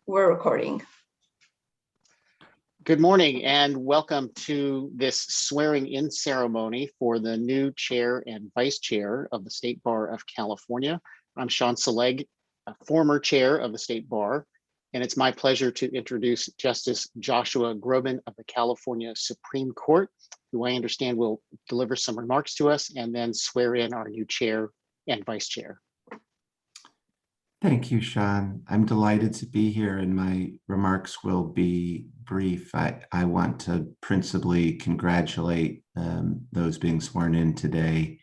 We're recording. Good morning and welcome to this swearing-in ceremony for the new chair and vice chair of the State Bar of California. I'm Sean Seleg, a former chair of the State Bar, and it's my pleasure to introduce Justice Joshua Groban of the California Supreme Court, who I understand will deliver some remarks to us and then swear in our new chair and vice chair. Thank you, Sean. I'm delighted to be here, and my remarks will be brief. I want to principally congratulate those being sworn in today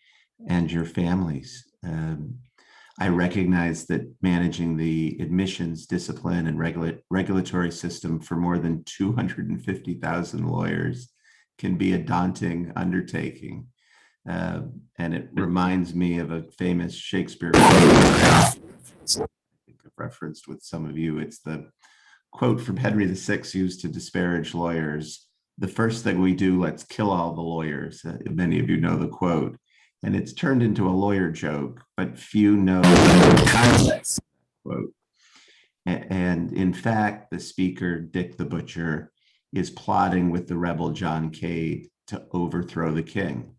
and your families. I recognize that managing the admissions, discipline, and regulatory system for more than 250,000 lawyers can be a daunting undertaking. And it reminds me of a famous Shakespeare I think I've referenced with some of you. It's the quote from Henry VI used to disparage lawyers. The first thing we do, let's kill all the lawyers. Many of you know the quote. And it's turned into a lawyer joke, but few know the context of the quote. And in fact, the speaker, Dick the Butcher, is plotting with the rebel John Cade to overthrow the king.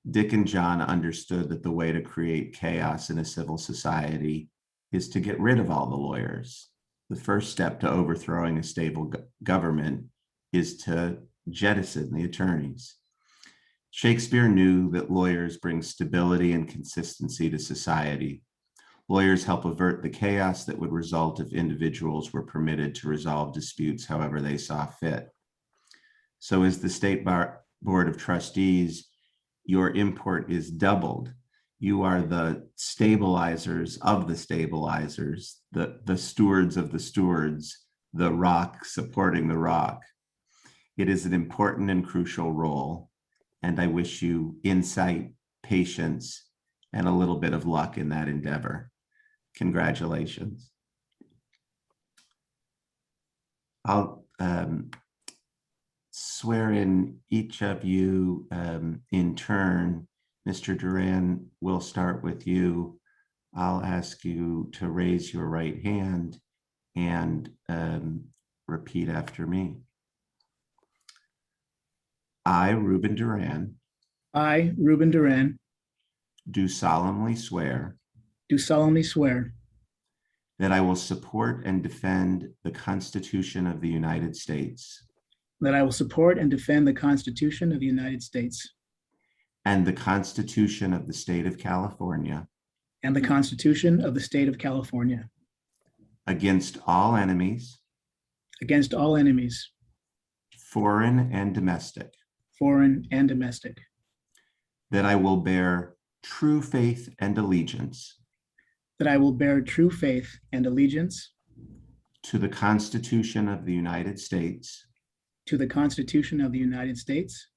Dick and John understood that the way to create chaos in a civil society is to get rid of all the lawyers. The first step to overthrowing a stable government is to jettison the attorneys. Shakespeare knew that lawyers bring stability and consistency to society. Lawyers help avert the chaos that would result if individuals were permitted to resolve disputes however they saw fit. So as the State Board of Trustees, your import is doubled. You are the stabilizers of the stabilizers, the stewards of the stewards, the rock supporting the rock. It is an important and crucial role, and I wish you insight, patience, and a little bit of luck in that endeavor. Congratulations. I'll swear in each of you in turn. Mr. Duran, we'll start with you. I'll ask you to raise your right hand and repeat after me. I, Ruben Duran, I, Ruben Duran, do solemnly swear do solemnly swear that I will support and defend the Constitution of the United States that I will support and defend the Constitution of the United States and the Constitution of the State of California and the Constitution of the State of California against all enemies, against all enemies, foreign and domestic, foreign and domestic, that I will bear true faith and allegiance that I will bear true faith and allegiance to the Constitution of the United States to the Constitution of the United States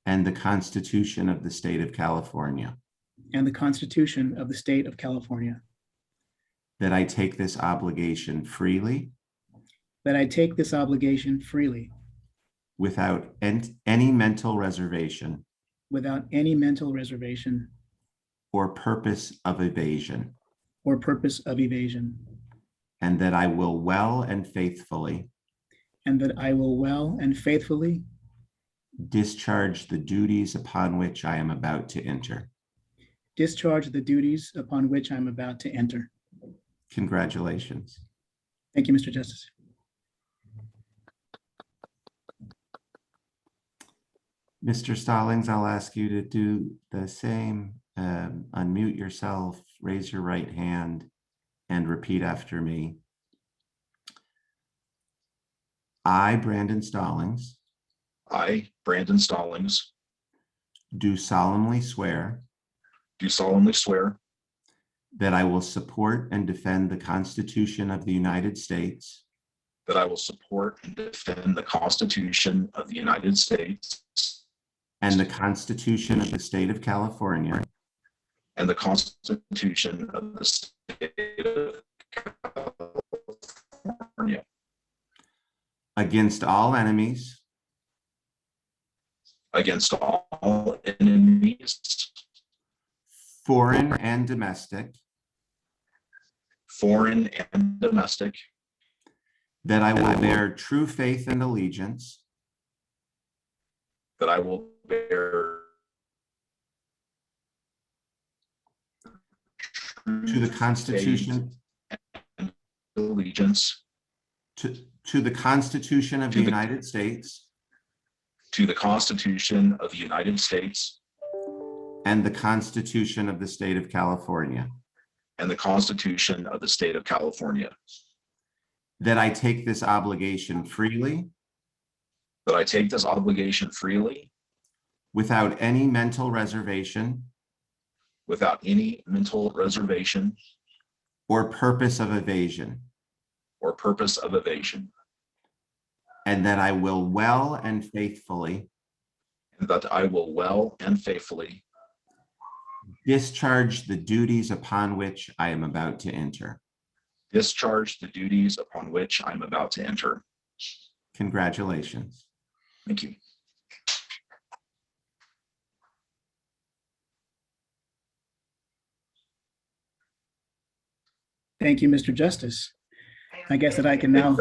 and the Constitution of the State of California, and the Constitution of the State of California, that I take this obligation freely that I take this obligation freely without any mental reservation without any mental reservation or purpose of evasion, or purpose of evasion, and that I will well and faithfully and that I will well and faithfully discharge the duties upon which I am about to enter. discharge the duties upon which I'm about to enter. Congratulations. Thank you, Mr. Justice. Mr. Stallings, I'll ask you to do the same. Unmute yourself, raise your right hand, and repeat after me. I, Brandon Stallings, I, Brandon Stallings, do solemnly swear do solemnly swear that I will support and defend the Constitution of the United States that I will support and defend the Constitution of the United States and the Constitution of the State of California and the Constitution of the State of California against all enemies, against all enemies, foreign and domestic, foreign and domestic, that I will bear true faith and allegiance that I will bear to the Constitution, and allegiance to the Constitution of the United States to the Constitution of the United States and the Constitution of the State of California, and the Constitution of the State of California, that I take this obligation freely that I take this obligation freely without any mental reservation without any mental reservation or purpose of evasion, or purpose of evasion, and that I will well and faithfully and that I will well and faithfully discharge the duties upon which I am about to enter. discharge the duties upon which I am about to enter. Congratulations. Thank you. Thank you, Mr. Justice. I guess that I can now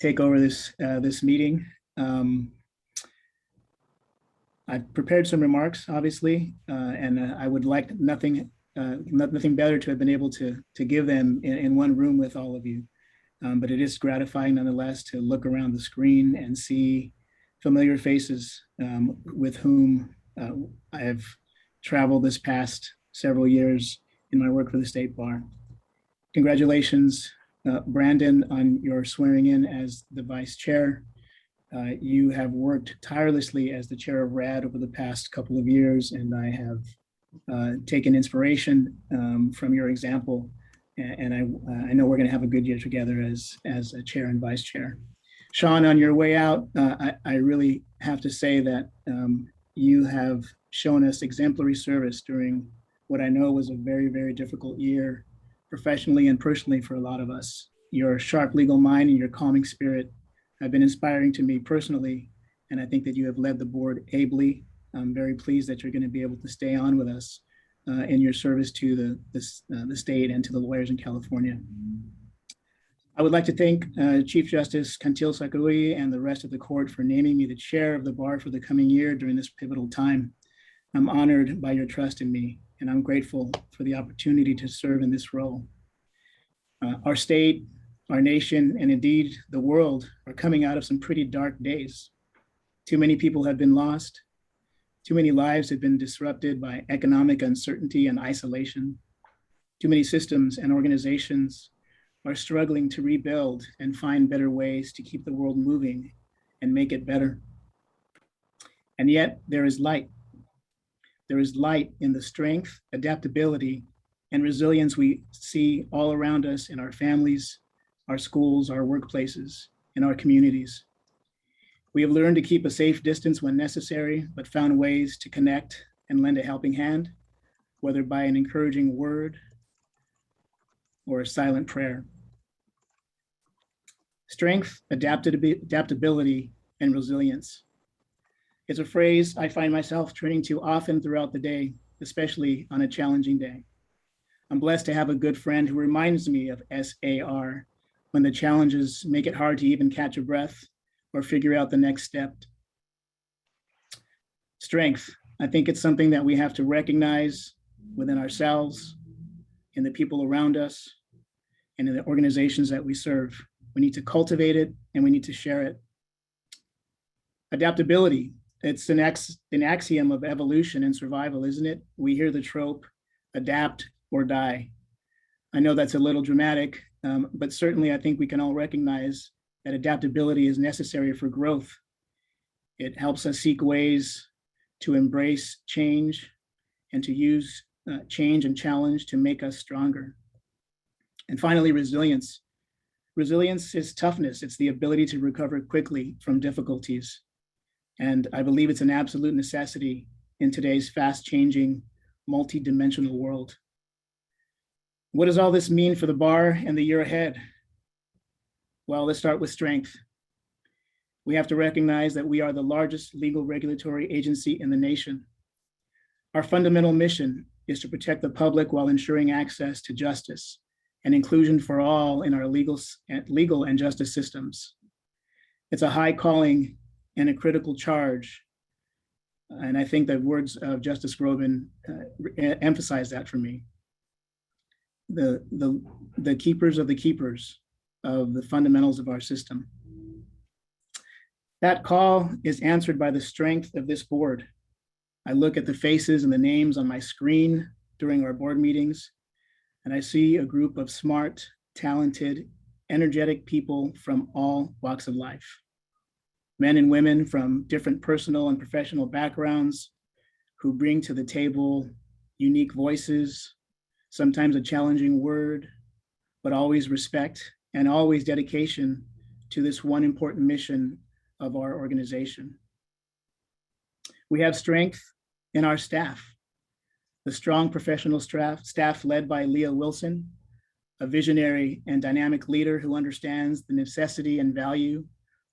take over this meeting. I've prepared some remarks, obviously, and I would like nothing better to have been able to give them in one room with all of you. But it is gratifying nonetheless to look around the screen and see familiar faces with whom I have traveled this past several years in my work for the State Bar. Congratulations, Brandon, on your swearing in as the Vice Chair. You have worked tirelessly as the Chair of RAD over the past couple of years, and I have taken inspiration from your example. And I know we're going to have a good year together as a Chair and Vice Chair. Sean, on your way out, I really have to say that you have shown us exemplary service during what I know was a very, very difficult year, professionally and personally for a lot of us. Your sharp legal mind and your calming spirit have been inspiring to me personally, and I think that you have led the board ably. I'm very pleased that you're going to be able to stay on with us in your service to the state and to the lawyers in California. I would like to thank Chief Justice Kantil Sakarui and the rest of the court for naming me the chair of the bar for the coming year during this pivotal time. I'm honored by your trust in me, and I'm grateful for the opportunity to serve in this role. Our state, our nation, and indeed the world are coming out of some pretty dark days. Too many people have been lost. Too many lives have been disrupted by economic uncertainty and isolation. Too many systems and organizations are struggling to rebuild and find better ways to keep the world moving and make it better. And yet there is light. There is light in the strength, adaptability, and resilience we see all around us in our families, our schools, our workplaces, in our communities. We have learned to keep a safe distance when necessary, but found ways to connect and lend a helping hand, whether by an encouraging word or a silent prayer. Strength, adaptability, and resilience. It's a phrase I find myself turning to often throughout the day, especially on a challenging day. I'm blessed to have a good friend who reminds me of SAR when the challenges make it hard to even catch a breath or figure out the next step. Strength, I think it's something that we have to recognize within ourselves, in the people around us, and in the organizations that we serve. We need to cultivate it and we need to share it. Adaptability, it's an axiom of evolution and survival, isn't it? We hear the trope, adapt or die. I know that's a little dramatic, but certainly I think we can all recognize that adaptability is necessary for growth. It helps us seek ways to embrace change and to use change and challenge to make us stronger. And finally, resilience. Resilience is toughness. It's the ability to recover quickly from difficulties. And I believe it's an absolute necessity in today's fast-changing, multi-dimensional world. What does all this mean for the bar and the year ahead? Well, let's start with strength. We have to recognize that we are the largest legal regulatory agency in the nation. Our fundamental mission is to protect the public while ensuring access to justice and inclusion for all in our legal and justice systems. It's a high calling and a critical charge. And I think the words of Justice Groban emphasize that for me. The keepers of the keepers of the fundamentals of our system. That call is answered by the strength of this board. I look at the faces and the names on my screen during our board meetings, and I see a group of smart, talented, energetic people from all walks of life. Men and women from different personal and professional backgrounds who bring to the table unique voices, sometimes a challenging word, but always respect and always dedication to this one important mission of our organization. We have strength in our staff, the strong professional staff led by Leah Wilson, a visionary and dynamic leader who understands the necessity and value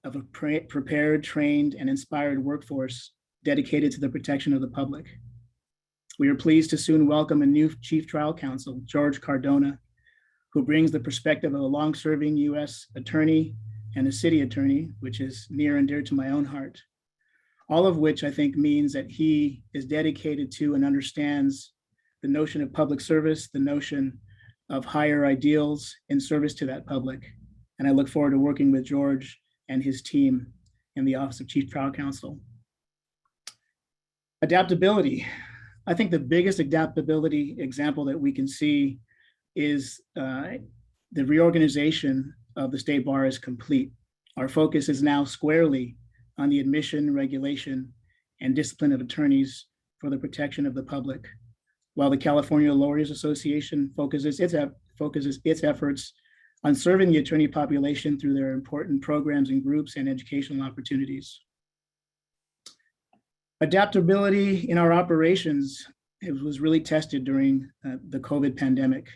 of a prepared, trained, and inspired workforce dedicated to the protection of the public. We are pleased to soon welcome a new Chief Trial Counsel, George Cardona, who brings the perspective of a long-serving U.S. attorney and a city attorney, which is near and dear to my own heart. All of which I think means that he is dedicated to and understands the notion of public service, the notion of higher ideals in service to that public. And I look forward to working with George and his team in the Office of Chief Trial Counsel. Adaptability. I think the biggest adaptability example that we can see is the reorganization of the State Bar is complete. Our focus is now squarely on the admission, regulation, and discipline of attorneys for the protection of the public, while the California Lawyers Association focuses its efforts on serving the attorney population through their important programs and groups and educational opportunities. Adaptability in our operations was really tested during the COVID pandemic.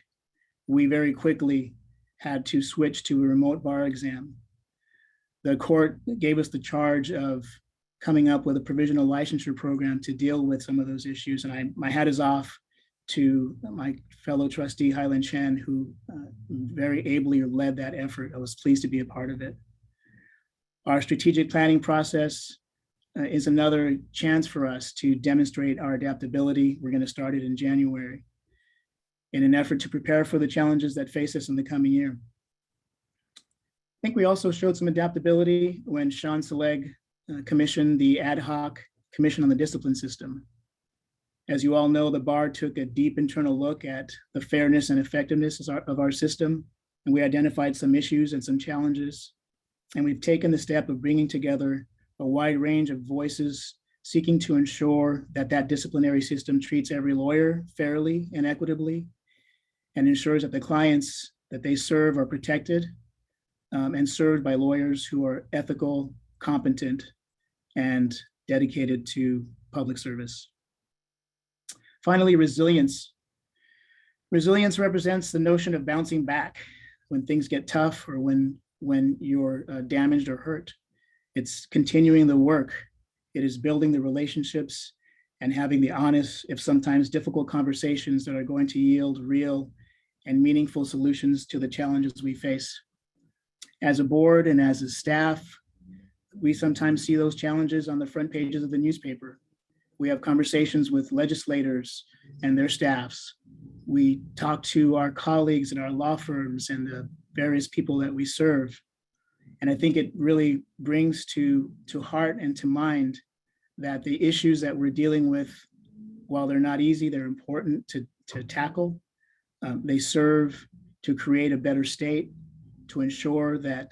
We very quickly had to switch to a remote bar exam. The court gave us the charge of coming up with a provisional licensure program to deal with some of those issues. And my hat is off to my fellow trustee, Highland Chen, who very ably led that effort. I was pleased to be a part of it. Our strategic planning process is another chance for us to demonstrate our adaptability. We're going to start it in January in an effort to prepare for the challenges that face us in the coming year. I think we also showed some adaptability when Sean Seleg commissioned the ad hoc Commission on the Discipline System. As you all know, the bar took a deep internal look at the fairness and effectiveness of our system, and we identified some issues and some challenges. And we've taken the step of bringing together a wide range of voices seeking to ensure that that disciplinary system treats every lawyer fairly and equitably, and ensures that the clients that they serve are protected and served by lawyers who are ethical, competent, and dedicated to public service. Finally, resilience. Resilience represents the notion of bouncing back when things get tough or when you're damaged or hurt. It's continuing the work. It is building the relationships and having the honest, if sometimes difficult, conversations that are going to yield real and meaningful solutions to the challenges we face. As a board and as a staff, we sometimes see those challenges on the front pages of the newspaper. We have conversations with legislators and their staffs. We talk to our colleagues and our law firms and the various people that we serve. And I think it really brings to heart and to mind that the issues that we're dealing with, while they're not easy, they're important to tackle. They serve to create a better state, to ensure that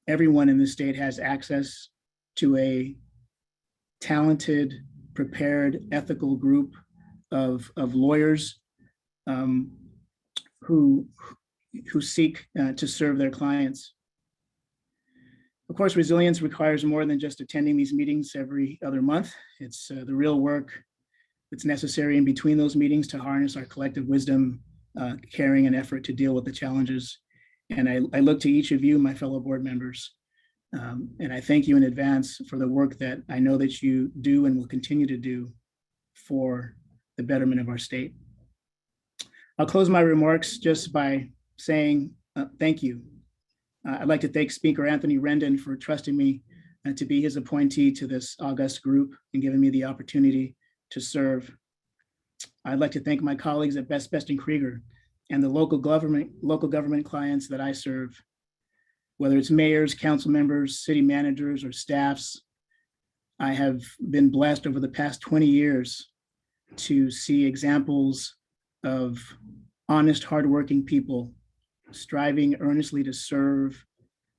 everyone in the state has access to a talented, prepared, ethical group of lawyers who seek to serve their clients. Of course, resilience requires more than just attending these meetings every other month. It's the real work that's necessary in between those meetings to harness our collective wisdom, caring, and effort to deal with the challenges. And I look to each of you, my fellow board members, and I thank you in advance for the work that I know that you do and will continue to do for the betterment of our state. I'll close my remarks just by saying thank you. I'd like to thank Speaker Anthony Rendon for trusting me to be his appointee to this august group and giving me the opportunity to serve. I'd like to thank my colleagues at Best and Krieger and the local government clients that I serve, whether it's mayors, council members, city managers, or staffs. I have been blessed over the past 20 years to see examples of honest, hardworking people striving earnestly to serve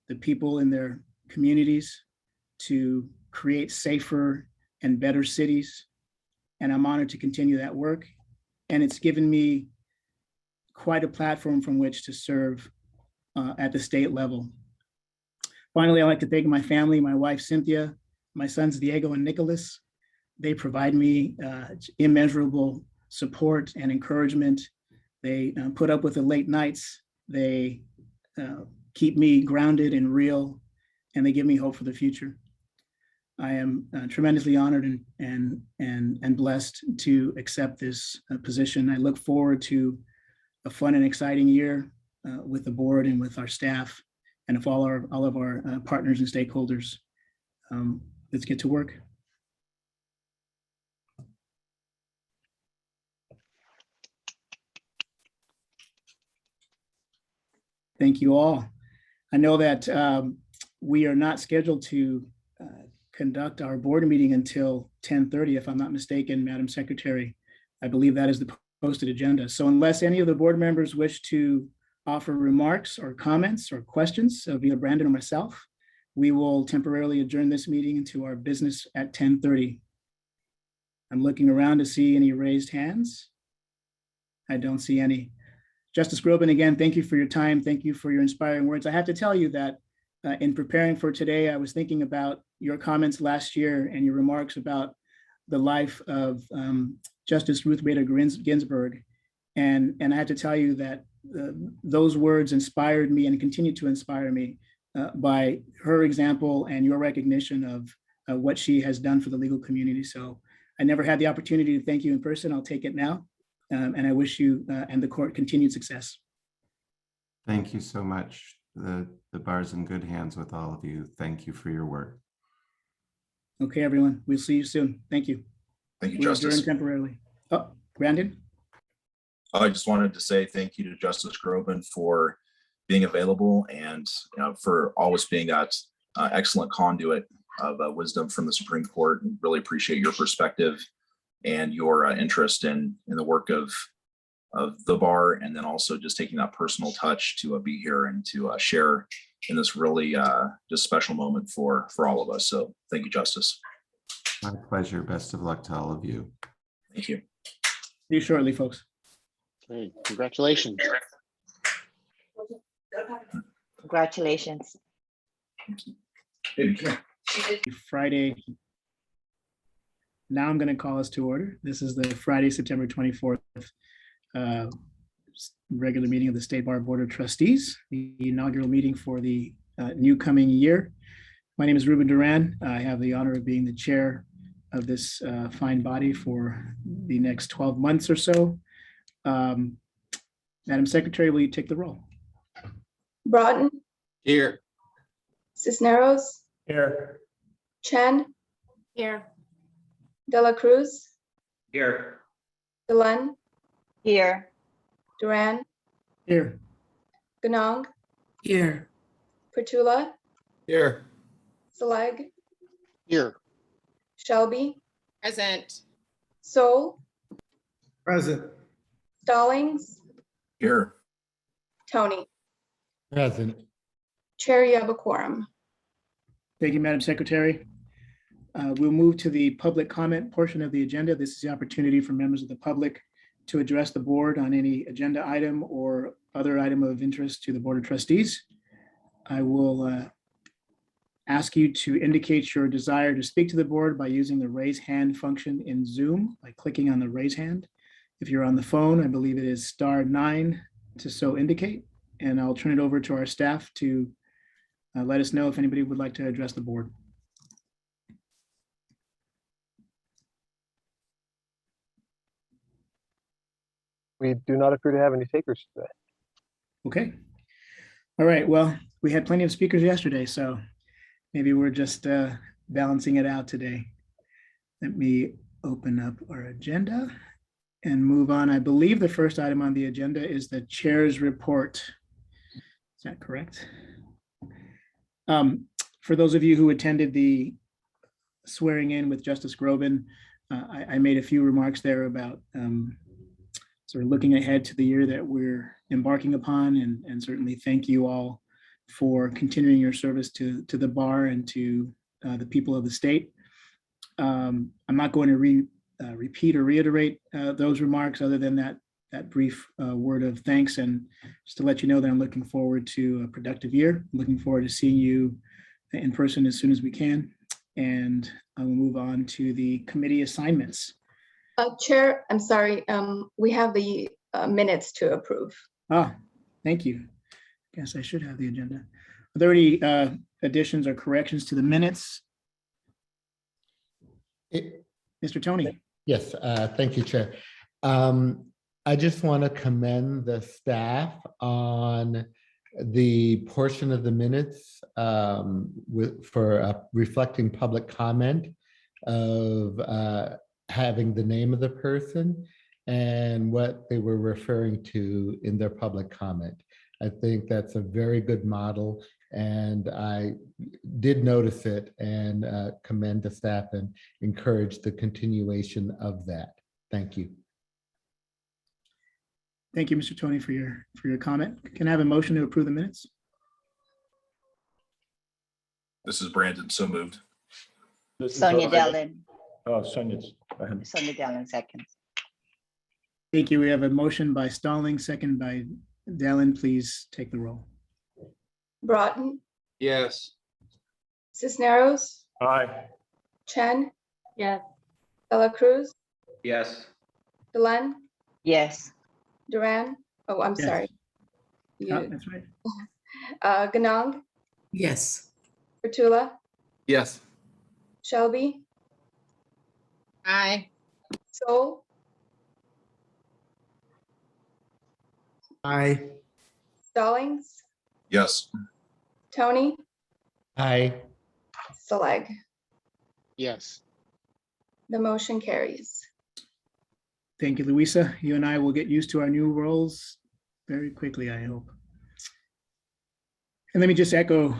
the people in their communities, to create safer and better cities. And I'm honored to continue that work. And it's given me quite a platform from which to serve at the state level. Finally, I'd like to thank my family, my wife, Cynthia, my sons, Diego and Nicholas. They provide me immeasurable support and encouragement. They put up with the late nights. They keep me grounded and real, and they give me hope for the future. I am tremendously honored and blessed to accept this position. I look forward to a fun and exciting year with the board and with our staff and of all of our partners and stakeholders. Let's get to work. Thank you all. I know that we are not scheduled to conduct our board meeting until 10:30, if I'm not mistaken, Madam Secretary. I believe that is the posted agenda. So unless any of the board members wish to offer remarks or comments or questions via Brandon or myself, we will temporarily adjourn this meeting into our business at 10:30. I'm looking around to see any raised hands. I don't see any. Justice Groban, again, thank you for your time. Thank you for your inspiring words. I have to tell you that in preparing for today, I was thinking about your comments last year and your remarks about the life of Justice Ruth Bader Ginsburg. And I had to tell you that those words inspired me and continue to inspire me by her example and your recognition of what she has done for the legal community. So I never had the opportunity to thank you in person. I'll take it now. And I wish you and the court continued success. Thank you so much. The bar's in good hands with all of you. Thank you for your work. Okay, everyone. We'll see you soon. Thank you. Thank you, We'll Justice. adjourn temporarily. Oh, Brandon? I just wanted to say thank you to Justice Groban for being available and for always being that excellent conduit of wisdom from the Supreme Court. And really appreciate your perspective and your interest in the work of the bar, and then also just taking that personal touch to be here and to share in this really just special moment for all of us. So thank you, Justice. My pleasure. Best of luck to all of you. Thank you. See you shortly, folks. Great. Congratulations. Congratulations. Friday. Now I'm going to call us to order. This is the Friday, September 24th regular meeting of the State Bar Board of Trustees, the inaugural meeting for the new coming year. My name is Ruben Duran. I have the honor of being the chair of this fine body for the next 12 months or so. Madam Secretary, will you take the roll? Broughton. Here. Cisneros. Here. Chen. Here. De La Cruz. Here. Delenn. Here. Duran. Here. Ganong. Here. Petula. Here. Saleg. Here. Shelby. Present. Soul. Present. Stallings. Here. Tony. Present. Chair, you have a quorum. Thank you, Madam Secretary. We'll move to the public comment portion of the agenda. This is the opportunity for members of the public to address the board on any agenda item or other item of interest to the Board of Trustees. I will ask you to indicate your desire to speak to the board by using the raise hand function in Zoom by clicking on the raise hand. If you're on the phone, I believe it is *9 to so indicate, and I'll turn it over to our staff to let us know if anybody would like to address the board. We do not appear to have any takers today. Okay. All right, well, we had plenty of speakers yesterday, so maybe we're just balancing it out today. Let me open up our agenda and move on. I believe the first item on the agenda is the chair's report. Is that correct? For those of you who attended the swearing in with Justice Groban, I made a few remarks there about sort of looking ahead to the year that we're embarking upon, and certainly thank you all for continuing your service to the bar and to the people of the state. I'm not going to repeat or reiterate those remarks other than that brief word of thanks, and just to let you know that I'm looking forward to a productive year. Looking forward to seeing you in person as soon as we can. And I will move on to the committee assignments. Chair, I'm sorry, we have the minutes to approve. Thank you. Guess I should have the agenda. Are there any additions or corrections to the minutes? Mr. Tony? Yes, thank you, Chair. I just want to commend the staff on the portion of the minutes for reflecting public comment of having the name of the person and what they were referring to in their public comment. I think that's a very good model, and I did notice it and commend the staff and encourage the continuation of that. Thank you. Thank you, Mr. Tony, for your comment. Can I have a motion to approve the minutes? This is Brandon, so moved. Sonia Dellen. Oh, Sonia, go ahead. Sonia Dellen seconds. Thank you. We have a motion by Stallings, second by Dellen. Please take the roll. Broughton, Yes. Cisneros, Aye. Chen, Yes. Dela Cruz, Yes. Delenn, Yes. Duran. Oh, I'm Yes. sorry. That's right. Ganong, Yes. Bertula, Yes. Shelby, Aye. Sol, Aye. Stallings, Yes. Tony, Aye. Stalag. Yes. The motion carries. Thank you, Louisa. You and I will get used to our new roles very quickly, I hope. And let me just echo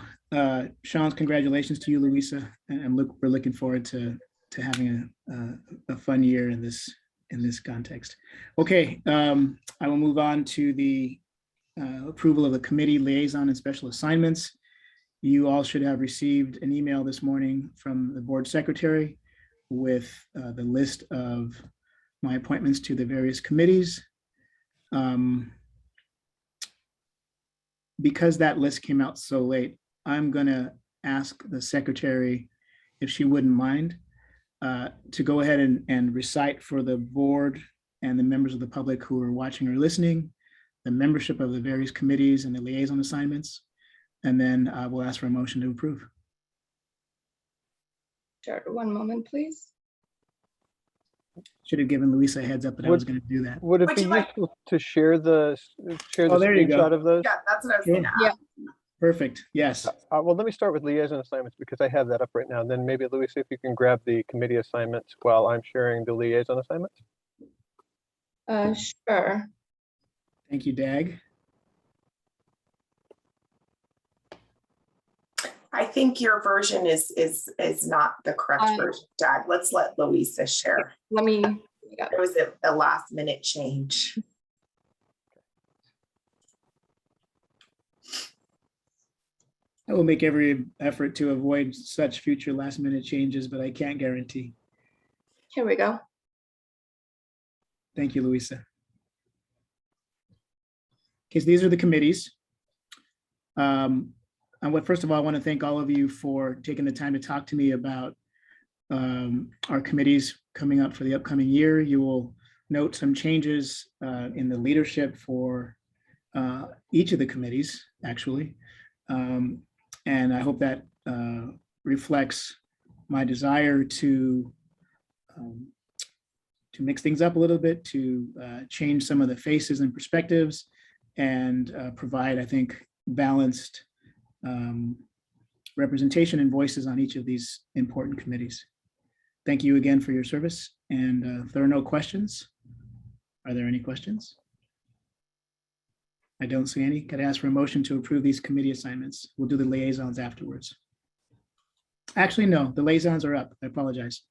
Sean's congratulations to you, Louisa. And we're looking forward to having a fun year in this context. Okay, I will move on to the approval of the committee liaison and special assignments. You all should have received an email this morning from the board secretary with the list of my appointments to the various committees. Because that list came out so late, I'm gonna ask the secretary if she wouldn't mind to go ahead and recite for the board and the members of the public who are watching or listening, the membership of the various committees and the liaison assignments, and then we'll ask for a motion to approve. Sure, one moment, please. Should have given Louisa a heads up that I was going to do that. Would it Would be you like- useful to share the Oh, there you go. screenshot of those? Yeah, that's what I was Sure. gonna Yeah. ask. Perfect. Yes. Well, let me start with liaison assignments because I have that up right now. And then maybe Louisa, if you can grab the committee assignments while I'm sharing the liaison assignments. Sure. Thank you, Dag. I think your version is not the correct version, Doug. Let's let Louisa share. Let me. It was a last minute change. I will make every effort to avoid such future last minute changes, but I can't guarantee. Here we go. Thank you, Louisa. Okay, so these are the committees. First of all, I want to thank all of you for taking the time to talk to me about our committees coming up for the upcoming year. You will note some changes in the leadership for each of the committees, actually. And I hope that reflects my desire to mix things up a little bit, to change some of the faces and perspectives, and provide, I think, balanced representation and voices on each of these important committees. Thank you again for your service. And if there are no questions, are there any questions? I don't see any. Could I ask for a motion to approve these committee assignments? We'll do the liaisons afterwards. Actually, no, the liaisons are up. I apologize.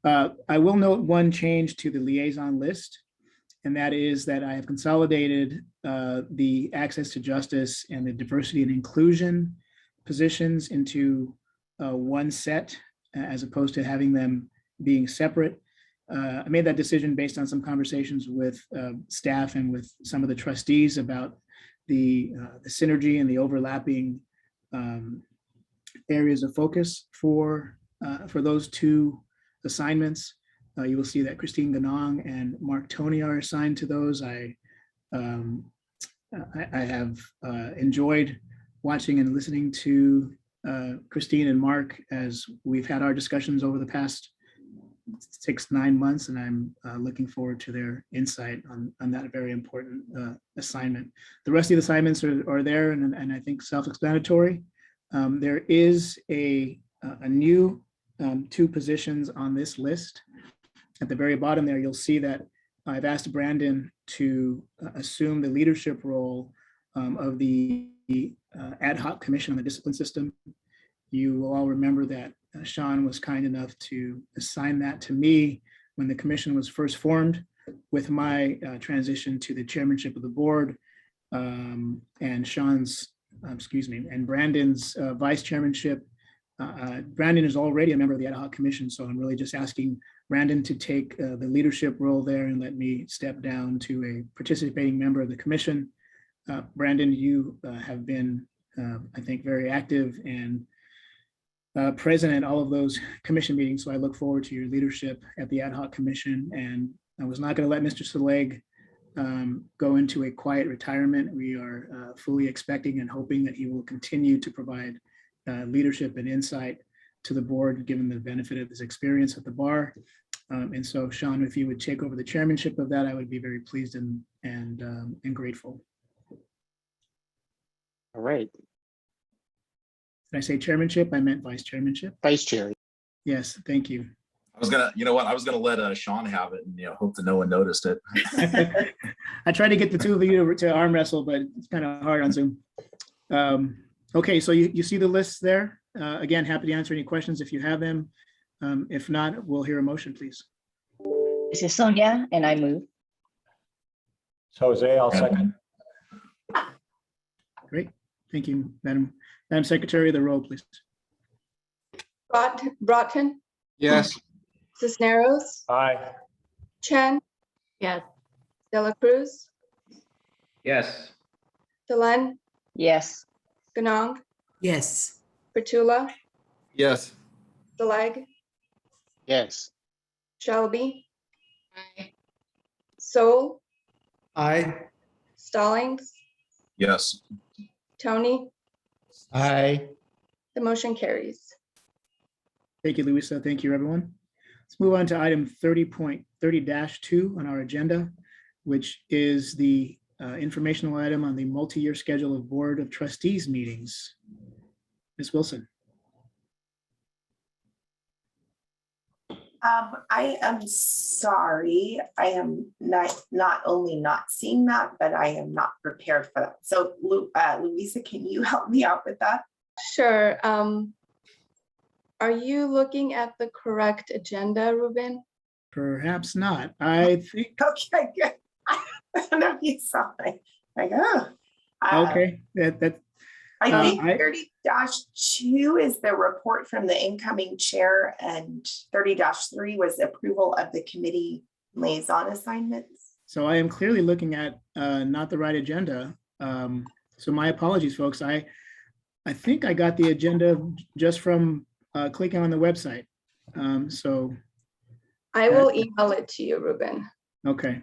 I will note one change to the liaison list, and that is that I have consolidated the access to justice and the diversity and inclusion positions into one set, as opposed to having them being separate. I made that decision based on some conversations with staff and with some of the trustees about the synergy and the overlapping areas of focus for those two assignments. You will see that Christine Ganong and Mark Tony are assigned to those. I have enjoyed watching and listening to Christine and Mark as we've had our discussions over the past 6-9 months, and I'm looking forward to their insight on that very important assignment. The rest of the assignments are there, and I think self-explanatory. There is a new 2 positions on this list. At the very bottom there, you'll see that I've asked Brandon to assume the leadership role of the ad hoc commission on the discipline system. You will all remember that Sean was kind enough to assign that to me when the commission was first formed, with my transition to the chairmanship of the board, and and Brandon's vice chairmanship. Brandon is already a member of the ad hoc commission, so I'm really just asking Brandon to take the leadership role there and let me step down to a participating member of the commission. Brandon, you have been, I think, very active and present at all of those commission meetings, so I look forward to your leadership at the ad hoc commission. And I was not going to let Mr. Saleg go into a quiet retirement. We are fully expecting and hoping that he will continue to provide leadership and insight to the board, given the benefit of his experience at the bar. And so, Sean, if you would take over the chairmanship of that, I would be very pleased and grateful. All right. Did I say chairmanship? I meant vice chairmanship. Vice chair. Yes, thank you. I was gonna, you know what? I was gonna let Sean have it and hope that no one noticed it. I tried to get the two of you to arm wrestle, but it's kind of hard on Zoom. Okay, so you see the lists there. Again, happy to answer any questions if you have them. If not, we'll hear a motion, please. This is Sonia, and I move. So Jose, I'll second. Great, thank you, Madam Secretary. The roll, please. Broughton, Yes. Cisneros, Aye. Chen, Yes. Dela Cruz, Yes. Delenn, Yes. Ganong, Yes. Petula, Yes. Saleg, Yes. Shelby, Soul, Aye. Stallings, Yes. Tony. Aye. The motion carries. Thank you, Louisa. Thank you, everyone. Let's move on to item 30.30-2 on our agenda, which is the informational item on the multi-year schedule of Board of Trustees meetings. Ms. Wilson. I am sorry. I am not only not seeing that, but I am not prepared for that. So Louisa, can you help me out with that? Sure. Are you looking at the correct agenda, Ruben? Perhaps not. I think. Okay, good. I don't know if you saw it. Like, oh. Okay. I think 30-2 is the report from the incoming chair, and 30-3 was approval of the committee liaison assignments. So I am clearly looking at not the right agenda. So my apologies, folks. I think I got the agenda just from clicking on the website. So I will email it to you, Ruben. okay.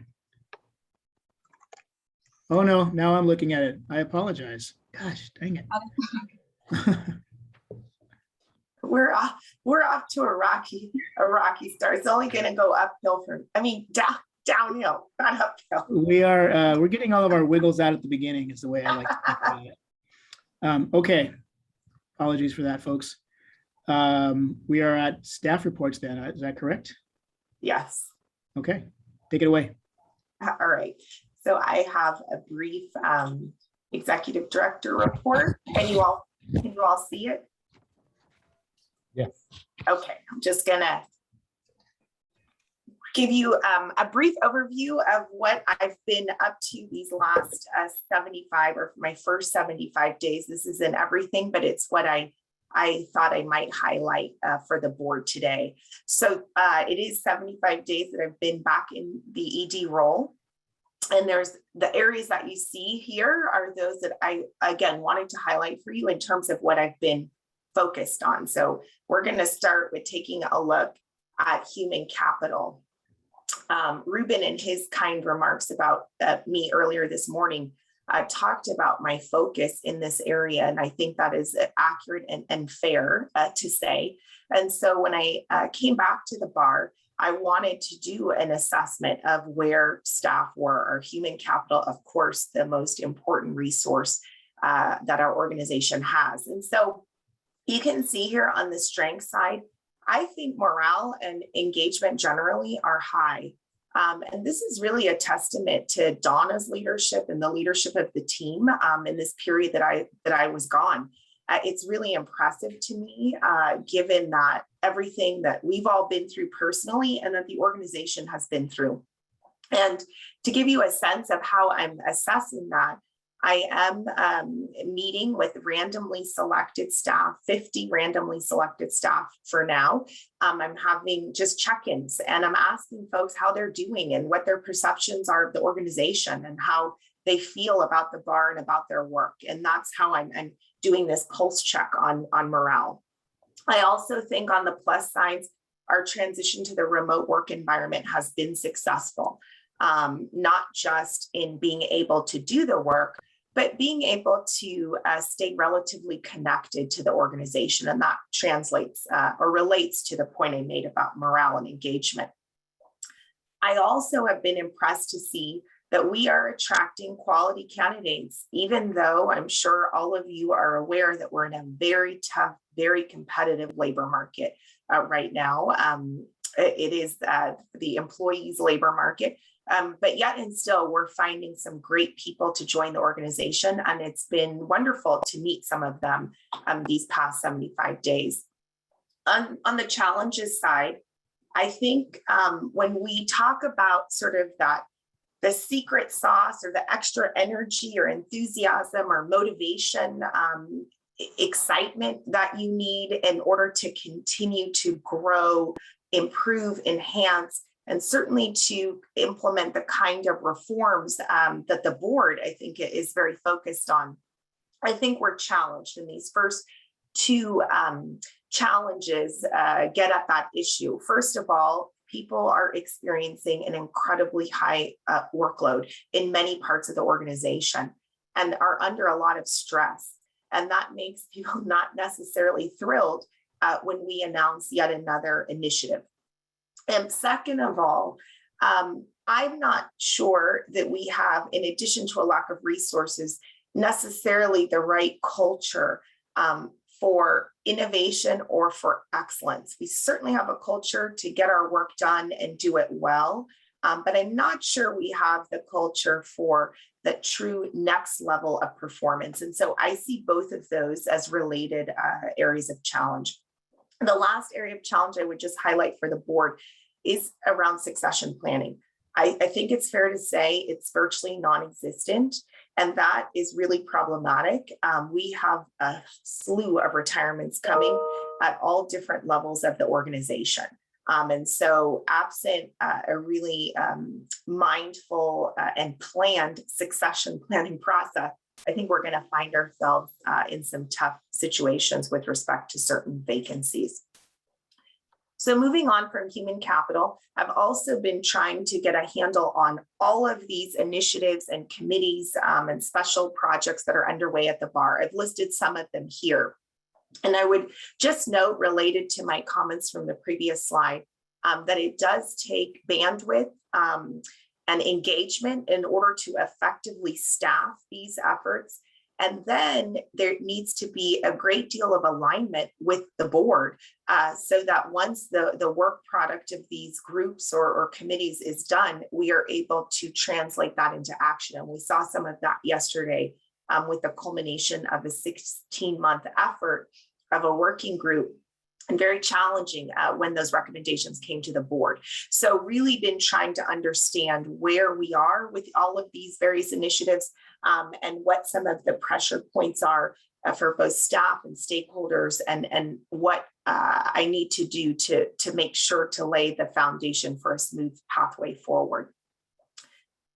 Oh no, now I'm looking at it. I apologize. Gosh, dang it. We're off to a rocky start. It's only going to go uphill downhill, not uphill. We're getting all of our wiggles out at the beginning is the way I like to think about it. Okay, apologies for that, folks. We are at staff reports then, is that correct? Yes. Okay, take it away. All right. So I have a brief executive director report. Can you all see it? Yes. Okay, I'm just gonna give you a brief overview of what I've been up to these last 75 or my first 75 days. This isn't everything, but it's what I thought I might highlight for the board today. So it is 75 days that I've been back in the ED role. And there's the areas that you see here are those that I, again, wanted to highlight for you in terms of what I've been focused on. So we're going to start with taking a look at human capital. Ruben, in his kind remarks about me earlier this morning, talked about my focus in this area. And I think that is accurate and fair to say. And so when I came back to the bar, I wanted to do an assessment of where staff were. Our human capital, of course, the most important resource that our organization has. And so you can see here on the strength side, I think morale and engagement generally are high. And this is really a testament to Donna's leadership and the leadership of the team in this period that I was gone. It's really impressive to me, given that everything that we've all been through personally and that the organization has been through. And to give you a sense of how I'm assessing that, I am meeting with randomly selected staff, 50 randomly selected staff for now. I'm having just check-ins and I'm asking folks how they're doing and what their perceptions are of the organization and how they feel about the bar and about their work. And that's how I'm doing this pulse check on morale. I also think on the plus sides, our transition to the remote work environment has been successful, not just in being able to do the work, but being able to stay relatively connected to the organization. And that translates or relates to the point I made about morale and engagement. I also have been impressed to see that we are attracting quality candidates, even though I'm sure all of you are aware that we're in a very tough, very competitive labor market right now. It is the employees' labor market, but yet and still we're finding some great people to join the organization, and it's been wonderful to meet some of them these past 75 days. On the challenges side, I think when we talk about sort of the secret sauce or the extra energy or enthusiasm or motivation, excitement that you need in order to continue to grow, improve, enhance, and certainly to implement the kind of reforms that the board, I think, is very focused on. I think we're challenged in these first two challenges get at that issue. First of all, people are experiencing an incredibly high workload in many parts of the organization and are under a lot of stress. And that makes people not necessarily thrilled when we announce yet another initiative. And second of all, I'm not sure that we have, in addition to a lack of resources, necessarily the right culture for innovation or for excellence. We certainly have a culture to get our work done and do it well, but I'm not sure we have the culture for the true next level of performance. And so I see both of those as related areas of challenge. The last area of challenge I would just highlight for the board is around succession planning. I think it's fair to say it's virtually non-existent, and that is really problematic. We have a slew of retirements coming at all different levels of the organization. And so absent a really mindful and planned succession planning process, I think we're going to find ourselves in some tough situations with respect to certain vacancies. So moving on from human capital, I've also been trying to get a handle on all of these initiatives and committees and special projects that are underway at the bar. I've listed some of them here. And I would just note, related to my comments from the previous slide, that it does take bandwidth and engagement in order to effectively staff these efforts. And then there needs to be a great deal of alignment with the board so that once the work product of these groups or committees is done, we are able to translate that into action. And we saw some of that yesterday with the culmination of a 16-month effort of a working group, and very challenging when those recommendations came to the board. So really been trying to understand where we are with all of these various initiatives and what some of the pressure points are for both staff and stakeholders, and what I need to do to make sure to lay the foundation for a smooth pathway forward.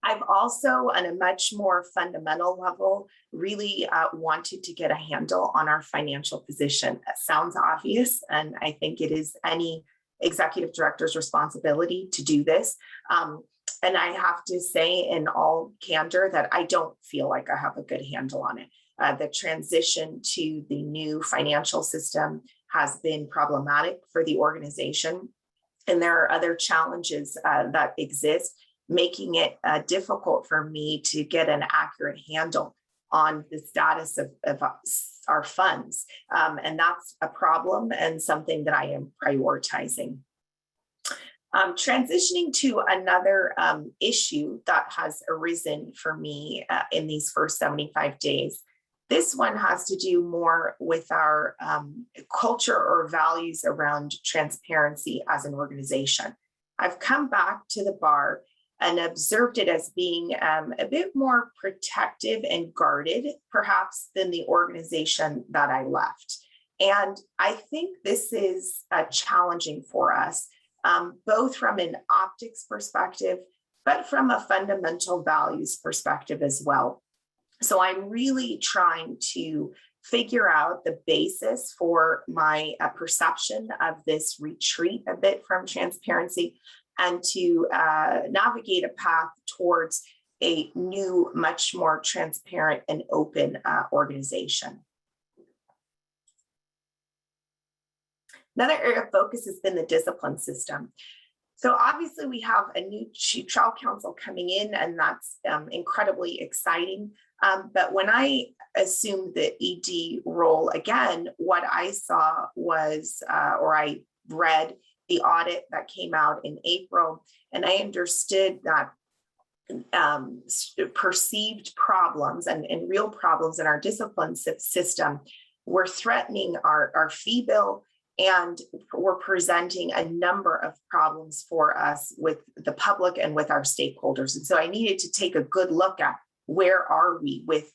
I've also, on a much more fundamental level, really wanted to get a handle on our financial position. That sounds obvious, and I think it is any executive director's responsibility to do this. And I have to say in all candor that I don't feel like I have a good handle on it. The transition to the new financial system has been problematic for the organization, and there are other challenges that exist, making it difficult for me to get an accurate handle on the status of our funds. And that's a problem and something that I am prioritizing. Transitioning to another issue that has arisen for me in these first 75 days. This one has to do more with our culture or values around transparency as an organization. I've come back to the bar and observed it as being a bit more protective and guarded, perhaps, than the organization that I left. And I think this is challenging for us, both from an optics perspective, but from a fundamental values perspective as well. So I'm really trying to figure out the basis for my perception of this retreat a bit from transparency, and to navigate a path towards a new, much more transparent and open organization. Another area of focus has been the discipline system. So obviously we have a new chief trial counsel coming in, and that's incredibly exciting. But when I assumed the ED role again, what I saw was, or I read the audit that came out in April, and I understood that perceived problems and real problems in our discipline system were threatening our fee bill, and were presenting a number of problems for us with the public and with our stakeholders. And so I needed to take a good look at where are we with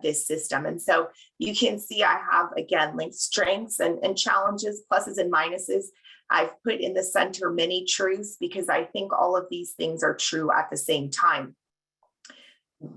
this system. And so you can see I have, again, linked strengths and challenges, pluses and minuses. I've put in the center many truths, because I think all of these things are true at the same time.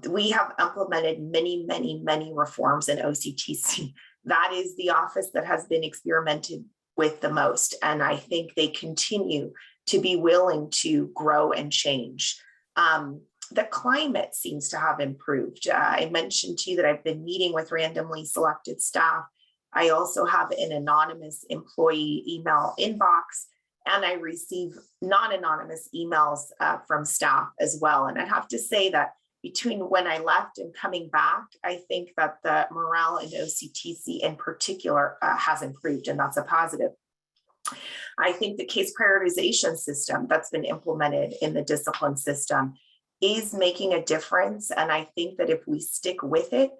We have implemented many, many, many reforms in OCTC. That is the office that has been experimented with the most. And I think they continue to be willing to grow and change. The climate seems to have improved. I mentioned to you that I've been meeting with randomly selected staff. I also have an anonymous employee email inbox, and I receive non-anonymous emails from staff as well. And I have to say that between when I left and coming back, I think that the morale in OCTC in particular has improved, and that's a positive. I think the case prioritization system that's been implemented in the discipline system is making a difference. And I think that if we stick with it,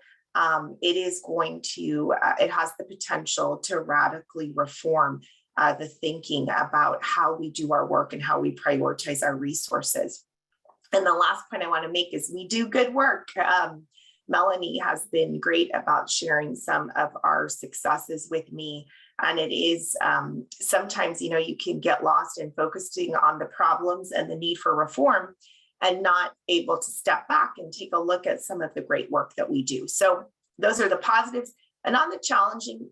it is going to, it has the potential to radically reform the thinking about how we do our work and how we prioritize our resources. And the last point I want to make is we do good work. Melanie has been great about sharing some of our successes with me. And it is sometimes, you know, you can get lost in focusing on the problems and the need for reform, and not able to step back and take a look at some of the great work that we do. So those are the positives. And on the challenging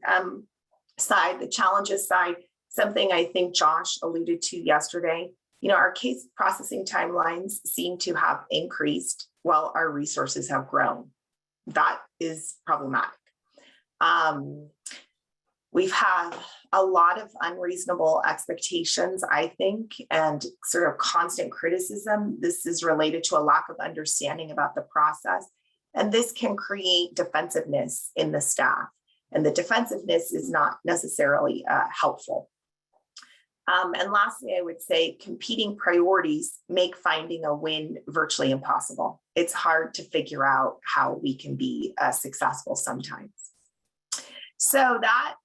side, the challenges side, something I think Josh alluded to yesterday, you know, our case processing timelines seem to have increased while our resources have grown. That is problematic. We've had a lot of unreasonable expectations, I think, and sort of constant criticism. This is related to a lack of understanding about the process. And this can create defensiveness in the staff. And the defensiveness is not necessarily helpful. And lastly, I would say competing priorities make finding a win virtually impossible. It's hard to figure out how we can be successful sometimes. So that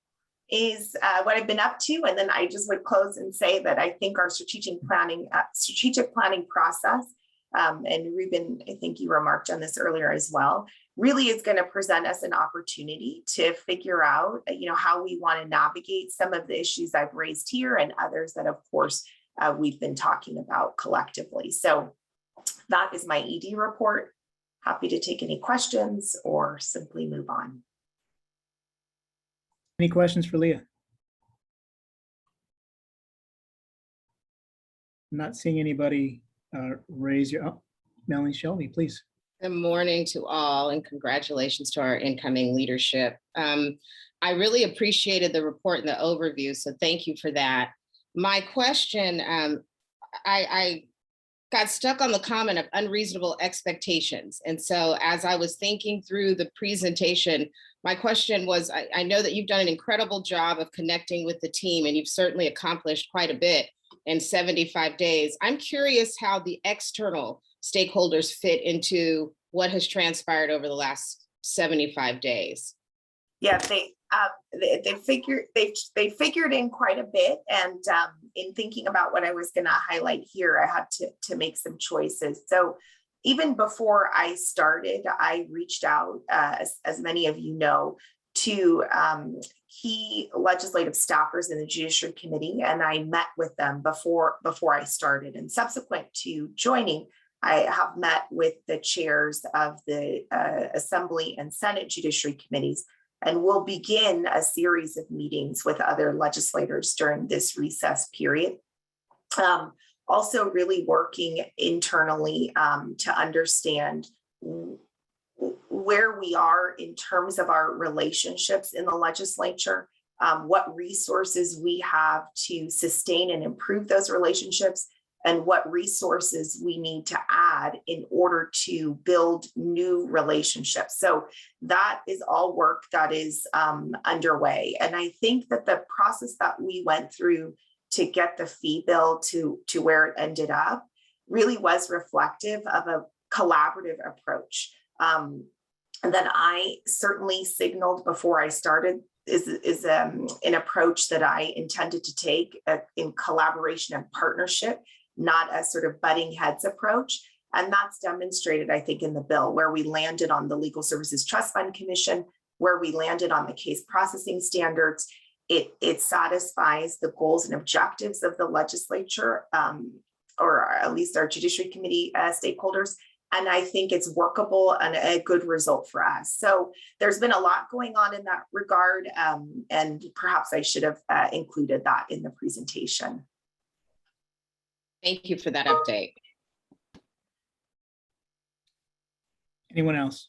is what I've been up to. And then I just would close and say that I think our strategic planning process, and Ruben, I think you remarked on this earlier as well, really is going to present us an opportunity to figure out, how we want to navigate some of the issues I've raised here and others that, of course, we've been talking about collectively. So that is my ED report. Happy to take any questions or simply move on. Any questions for Leah? I'm not seeing anybody raise your, oh, Melanie Shelby, please. Good morning to all, and congratulations to our incoming leadership. I really appreciated the report and the overview, so thank you for that. My question, I got stuck on the comment of unreasonable expectations. And so as I was thinking through the presentation, my question was, I know that you've done an incredible job of connecting with the team, and you've certainly accomplished quite a bit in 75 days. I'm curious how the external stakeholders fit into what has transpired over the last 75 days. Yeah, they figured in quite a bit, and in thinking about what I was going to highlight here, I had to make some choices. So even before I started, I reached out, as many of you know, to key legislative staffers in the Judiciary Committee, and I met with them before I started. And subsequent to joining, I have met with the chairs of the Assembly and Senate Judiciary Committees, and we'll begin a series of meetings with other legislators during this recess period. Also really working internally to understand where we are in terms of our relationships in the legislature, what resources we have to sustain and improve those relationships, and what resources we need to add in order to build new relationships. So that is all work that is underway. And I think that the process that we went through to get the fee bill to where it ended up really was reflective of a collaborative approach. And that I certainly signaled before I started is an approach that I intended to take in collaboration and partnership, not a sort of butting heads approach. And that's demonstrated, I think, in the bill, where we landed on the Legal Services Trust Fund Commission, where we landed on the case processing standards. It satisfies the goals and objectives of the legislature, or at least our Judiciary Committee stakeholders. And I think it's workable and a good result for us. So there's been a lot going on in that regard, and perhaps I should have included that in the presentation. Thank you for that update. Anyone else?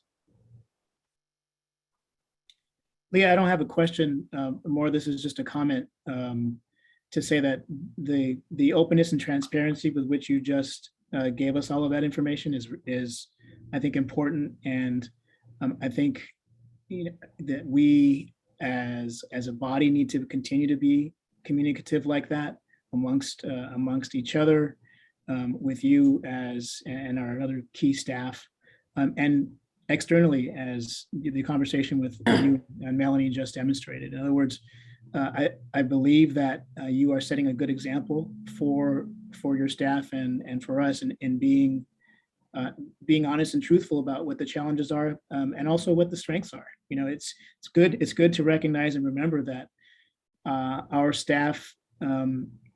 Leah, I don't have a question more. This is just a comment to say that the openness and transparency with which you just gave us all of that information is I think important, and I think that we as a body need to continue to be communicative like that amongst each other, with you and our other key staff, and externally, as the conversation with you and Melanie just demonstrated. In other words, I believe that you are setting a good example for your staff and for us in being honest and truthful about what the challenges are, and also what the strengths are. It's good to recognize and remember that our staff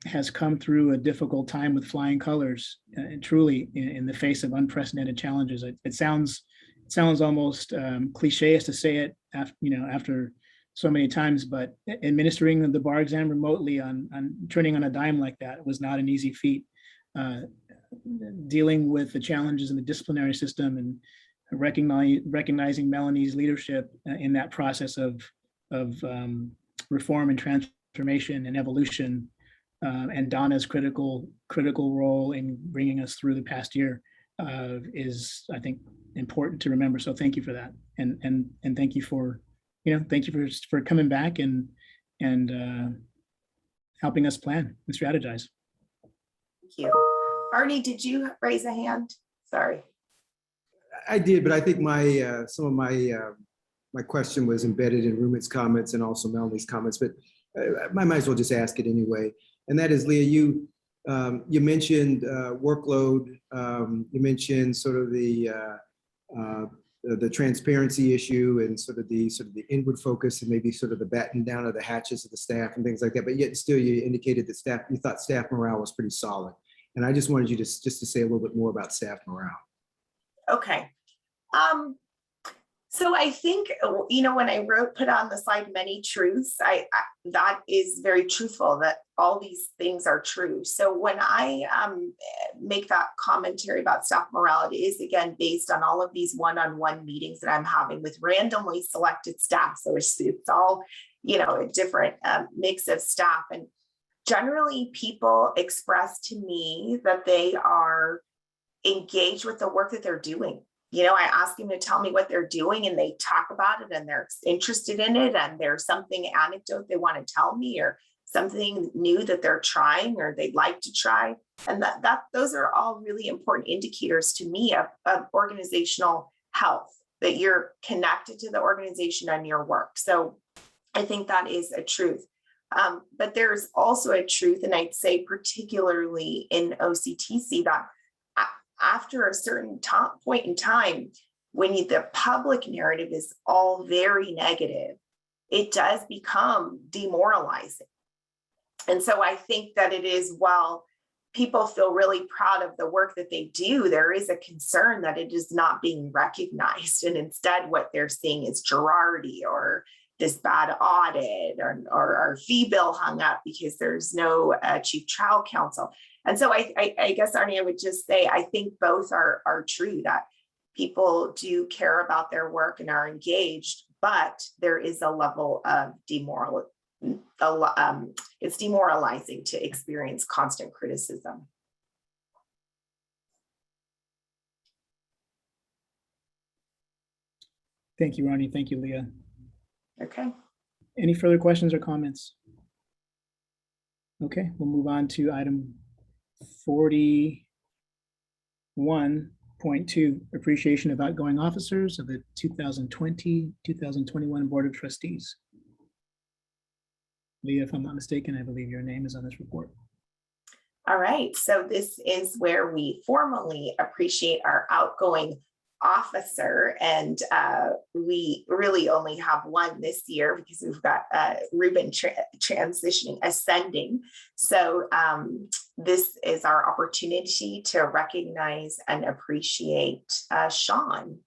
has come through a difficult time with flying colors, and truly in the face of unprecedented challenges. It sounds almost cliche to say it after so many times, but administering the bar exam remotely on turning on a dime like that was not an easy feat. Dealing with the challenges in the disciplinary system and recognizing Melanie's leadership in that process of reform and transformation and evolution, and Donna's critical role in bringing us through the past year is, I think, important to remember. So thank you for that, and thank you for, thank you for coming back and helping us plan and strategize. Thank you. Arnie, did you raise a hand? Sorry. I did, but I think my some of my question was embedded in Rumit's comments and also Melanie's comments, but I might as well just ask it anyway. And that is, Leah, you mentioned workload. You mentioned sort of the transparency issue and sort of the inward focus and maybe sort of the batten down of the hatches of the staff and things like that. But yet still, you indicated that you thought staff morale was pretty solid. And I just wanted you to say a little bit more about staff morale. Okay. So I think, when I put on the slide many truths, that is very truthful, that all these things are true. So when I make that commentary about staff morale, it is again based on all of these one-on-one meetings that I'm having with randomly selected staff. So it's all, a different mix of staff. And generally people express to me that they are engaged with the work that they're doing. I ask them to tell me what they're doing and they talk about it and they're interested in it. And there's something anecdote they want to tell me or something new that they're trying or they'd like to try. And those are all really important indicators to me of organizational health, that you're connected to the organization and your work. So I think that is a truth. But there's also a truth, and I'd say particularly in OCTC, that after a certain point in time, when the public narrative is all very negative, it does become demoralizing. And so I think that it is, while people feel really proud of the work that they do, there is a concern that it is not being recognized. And instead what they're seeing is Girardi or this bad audit or our fee bill hung up because there's no chief trial counsel. And so I guess, Arnie, I would just say, I think both are true, that people do care about their work and are engaged, but there is a level of it's demoralizing to experience constant criticism. Thank you, Arnie. Thank you, Leah. Okay. Any further questions or comments? Okay, we'll move on to item 41.2, appreciation of outgoing officers of the 2020-2021 Board of Trustees. Leah, if I'm not mistaken, I believe your name is on this report. All right, so this is where we formally appreciate our outgoing officer, and we really only have one this year because we've got Ruben ascending. So this is our opportunity to recognize and appreciate Sean.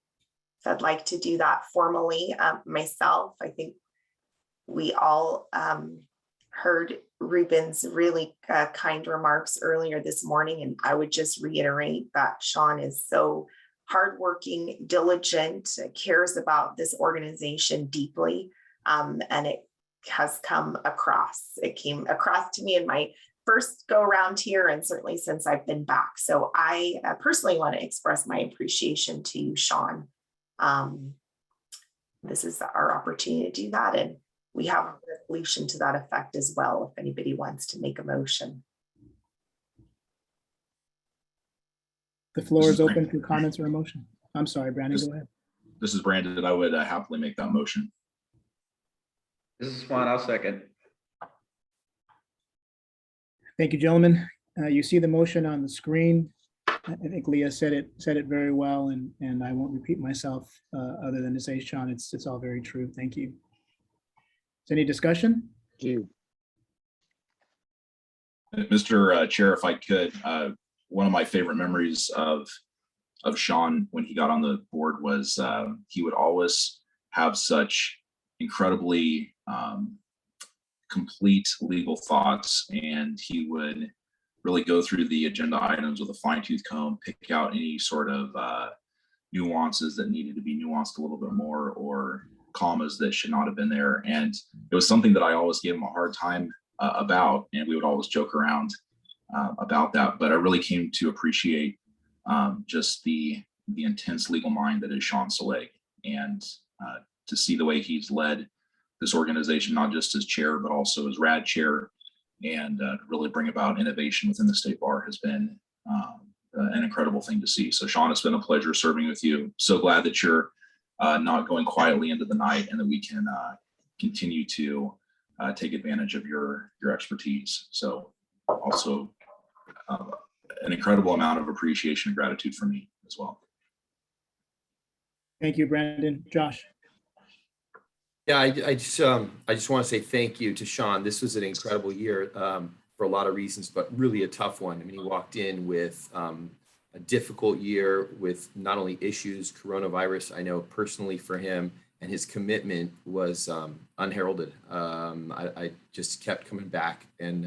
So I'd like to do that formally myself. I think we all heard Ruben's really kind remarks earlier this morning, and I would just reiterate that Sean is so hardworking, diligent, cares about this organization deeply, and it has come across. It came across to me in my first go around here, and certainly since I've been back. So I personally want to express my appreciation to you, Sean. This is our opportunity to do that, and we have a resolution to that effect as well, if anybody wants to make a motion. The floor is open for comments or a motion. I'm sorry, Brandon, go ahead. This is Brandon. I would happily make that motion. This is Swan. I'll second. Thank you, gentlemen. You see the motion on the screen. I think Leah said it very well, and I won't repeat myself other than to say, Sean, it's all very true. Thank you. Is any discussion? Thank you. Mr. Chair, if I could, one of my favorite memories of Sean when he got on the board was he would always have such incredibly complete legal thoughts, and he would really go through the agenda items with a fine-tooth comb, pick out any sort of nuances that needed to be nuanced a little bit more, or commas that should not have been there. And it was something that I always gave him a hard time about, and we would always joke around about that. But I really came to appreciate just the intense legal mind that is Sean Saleg, and to see the way he's led this organization, not just as chair, but also as rad chair, and really bring about innovation within the state bar has been an incredible thing to see. So Sean, it's been a pleasure serving with you. So glad that you're not going quietly into the night, and that we can continue to take advantage of your expertise. So also an incredible amount of appreciation and gratitude from me as well. Thank you, Brandon. Josh. Yeah, I just want to say thank you to Sean. This was an incredible year for a lot of reasons, but really a tough one. I mean, he walked in with a difficult year with not only issues, coronavirus, I know personally for him, and his commitment was unheralded. I just kept coming back, and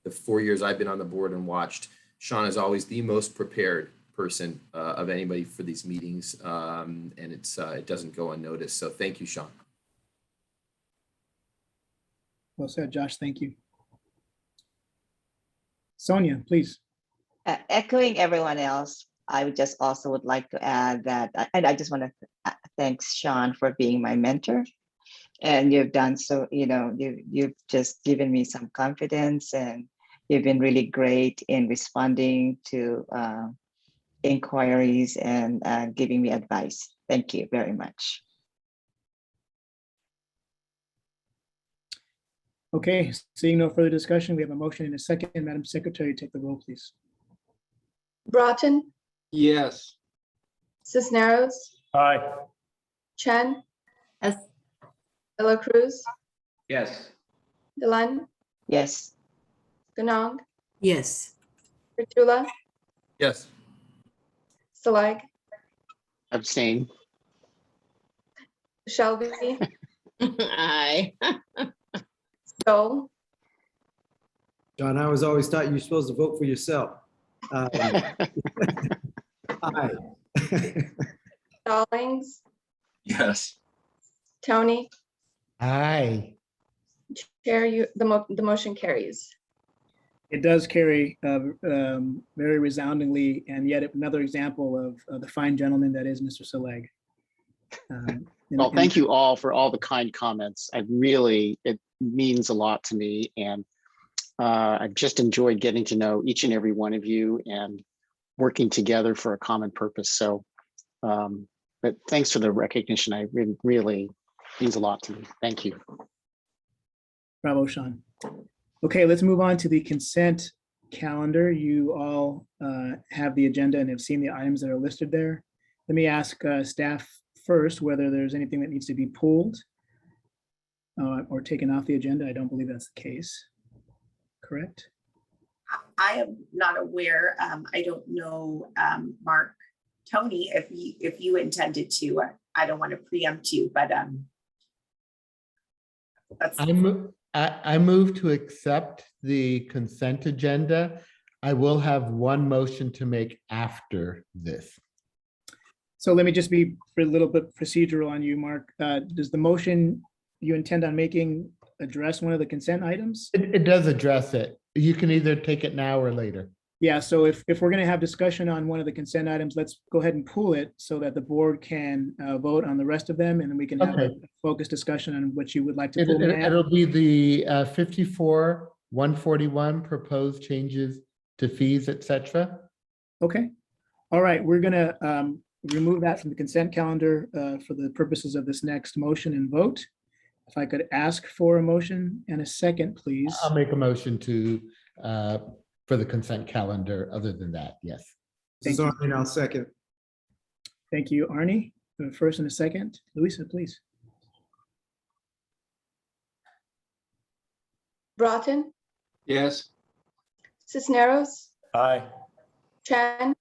the 4 years I've been on the board and watched, Sean is always the most prepared person of anybody for these meetings, and it doesn't go unnoticed. So thank you, Sean. Well said, Josh. Thank you. Sonia, please. Echoing everyone else, I would just also would like to add that I just want to thank Sean for being my mentor. And you've done so, you've just given me some confidence, and you've been really great in responding to inquiries and giving me advice. Thank you very much. Okay, seeing no further discussion, we have a motion and a second. Madam Secretary, take the roll, please. Broughton, Yes. Cisneros, Aye. Chen, Yes. De La Cruz, Yes. Delenn, Yes. Ganong, Yes. Petula, Yes. Stalag, Abstain. Shelby, Aye. Stoll, John, I was always taught you're supposed to vote for yourself. Aye. Stallings, Yes. Tony, Aye. Chair, the motion carries. It does carry very resoundingly, and yet another example of the fine gentleman that is Mr. Saleg. Well, thank you all for all the kind comments. It means a lot to me, and I've just enjoyed getting to know each and every one of you and working together for a common purpose. So, but thanks for the recognition. It really means a lot to me. Thank you. Bravo, Sean. Okay, let's move on to the consent calendar. You all have the agenda and have seen the items that are listed there. Let me ask staff first whether there's anything that needs to be pulled or taken off the agenda. I don't believe that's the case. Correct? I am not aware. I don't know, Mark, Tony, if you intended to. I don't want to preempt you, but that's. I move to accept the consent agenda. I will have one motion to make after this. So let me just be a little bit procedural on you, Mark. Does the motion you intend on making address one of the consent items? It does address it. You can either take it now or later. Yeah, so if we're going to have discussion on one of the consent items, let's go ahead and pull it so that the board can vote on the rest of them, and then we can have a focused discussion on what you would like to pull. It'll be the 54, 141 proposed changes to fees, etc. Okay. All right, we're going to remove that from the consent calendar for the purposes of this next motion and vote. If I could ask for a motion and a second, please. I'll make a motion to for the consent calendar. Other than that, yes. Thank you. And I'll second. Thank you, Arnie. First and a second. Louisa, please. Broughton, Yes. Cisneros, Aye. Chen,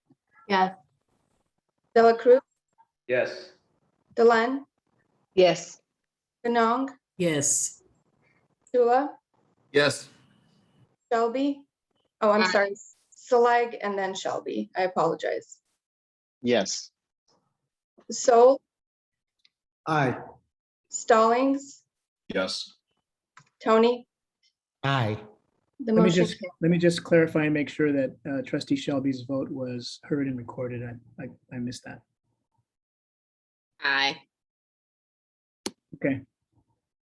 Yes. De La Cruz, Yes. Delenn, Yes. Ganong, Yes. Petula, Yes. Shelby. Oh, I'm Aye. sorry. Stalag and then Shelby. I apologize. Yes. Stoll, Aye. Stallings, Yes. Tony, Aye. the Let me motion. just, let me just clarify and make sure that trustee Shelby's vote was heard and recorded. I missed that. Aye. Okay.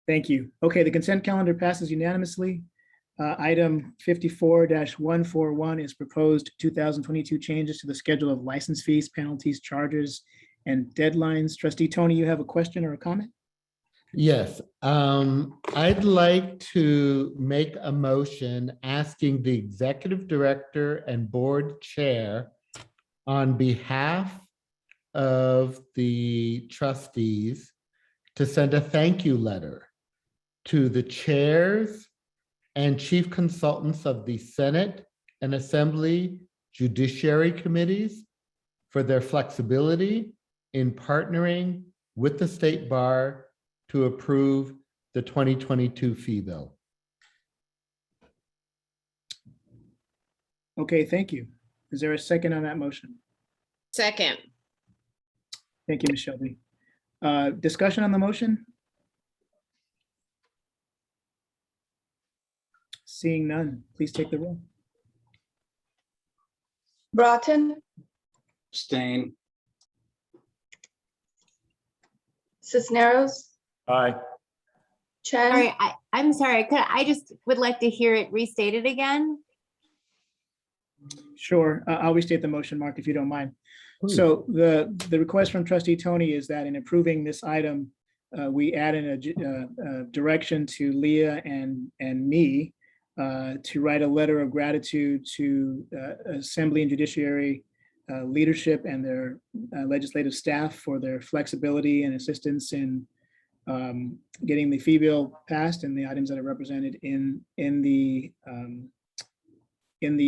Thank you. Okay, the consent calendar passes unanimously. Item 54-141 is proposed 2022 changes to the schedule of license fees, penalties, charges, and deadlines. Trustee Tony, you have a question or a comment? Yes, I'd like to make a motion asking the executive director and board chair on behalf of the trustees to send a thank you letter to the chairs and chief consultants of the Senate and Assembly Judiciary Committees for their flexibility in partnering with the State Bar to approve the 2022 fee bill. Okay, thank you. Is there a second on that motion? Second. Thank you, Ms. Shelby. Discussion on the motion? Seeing none, please take the roll. Broughton, Abstain. Cisneros, Aye. Chen, Sorry, I'm sorry. I just would like to hear it restated again. Sure, I'll restate the motion, Mark, if you don't mind. Please. So the request from trustee Tony is that in approving this item, we add in a direction to Leah and me to write a letter of gratitude to Assembly and Judiciary leadership and their legislative staff for their flexibility and assistance in getting the fee bill passed and the items that are represented in the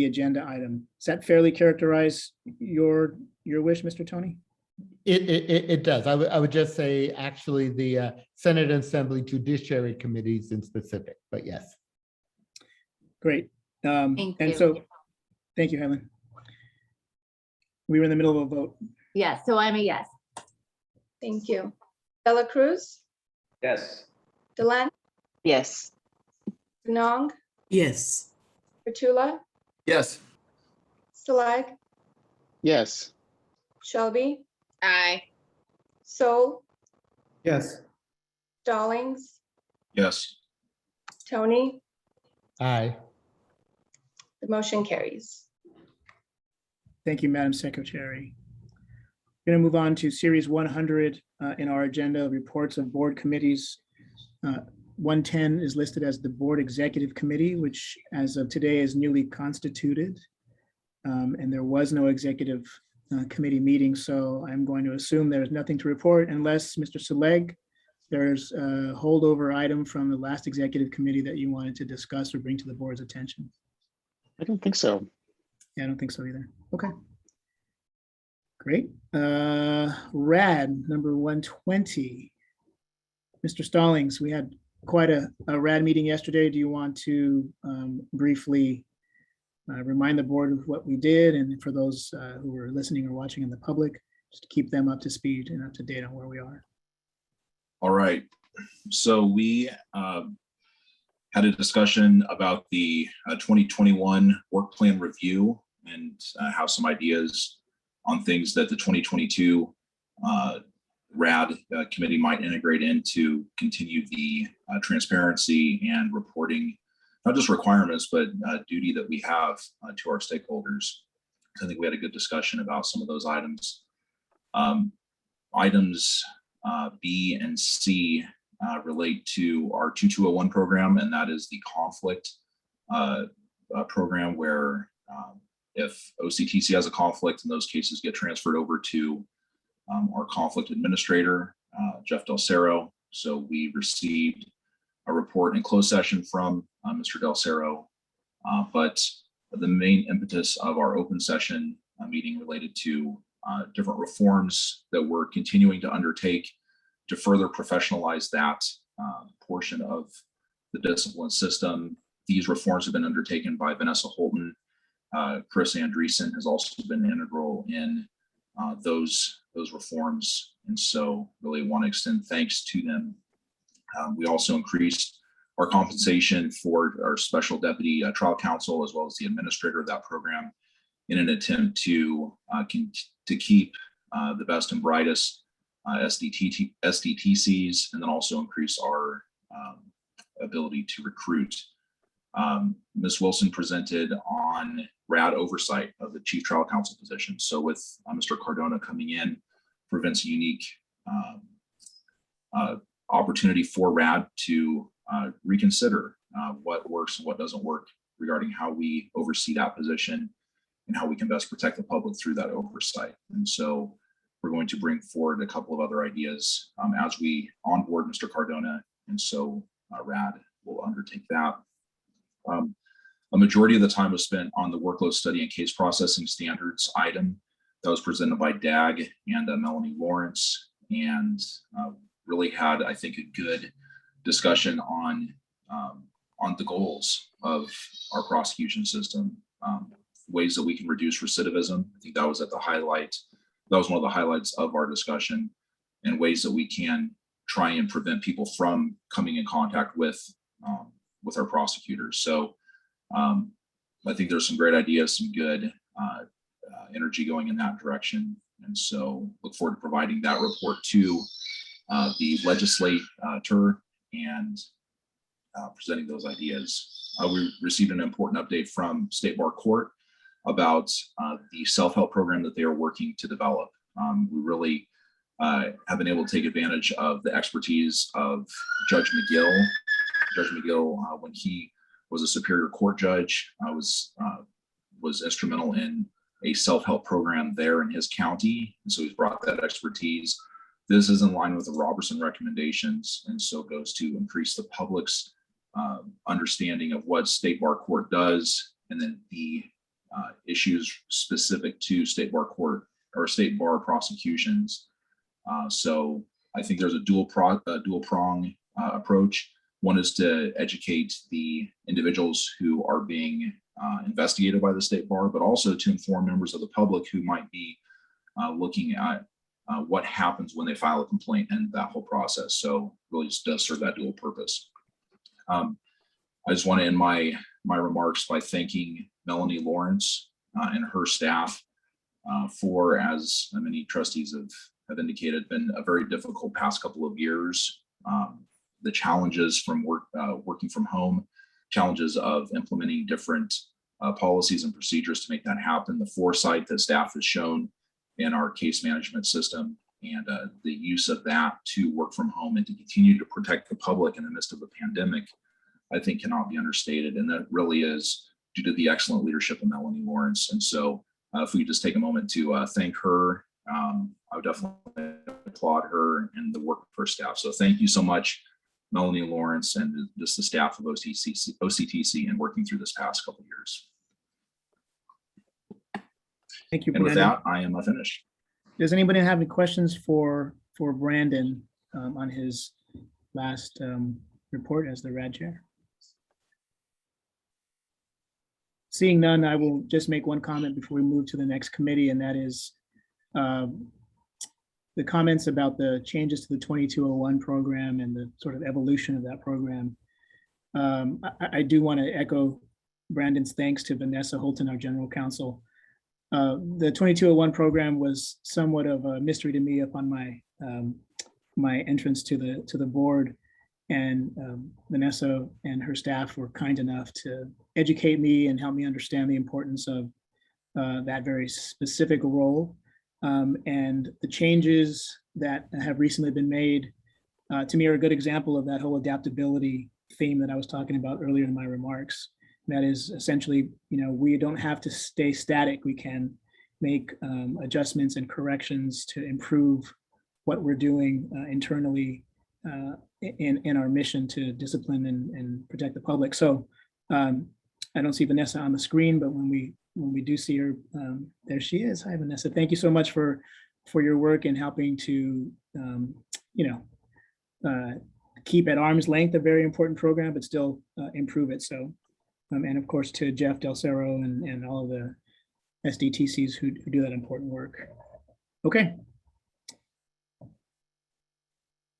agenda item. Does that fairly characterize your wish, Mr. Tony? It does. I would just say actually the Senate and Assembly Judiciary Committees in specific, but yes. Great. Thank And you. so, thank you, Helen. We were in the middle of a vote. Yes, so I'm a yes. thank you. Dela Cruz, Yes. Delant, Yes. Nong, Yes. Petula, Yes. Stalag, Yes. Shelby, Aye. Sol, Yes. Stallings, Yes. Tony, Aye. the motion carries. Thank you, Madam Secretary. Going to move on to Series 100 in our agenda, reports of board committees. 110 is listed as the Board Executive Committee, which as of today is newly constituted. And there was no executive committee meeting, so I'm going to assume there's nothing to report unless Mr. Seleg, there's a holdover item from the last executive committee that you wanted to discuss or bring to the board's attention. I don't think so. Yeah, I don't think so either. Okay. Great. RAD number 120. Mr. Stallings, we had quite a RAD meeting yesterday. Do you want to briefly remind the board of what we did, and for those who were listening or watching in the public, just to keep them up to speed and up to date on where we are? All right. So we had a discussion about the 2021 work plan review and how some ideas on things that the 2022 RAD committee might integrate in to continue the transparency and reporting, not just requirements, but duty that we have to our stakeholders. So I think we had a good discussion about some of those items. Items B and C relate to our 2201 program, and that is the conflict program where if OCTC has a conflict, and those cases get transferred over to our conflict administrator, Jeff Del Cerro. So we received a report in closed session from Mr. Del Cerro, but the main impetus of our open session meeting related to different reforms that we're continuing to undertake to further professionalize that portion of the discipline system. These reforms have been undertaken by Vanessa Holton. Chris Andreessen has also been integral in those reforms. And so really want to extend thanks to them We also increased our compensation for our special deputy trial counsel, as well as the administrator of that program, in an attempt to keep the best and brightest SDTCs, and then also increase our ability to recruit. Ms. Wilson presented on RAD oversight of the chief trial counsel position. So with Mr. Cardona coming in, presents a unique opportunity for RAD to reconsider what works and what doesn't work regarding how we oversee that position and how we can best protect the public through that oversight. And so we're going to bring forward a couple of other ideas as we onboard Mr. Cardona. And so RAD will undertake that. A majority of the time was spent on the workload study and case processing standards item that was presented by DAG and Melanie Lawrence, and really had, I think, a good discussion on the goals of our prosecution system, ways that we can reduce recidivism. I think that was at the highlight. That was one of the highlights of our discussion, and ways that we can try and prevent people from coming in contact with our prosecutors. So I think there's some great ideas, some good energy going in that direction. And so look forward to providing that report to the legislature and presenting those ideas. We received an important update from State Bar Court about the self-help program that they are working to develop. We really have been able to take advantage of the expertise of Judge McGill. Judge McGill, when he was a Superior Court judge, was instrumental in a self-help program there in his county. And so he's brought that expertise. This is in line with the Robertson recommendations, and so goes to increase the public's understanding of what State Bar Court does, and then the issues specific to State Bar Court or State Bar prosecutions. So I think there's a dual prong approach. One is to educate the individuals who are being investigated by the State Bar, but also to inform members of the public who might be looking at what happens when they file a complaint and that whole process. So really just does serve that dual purpose. I just want to end my remarks by thanking Melanie Lawrence and her staff for, as many trustees have indicated, been a very difficult past couple of years. The challenges from working from home, challenges of implementing different policies and procedures to make that happen, the foresight that staff has shown in our case management system, and the use of that to work from home and to continue to protect the public in the midst of the pandemic, I think cannot be understated. And that really is due to the excellent leadership of Melanie Lawrence. And so if we could just take a moment to thank her, I would definitely applaud her and the work of her staff. So thank you so much, Melanie Lawrence, and just the staff of OCTC in working through this past couple of years. Thank you, And with Brandon. that, I am finished. Does anybody have any questions for Brandon on his last report as the RAD chair? Seeing none, I will just make one comment before we move to the next committee, and that is the comments about the changes to the 2201 program and the sort of evolution of that program. I do want to echo Brandon's thanks to Vanessa Holton, our general counsel. The 2201 program was somewhat of a mystery to me upon my entrance to the board, and Vanessa and her staff were kind enough to educate me and help me understand the importance of that very specific role. And the changes that have recently been made, to me, are a good example of that whole adaptability theme that I was talking about earlier in my remarks. That is essentially, we don't have to stay static. We can make adjustments and corrections to improve what we're doing internally in our mission to discipline and protect the public. So I don't see Vanessa on the screen, but when we do see her, there she is. Hi, Vanessa. Thank you so much for your work in helping to, keep at arm's length a very important program, but still improve it. So, and of course to Jeff Del Cerro and all of the SDTCs who do that important work. Okay.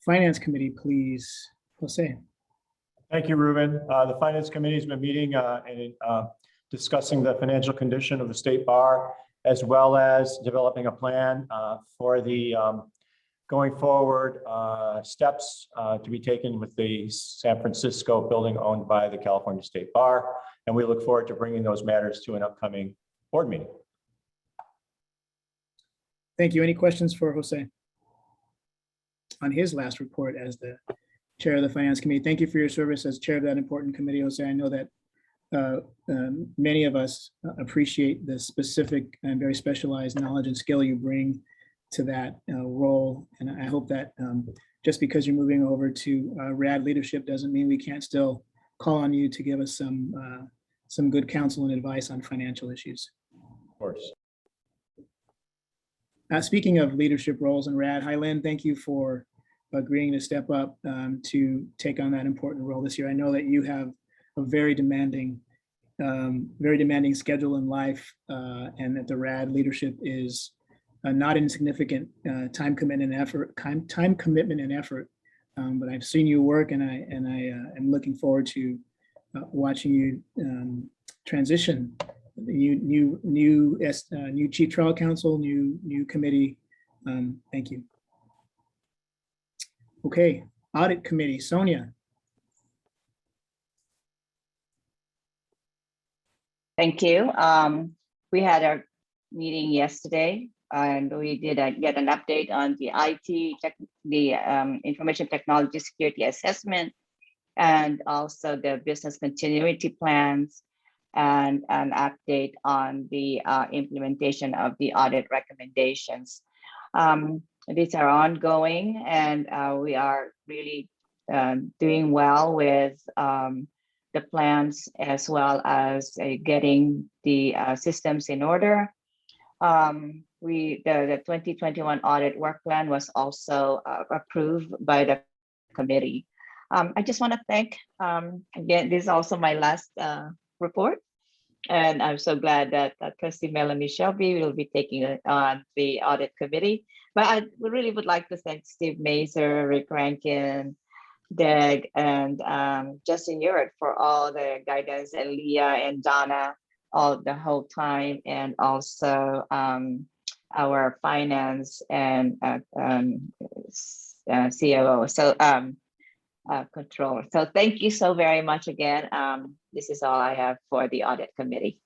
Finance Committee, please Jose. Thank you, Ruben. The Finance Committee has been meeting and discussing the financial condition of the State Bar, as well as developing a plan for the going forward steps to be taken with the San Francisco building owned by the California State Bar. And we look forward to bringing those matters to an upcoming board meeting. Thank you. Any questions for Jose on his last report as the chair of the Finance Committee? Thank you for your service as chair of that important committee, Jose. I know that many of us appreciate the specific and very specialized knowledge and skill you bring to that role. And I hope that just because you're moving over to RAD leadership doesn't mean we can't still call on you to give us some good counsel and advice on financial issues. Of course. Speaking of leadership roles in RAD, hi Lynn, thank you for agreeing to step up to take on that important role this year. I know that you have a very demanding schedule in life, and that the RAD leadership is not insignificant time commitment and effort. But I've seen you work, and I am looking forward to watching you transition. New chief trial counsel, new committee. Thank you. Okay, audit committee, Sonia. Thank you. We had our meeting yesterday, and we did get an update on the information technology security assessment, and also the business continuity plans, and an update on the implementation of the audit recommendations. These are ongoing, and we are really doing well with the plans, as well as getting the systems in order. The 2021 audit work plan was also approved by the committee. I just want to thank, again, this is also my last report, and I'm so glad that Trustee Melanie Shelby will be taking it on the audit committee. But I really would like to thank Steve Mazer, Rick Rankin, Deg, and Justin Urick for all the guidance, and Leah and Donna all the whole time, and also our finance and COO, controller. So thank you so very much again. This is all I have for the audit committee.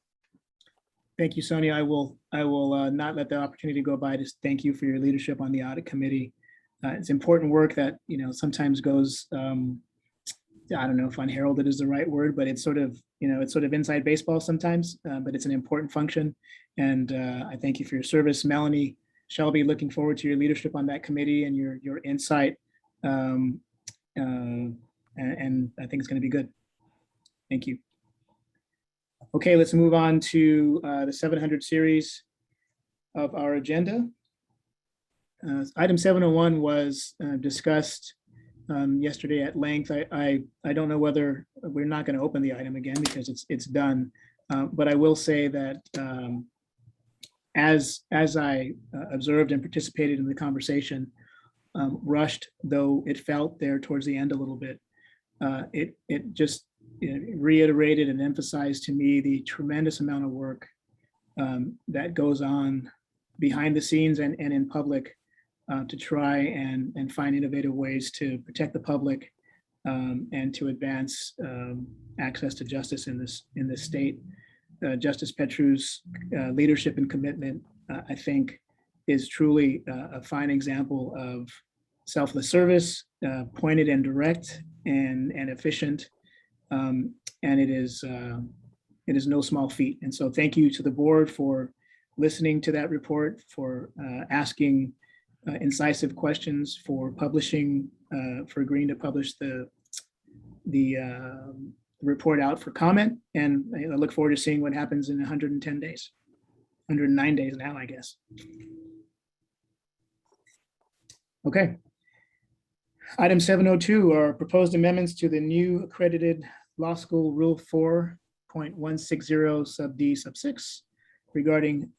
Thank you, Sonia. I will not let the opportunity go by to thank you for your leadership on the audit committee. It's important work that sometimes goes, I don't know if unheralded is the right word, but it's sort of inside baseball sometimes, but it's an important function. And I thank you for your service. Melanie Shelby, looking forward to your leadership on that committee and your insight. And I think it's going to be good. Thank you. Okay, let's move on to the 700 series of our agenda. Item 701 was discussed yesterday at length. I don't know whether we're not going to open the item again because it's done. But I will say that as I observed and participated in the conversation, rushed though it felt there towards the end a little bit, it just reiterated and emphasized to me the tremendous amount of work that goes on behind the scenes and in public to try and find innovative ways to protect the public and to advance access to justice in this state. Justice Petru's leadership and commitment, I think, is truly a fine example of selfless service, pointed and direct and efficient, and it is no small feat. And so thank you to the board for listening to that report, for asking incisive questions, for publishing, for agreeing to publish the report out for comment. And I look forward to seeing what happens in 110 days, 109 days now, I guess. Okay. Item 702 are proposed amendments to the new accredited law school rule 4.160 sub D sub 6 regarding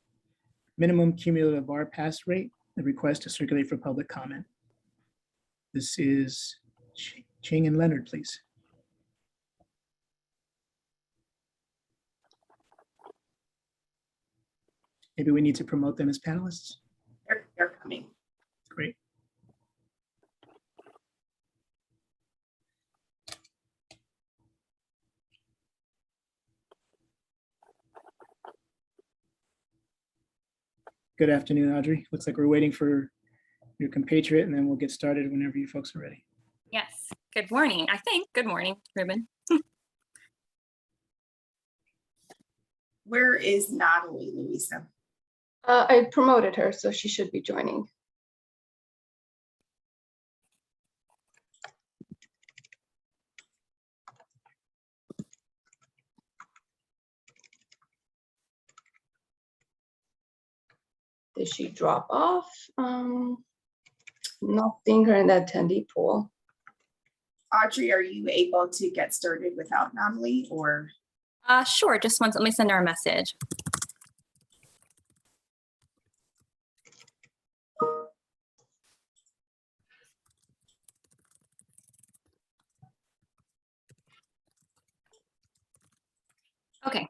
minimum cumulative bar pass rate, the request to circulate for public comment. This is Ching and Leonard, please. Maybe we need to promote them as panelists. They're coming. Great. Good afternoon, Audrey. Looks like we're waiting for your compatriot, and then we'll get started whenever you folks are ready. Yes, good morning, I think. Good morning, Ruben. Where is Natalie, Louisa? I promoted her, so she should be joining. Did she drop off? Not seeing her in the attendee pool. Audrey, are you able to get started without Natalie or? Sure, just once, let me send her a message. Okay.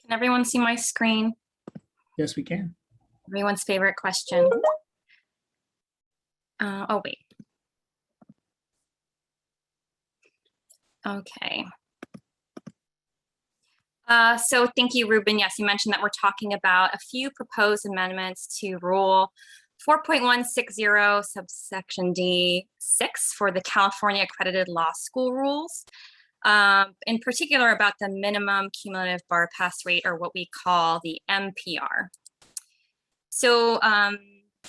Can everyone see my screen? Yes, we can. Everyone's favorite question. Oh, wait. Okay. So thank you, Ruben. Yes, you mentioned that we're talking about a few proposed amendments to Rule 4.160 subsection D6 for the California Accredited Law School rules. In particular about the minimum cumulative bar pass rate, or what we call the MPR. So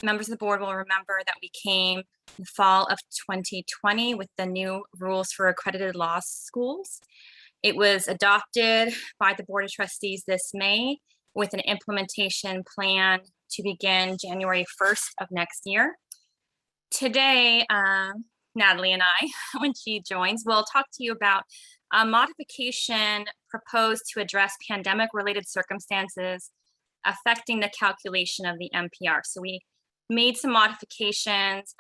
members of the board will remember that we came in the fall of 2020 with the new rules for accredited law schools. It was adopted by the Board of Trustees this May with an implementation plan to begin January 1st of next year. Today, Natalie and I, when she joins, will talk to you about a modification proposed to address pandemic-related circumstances affecting the calculation of the MPR. So we made some modifications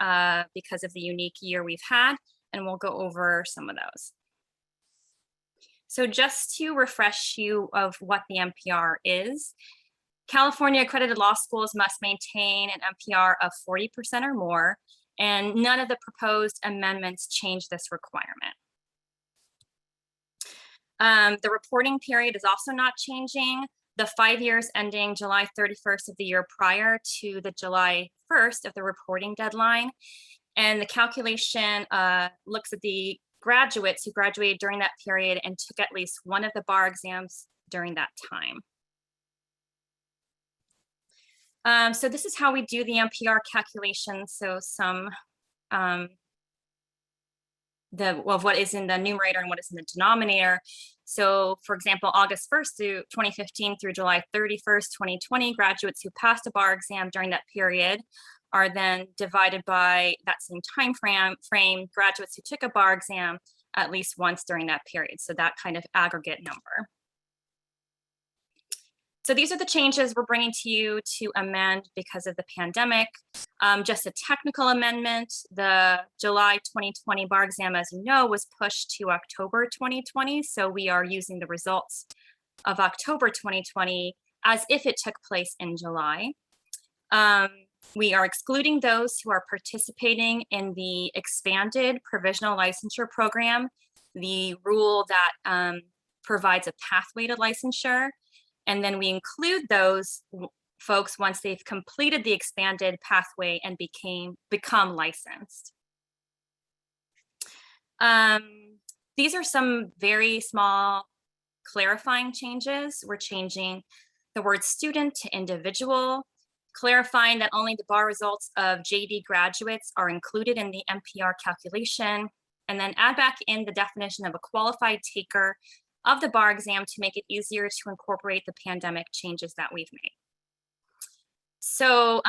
because of the unique year we've had, and we'll go over some of those. So just to refresh you of what the MPR is, California accredited law schools must maintain an MPR of 40% or more, and none of the proposed amendments change this requirement. The reporting period is also not changing. The 5 years ending July 31st of the year prior to the July 1st of the reporting deadline. And the calculation looks at the graduates who graduated during that period and took at least one of the bar exams during that time. So this is how we do the MPR calculation. So some of what is in the numerator and what is in the denominator. So for example, August 1st through 2015 through July 31st, 2020, graduates who passed a bar exam during that period are then divided by that same time frame graduates who took a bar exam at least once during that period. So that kind of aggregate number. So these are the changes we're bringing to you to amend because of the pandemic. Just a technical amendment. The July 2020 bar exam, as you know, was pushed to October 2020. So we are using the results of October 2020 as if it took place in July. We are excluding those who are participating in the expanded provisional licensure program, the rule that provides a pathway to licensure. And then we include those folks once they've completed the expanded pathway and become licensed. These are some very small clarifying changes. We're changing the word student to individual, clarifying that only the bar results of JD graduates are included in the MPR calculation, and then add back in the definition of a qualified taker of the bar exam to make it easier to incorporate the pandemic changes that we've made. So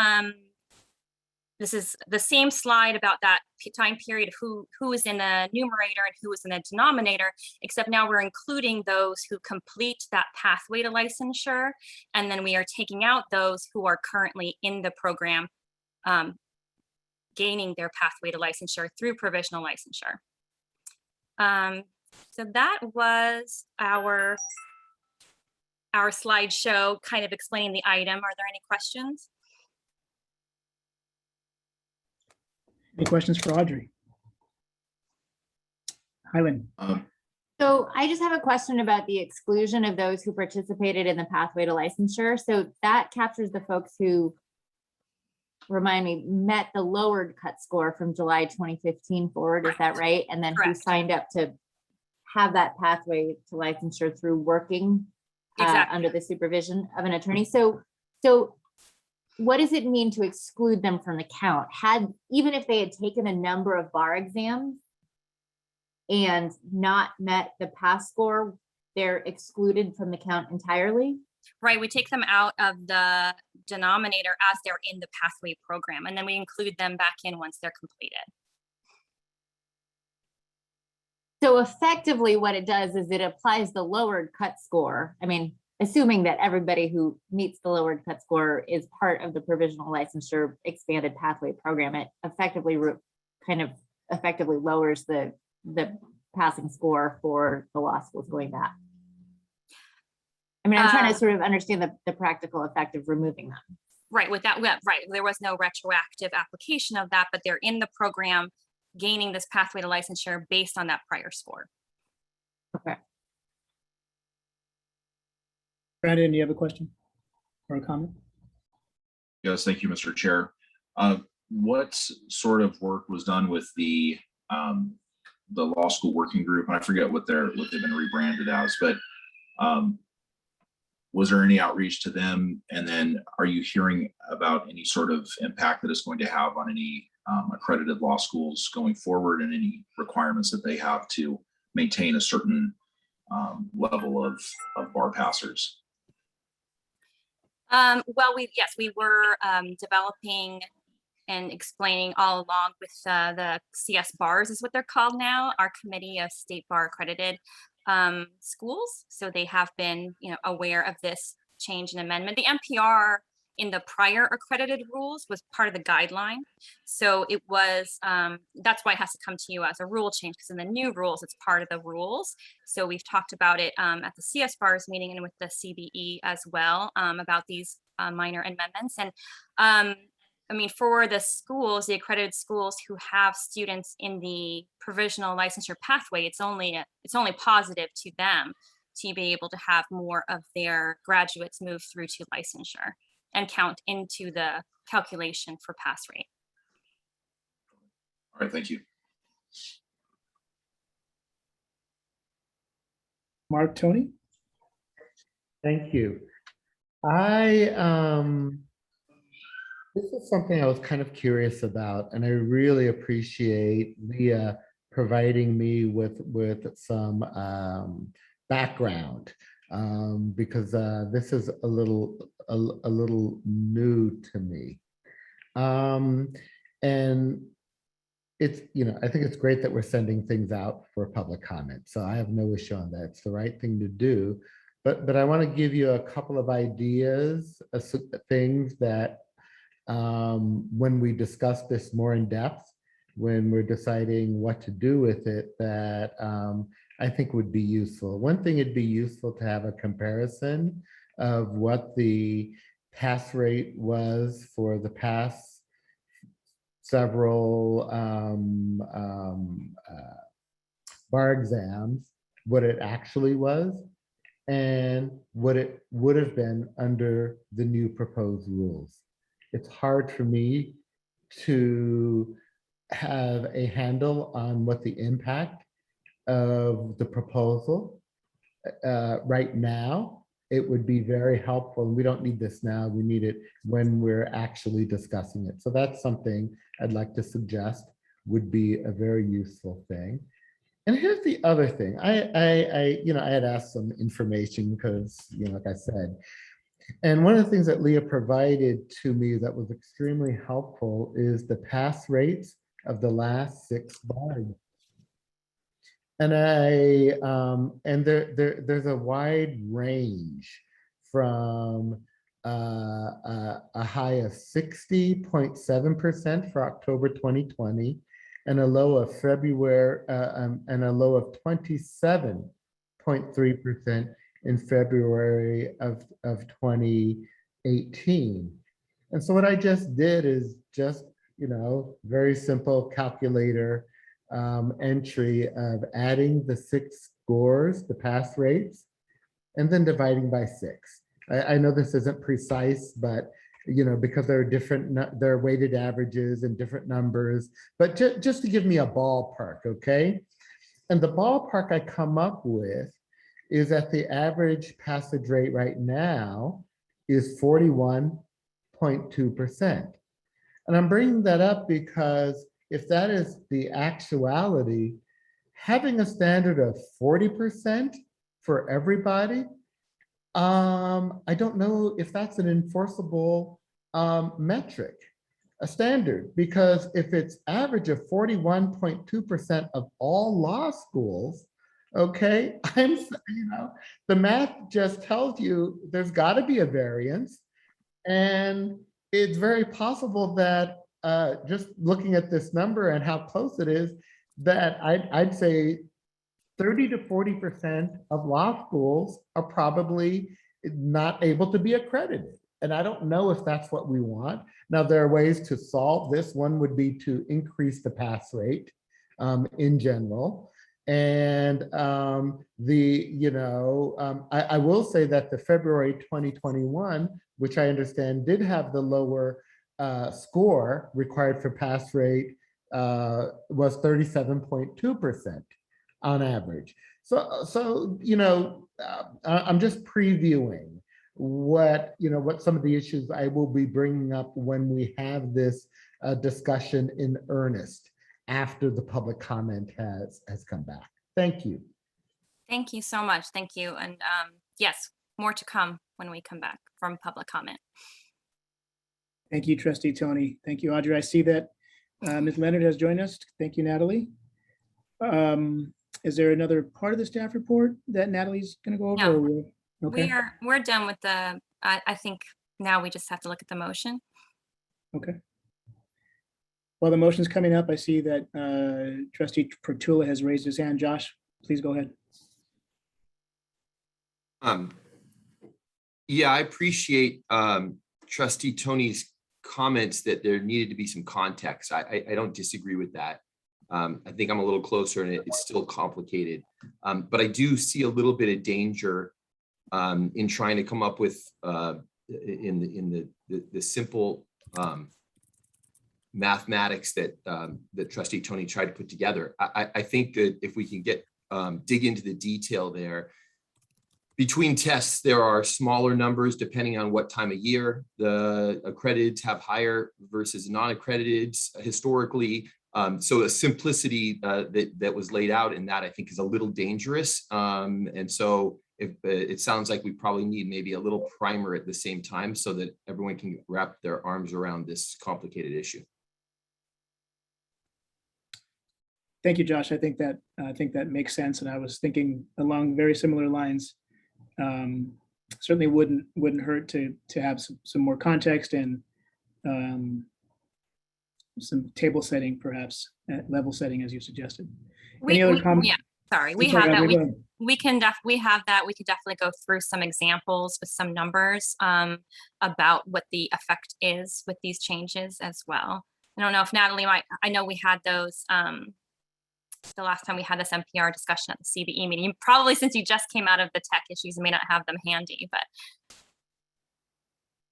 this is the same slide about that time period of who is in the numerator and who is in the denominator, except now we're including those who complete that pathway to licensure. And then we are taking out those who are currently in the program, gaining their pathway to licensure through provisional licensure. So that was our slideshow kind of explaining the item. Are there any questions? Any questions for Audrey? Hyland. So I just have a question about the exclusion of those who participated in the pathway to licensure. So that captures the folks who, remind me, met the lowered cut score from July 2015 forward, is that right? And then who signed up to have that pathway to licensure through working under the supervision of an attorney. So what does it mean to exclude them from the count? Even if they had taken a number of bar exams and not met the pass score, they're excluded from the count entirely? Right, we take them out of the denominator as they're in the pathway program, and then we include them back in once they're completed. So effectively what it does is it applies the lowered cut score. I mean, assuming that everybody who meets the lowered cut score is part of the provisional licensure expanded pathway program, it effectively effectively lowers the passing score for the law schools going back. I mean, I'm trying to sort of understand the practical effect of removing them. Right, with that, right, there was no retroactive application of that, but they're in the program gaining this pathway to licensure based on that prior score. Okay. Brandon, do you have a question or a comment? Yes, thank you, Mr. Chair. What sort of work was done with the law school working group? And I forget what they've been rebranded as, but was there any outreach to them? And then are you hearing about any sort of impact that it's going to have on any accredited law schools going forward, and any requirements that they have to maintain a certain level of bar passers? Well, we were developing and explaining all along with the CS bars is what they're called now, our committee of state bar accredited schools. So they have been, aware of this change and amendment. The NPR in the prior accredited rules was part of the guideline. So it was, that's why it has to come to you as a rule change, because in the new rules, it's part of the rules. So we've talked about it at the CS bars meeting and with the CBE as well about these minor amendments. And I mean, for the schools, the accredited schools who have students in the provisional licensure pathway, it's only positive to them to be able to have more of their graduates move through to licensure and count into the calculation for pass rate. All right, thank you. Mark, Tony? Thank you. This is something I was kind of curious about, and I really appreciate Leah providing me with some background because this is a little new to me, and it's I think it's great that we're sending things out for public comment. So I have no issue on that. It's the right thing to do, but I want to give you a couple of ideas, things that. When we discuss this more in depth, when we're deciding what to do with it, that I think would be useful. One thing, it'd be useful to have a comparison of what the pass rate was for the past several bar exams, what it actually was, and what it would have been under the new proposed rules. It's hard for me to have a handle on what the impact of the proposal right now. It would be very helpful, and we don't need this now, we need it when we're actually discussing it. So that's something I'd like to suggest would be a very useful thing. And here's the other thing. I had asked some information because, like I said, And one of the things that Leah provided to me that was extremely helpful is the pass rates of the last 6 bars. And there's a wide range from a high of 60.7% for October 2020, and a low of February, and a low of 27.3% in February of 2018. And so what I just did is just, very simple calculator entry of adding the 6 scores, the pass rates, and then dividing by 6. I know this isn't precise, but because there are weighted averages and different numbers, but just to give me a ballpark, okay? And the ballpark I come up with is that the average passage rate right now is 41.2%. And I'm bringing that up because if that is the actuality, having a standard of 40% for everybody, I don't know if that's an enforceable metric, a standard, because if it's average of 41.2% of all law schools, okay, the math just tells you there's got to be a variance, and it's very possible that just looking at this number and how close it is, that I'd say 30 to 40% of law schools are probably not able to be accredited. And I don't know if that's what we want. Now, there are ways to solve this. One would be to increase the pass rate in general. And I will say that the February 2021, which I understand did have the lower score required for pass rate, was 37.2% on average. So I'm just previewing what some of the issues I will be bringing up when we have this discussion in earnest after the public comment has come back. Thank you. Thank you so much. Thank you. And yes, more to come when we come back from public comment. Thank you, Trustee Tony. Thank you, Audrey. I see that Ms. Leonard has joined us. Thank you, Natalie. Is there another part of the staff report that Natalie's going to go over? No. Okay. We're done with the, I think now we just have to look at the motion. Okay. Well, the motion's coming up. I see that Trustee Pertula has raised his hand. Josh, please go ahead. Yeah, I appreciate Trustee Tony's comments that there needed to be some context. I don't disagree with that. I think I'm a little closer and it's still complicated. But I do see a little bit of danger in trying to come up with in the simple mathematics that that Trustee Tony tried to put together. I think that if we can get dig into the detail there, between tests, there are smaller numbers depending on what time of year. The accredited have higher versus non-accredited historically. So a simplicity that was laid out in that I think is a little dangerous. And so it sounds like we probably need maybe a little primer at the same time so that everyone can wrap their arms around this complicated issue. Thank you, Josh. I think that makes sense. And I was thinking along very similar lines. Certainly wouldn't hurt to have some more context and some table setting, perhaps level setting, as you suggested. Any other comments? Yeah, sorry, we have that. We can definitely go through some examples with some numbers about what the effect is with these changes as well. I don't know if Natalie might. I know we had those. The last time we had this NPR discussion at the CBE meeting, probably since you just came out of the tech issues, you may not have them handy, but.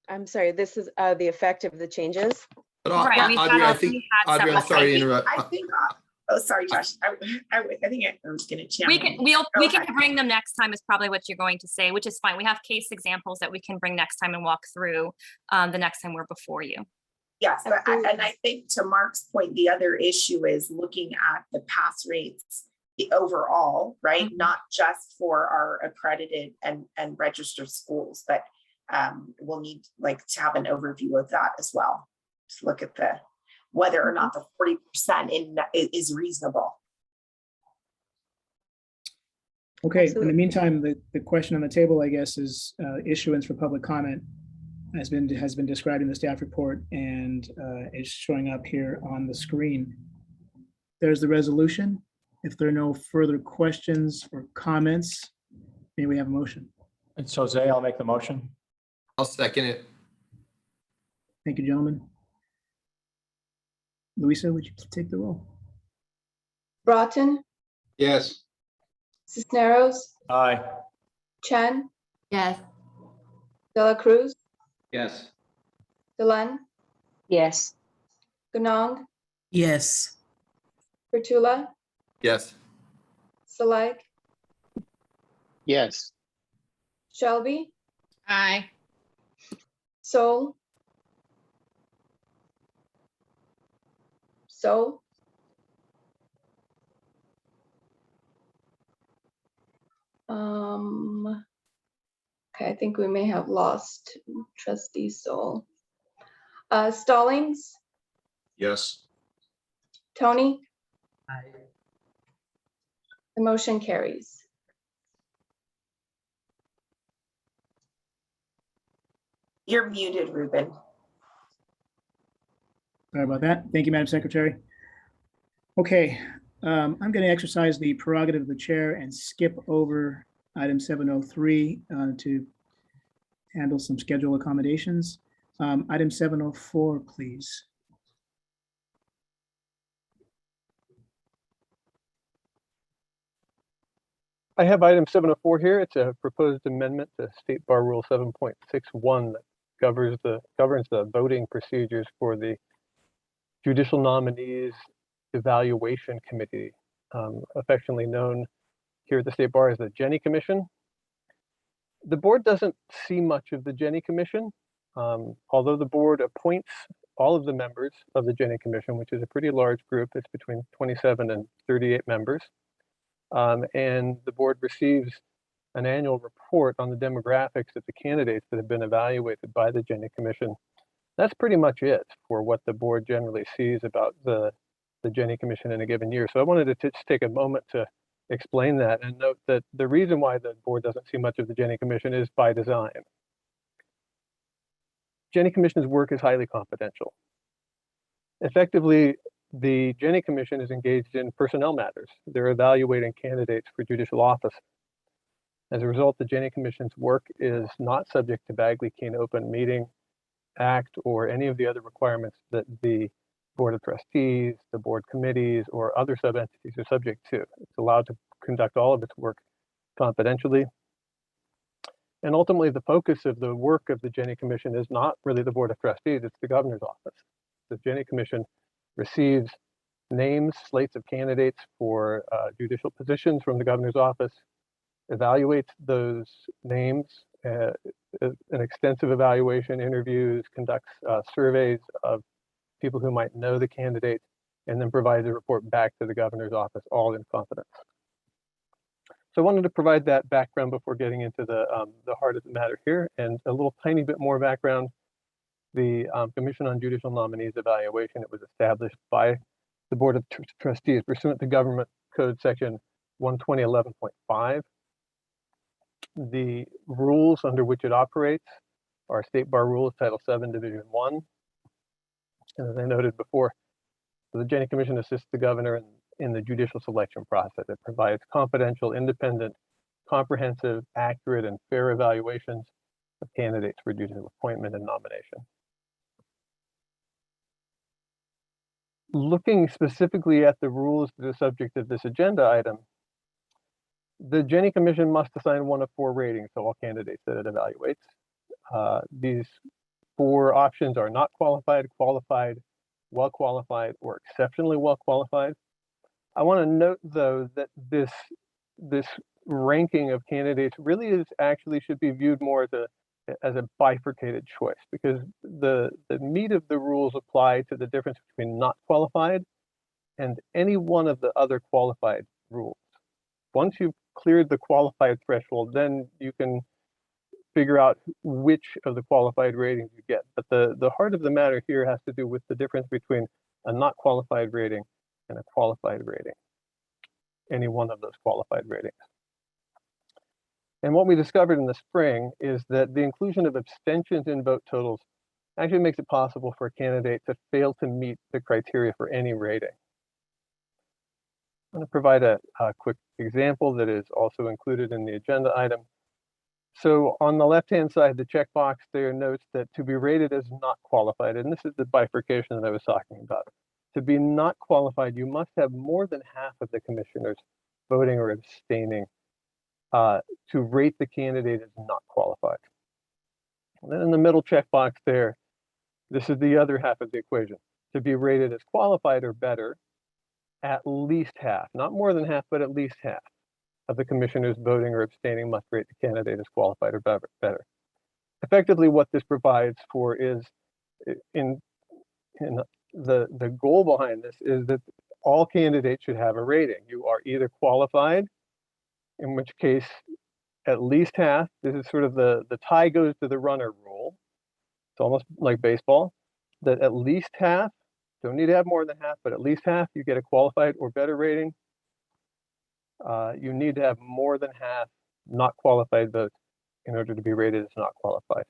I'm sorry, this is the effect of the changes? Right, Audrey, I think, Audrey, I'm sorry to interrupt. I think, oh, sorry, Josh. I think I was going to channel. We can bring them next time is probably what you're going to say, which is fine. We have case examples that we can bring next time and walk through the next time we're before you. Yes, and I think to Mark's point, the other issue is looking at the pass rates, the overall, right? Mm-hmm. Not just for our accredited and registered schools, but we'll need like to have an overview of that as well. Just look at the whether or not the 40% is reasonable. Okay, in the meantime, the question on the table, I guess, is issuance for public comment has been described in the staff report and is showing up here on the screen. There's the resolution. If there are no further questions or comments, may we have a motion? It's Jose, I'll make the motion. I'll second it. Thank you, gentlemen. Louisa, would you take the roll? Broughton, Yes. Cisneros, Aye. Chen, Yes. De La Cruz, Yes. Delenn, Yes. Ganong, Yes. Pertula, Yes. Saleg, Yes. Shelby, Aye. Sol, okay, I think we may have lost Trustee Sol. Stallings, Yes. Tony, Aye. the motion carries. You're muted, Ruben. Sorry about that. Thank you, Madam Secretary. Okay, I'm going to exercise the prerogative of the chair and skip over item 703 to handle some schedule accommodations. Item 704, please. I have item 704 here. It's a proposed amendment to State Bar Rule 7.61 that governs the voting procedures for the Judicial Nominees Evaluation Committee, affectionately known here at the State Bar as the Jenny Commission. The board doesn't see much of the Jenny Commission, although the board appoints all of the members of the Jenny Commission, which is a pretty large group. It's between 27 and 38 members. And the board receives an annual report on the demographics of the candidates that have been evaluated by the Jenny Commission. That's pretty much it for what the board generally sees about the Jenny Commission in a given year. So I wanted to just take a moment to explain that and note that the reason why the board doesn't see much of the Jenny Commission is by design. Jenny Commission's work is highly confidential. Effectively, the Jenny Commission is engaged in personnel matters. They're evaluating candidates for judicial office. As a result, the Jenny Commission's work is not subject to Bagley-Keene Open Meeting Act or any of the other requirements that the Board of Trustees, the board committees, or other sub-entities are subject to. It's allowed to conduct all of its work confidentially. And ultimately, the focus of the work of the Jenny Commission is not really the Board of Trustees, it's the governor's office. The Jenny Commission receives names, slates of candidates for judicial positions from the governor's office, evaluates those names, an extensive evaluation, interviews, conducts surveys of people who might know the candidate, and then provides a report back to the governor's office, all in confidence. So I wanted to provide that background before getting into the heart of the matter here, and a little tiny bit more background. The Commission on Judicial Nominees Evaluation, it was established by the Board of Trustees pursuant to Government Code Section 120.11.5. The rules under which it operates are State Bar Rules Title 7, Division 1. And as I noted before, the Jenny Commission assists the governor in the judicial selection process. It provides confidential, independent, comprehensive, accurate, and fair evaluations of candidates for judicial appointment and nomination. Looking specifically at the rules to the subject of this agenda item, the Jenny Commission must assign one of 4 ratings to all candidates that it evaluates. These 4 options are not qualified, qualified, well qualified, or exceptionally well qualified. I want to note, though, that this ranking of candidates really is actually should be viewed more as a bifurcated choice, because the meat of the rules apply to the difference between not qualified and any one of the other qualified rules. Once you've cleared the qualified threshold, then you can figure out which of the qualified ratings you get. But the heart of the matter here has to do with the difference between a not qualified rating and a qualified rating, any one of those qualified ratings. And what we discovered in the spring is that the inclusion of abstentions in vote totals actually makes it possible for a candidate to fail to meet the criteria for any rating. I'm going to provide a quick example that is also included in the agenda item. So on the left-hand side, the checkbox there notes that to be rated as not qualified, and this is the bifurcation that I was talking about. To be not qualified, you must have more than half of the commissioners voting or abstaining to rate the candidate as not qualified. And then in the middle checkbox there, this is the other half of the equation. To be rated as qualified or better, at least half, not more than half, but at least half of the commissioners voting or abstaining must rate the candidate as qualified or better. Effectively, what this provides for is, in the goal behind this is that all candidates should have a rating. You are either qualified, in which case at least half, this is sort of the tie goes to the runner rule. It's almost like baseball, that at least half, don't need to have more than half, but at least half, you get a qualified or better rating. You need to have more than half not qualified votes in order to be rated as not qualified.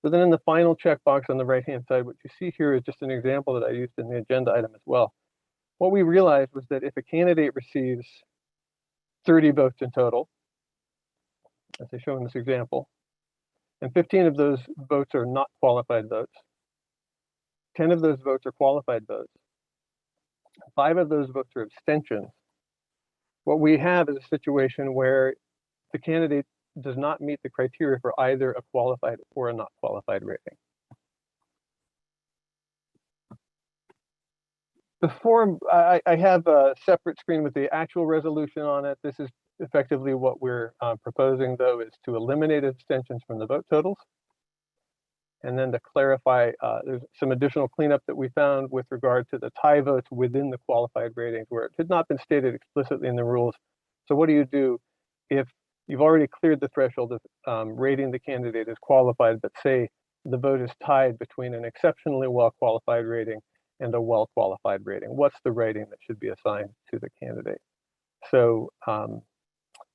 So then in the final checkbox on the right-hand side, what you see here is just an example that I used in the agenda item as well. What we realized was that if a candidate receives 30 votes in total, as I show in this example, and 15 of those votes are not qualified votes, 10 of those votes are qualified votes, 5 of those votes are abstentions, what we have is a situation where the candidate does not meet the criteria for either a qualified or a not qualified rating. Before I have a separate screen with the actual resolution on it. This is effectively what we're proposing, though, is to eliminate abstentions from the vote totals. And then to clarify, there's some additional cleanup that we found with regard to the tie votes within the qualified ratings where it had not been stated explicitly in the rules. So what do you do if you've already cleared the threshold of rating the candidate as qualified, but say the vote is tied between an exceptionally well-qualified rating and a well-qualified rating? What's the rating that should be assigned to the candidate? So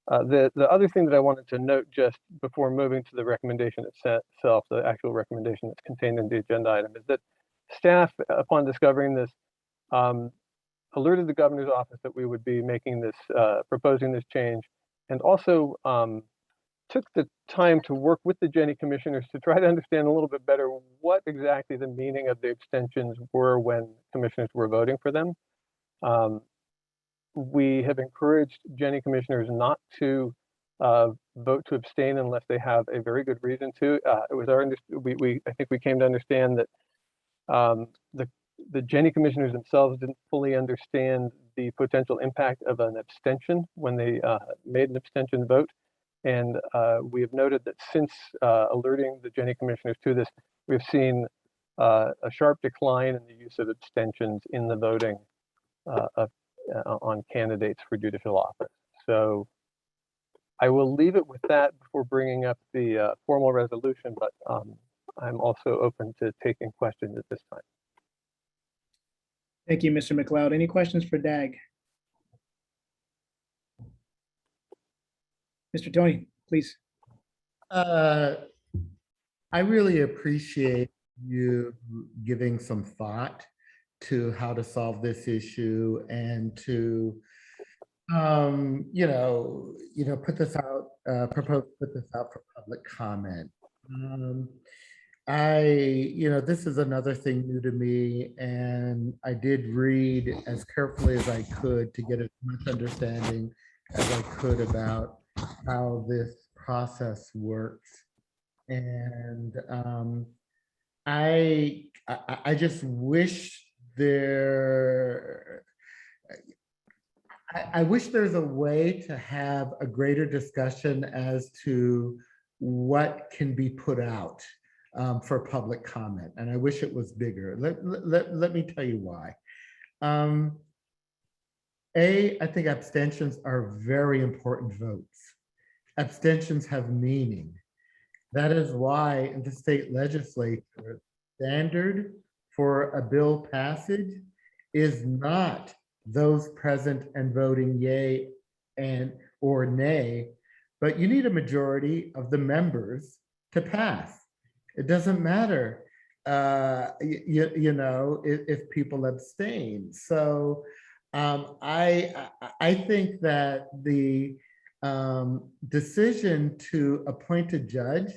the other thing that I wanted to note just before moving to the recommendation itself, the actual recommendation that's contained in the agenda item, is that staff, upon discovering this, alerted the governor's office that we would be making this, proposing this change, and also took the time to work with the Jenny commissioners to try to understand a little bit better what exactly the meaning of the abstentions were when commissioners were voting for them. We have encouraged Jenny commissioners not to vote to abstain unless they have a very good reason to. It was our I think we came to understand that the Jenny commissioners themselves didn't fully understand the potential impact of an abstention when they made an abstention vote. And we have noted that since alerting the Jenny commissioners to this, we've seen a sharp decline in the use of abstentions in the voting on candidates for judicial office. So I will leave it with that before bringing up the formal resolution, but I'm also open to taking questions at this time. Thank you, Mr. McLeod. Any questions for Dag? Mr. Tony, please. I really appreciate you giving some thought to how to solve this issue and to, put this out, put this out for public comment. This is another thing new to me, and I did read as carefully as I could to get as much understanding as I could about how this process works. And I just wish I wish there's a way to have a greater discussion as to what can be put out for public comment. And I wish it was bigger. Let me tell you why. I think abstentions are very important votes. Abstentions have meaning. That is why in the state legislature, standard for a bill passage is not those present and voting yay and or nay, but you need a majority of the members to pass. It doesn't matter, you know, if people abstain. So I think that the decision to appoint a judge,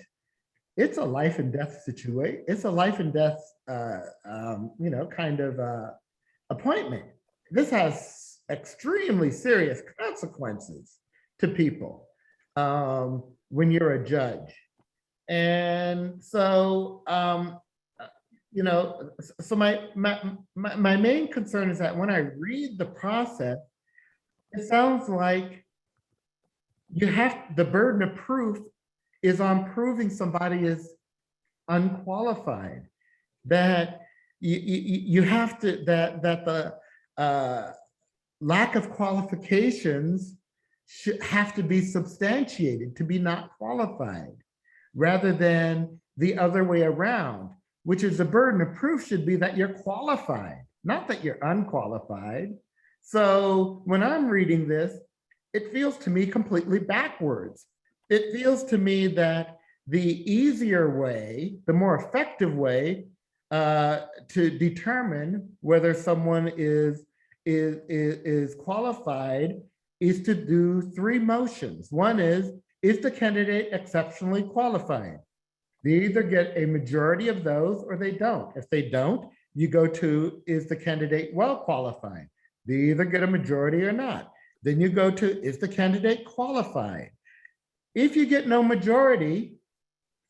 it's a life and death situation. It's a life and death, you know, kind of appointment. This has extremely serious consequences to people when you're a judge. And so, you know, so my main concern is that when I read the process, it sounds like you have, the burden of proof is on proving somebody is unqualified, that you have to, that the lack of qualifications should have to be substantiated to be not qualified, rather than the other way around, which is the burden of proof should be that you're qualified, not that you're unqualified. So when I'm reading this, it feels to me completely backwards. It feels to me that the easier way, the more effective way to determine whether someone is qualified is to do three motions. One is the candidate exceptionally qualified? They either get a majority of those or they don't. If they don't, you go to, is the candidate well qualified? They either get a majority or not. Then you go to, is the candidate qualified? If you get no majority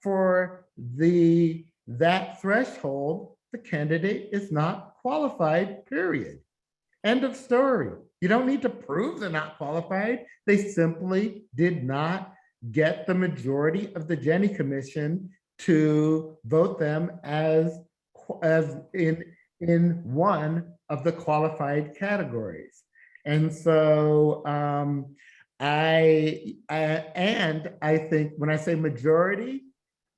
for that threshold, the candidate is not qualified, period. End of story. You don't need to prove they're not qualified. They simply did not get the majority of the Jenny Commission to vote them as in one of the qualified categories. And so I think when I say majority,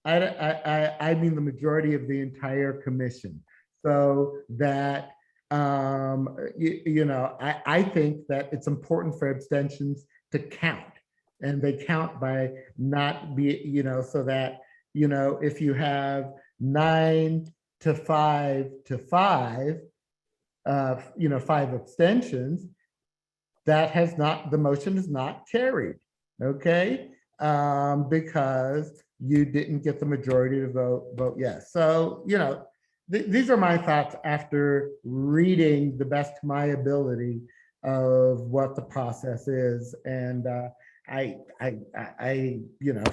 I mean the majority of the entire commission. So that you know, I think that it's important for abstentions to count, and they count by not be, you know, so that, you know, if you have 9 to 5 to 5, you know, 5 abstentions, that has not, the motion is not carried, okay? Because you didn't get the majority to vote yes. So, you know, these are my thoughts after reading the best of my ability of what the process is. And I you know,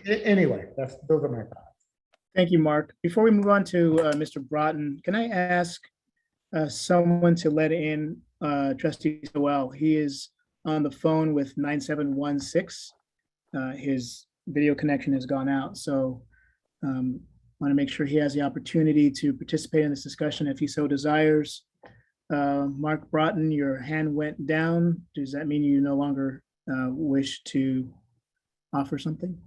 anyway, those are my thoughts. Thank you, Mark. Before we move on to Mr. Broughton, can I ask someone to let in Trustee Sowell? He is on the phone with 9716. His video connection has gone out, so want to make sure he has the opportunity to participate in this discussion if he so desires. Mark Broughton, your hand went down. Does that mean you no longer wish to offer something?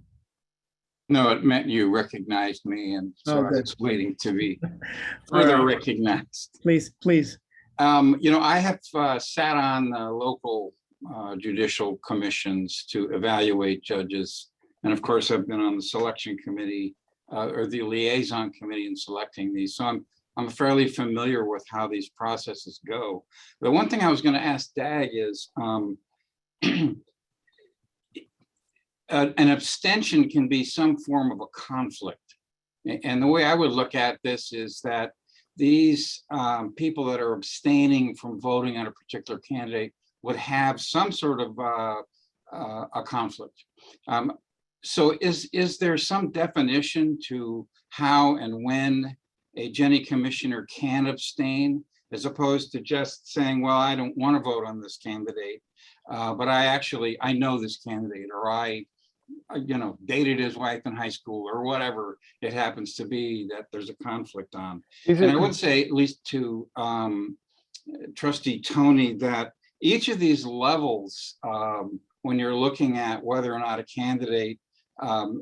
No, it meant you recognized me, and so I was waiting to be further recognized. Please, please. You know, I have sat on local judicial commissions to evaluate judges. And of course, I've been on the selection committee or the liaison committee in selecting these. So I'm fairly familiar with how these processes go. The one thing I was going to ask Dag is, an abstention can be some form of a conflict. And the way I would look at this is that these people that are abstaining from voting on a particular candidate would have some sort of a conflict. So is there some definition to how and when a Jenny commissioner can abstain, as opposed to just saying, well, I don't want to vote on this candidate, but I know this candidate, or I dated his wife in high school, or whatever it happens to be that there's a conflict on. And I would say, at least to Trustee Tony, that each of these levels, when you're looking at whether or not a candidate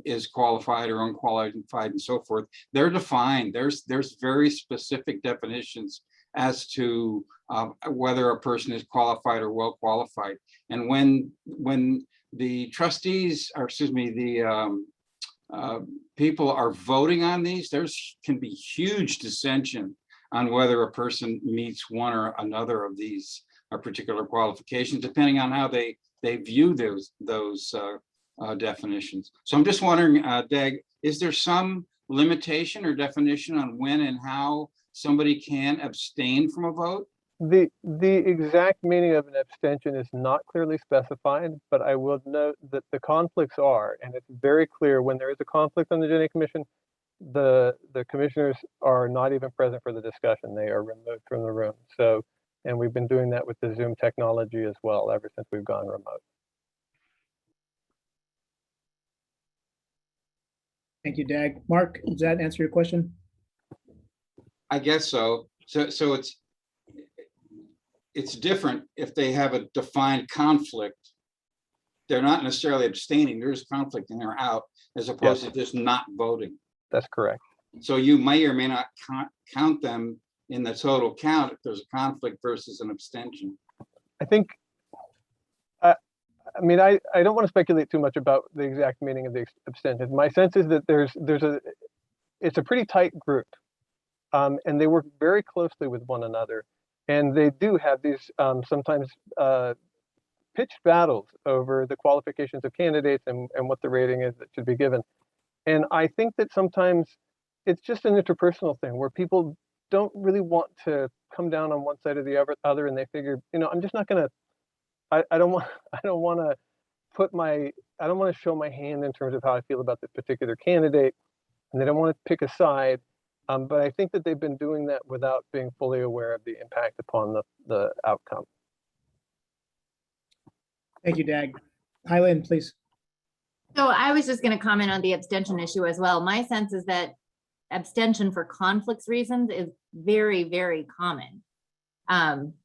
is qualified or unqualified and so forth. They're defined. There's very specific definitions as to whether a person is qualified or well qualified. And when the trustees, or excuse me, the people are voting on these, there's can be huge dissension on whether a person meets one or another of these particular qualifications, depending on how they view those definitions. So I'm just wondering, Dag, is there some limitation or definition on when and how somebody can abstain from a vote? The exact meaning of an abstention is not clearly specified, but I will note that the conflicts are, and it's very clear when there is a conflict on the Jenny Commission, the commissioners are not even present for the discussion. They are removed from the room. So, and we've been doing that with the Zoom technology as well ever since we've gone remote. Thank you, Dag. Mark, does that answer your question? I guess so. So it's different if they have a defined conflict. They're not necessarily abstaining. There's conflict and they're out, as opposed to just not voting. That's correct. So you may or may not count them in the total count if there's a conflict versus an abstention. I think, I mean, I don't want to speculate too much about the exact meaning of the abstention. My sense is that it's a pretty tight group, and they work very closely with one another. And they do have these sometimes pitched battles over the qualifications of candidates and what the rating is that should be given. And I think that sometimes it's just an interpersonal thing where people don't really want to come down on one side or the other, and they figure, you know, I'm just not gonna. I don't want to show my hand in terms of how I feel about this particular candidate, and they don't want to pick a side. But I think that they've been doing that without being fully aware of the impact upon the outcome. Thank you, Dag. Highland, please. So I was just going to comment on the abstention issue as well. My sense is that abstention for conflicts reasons is very, very common.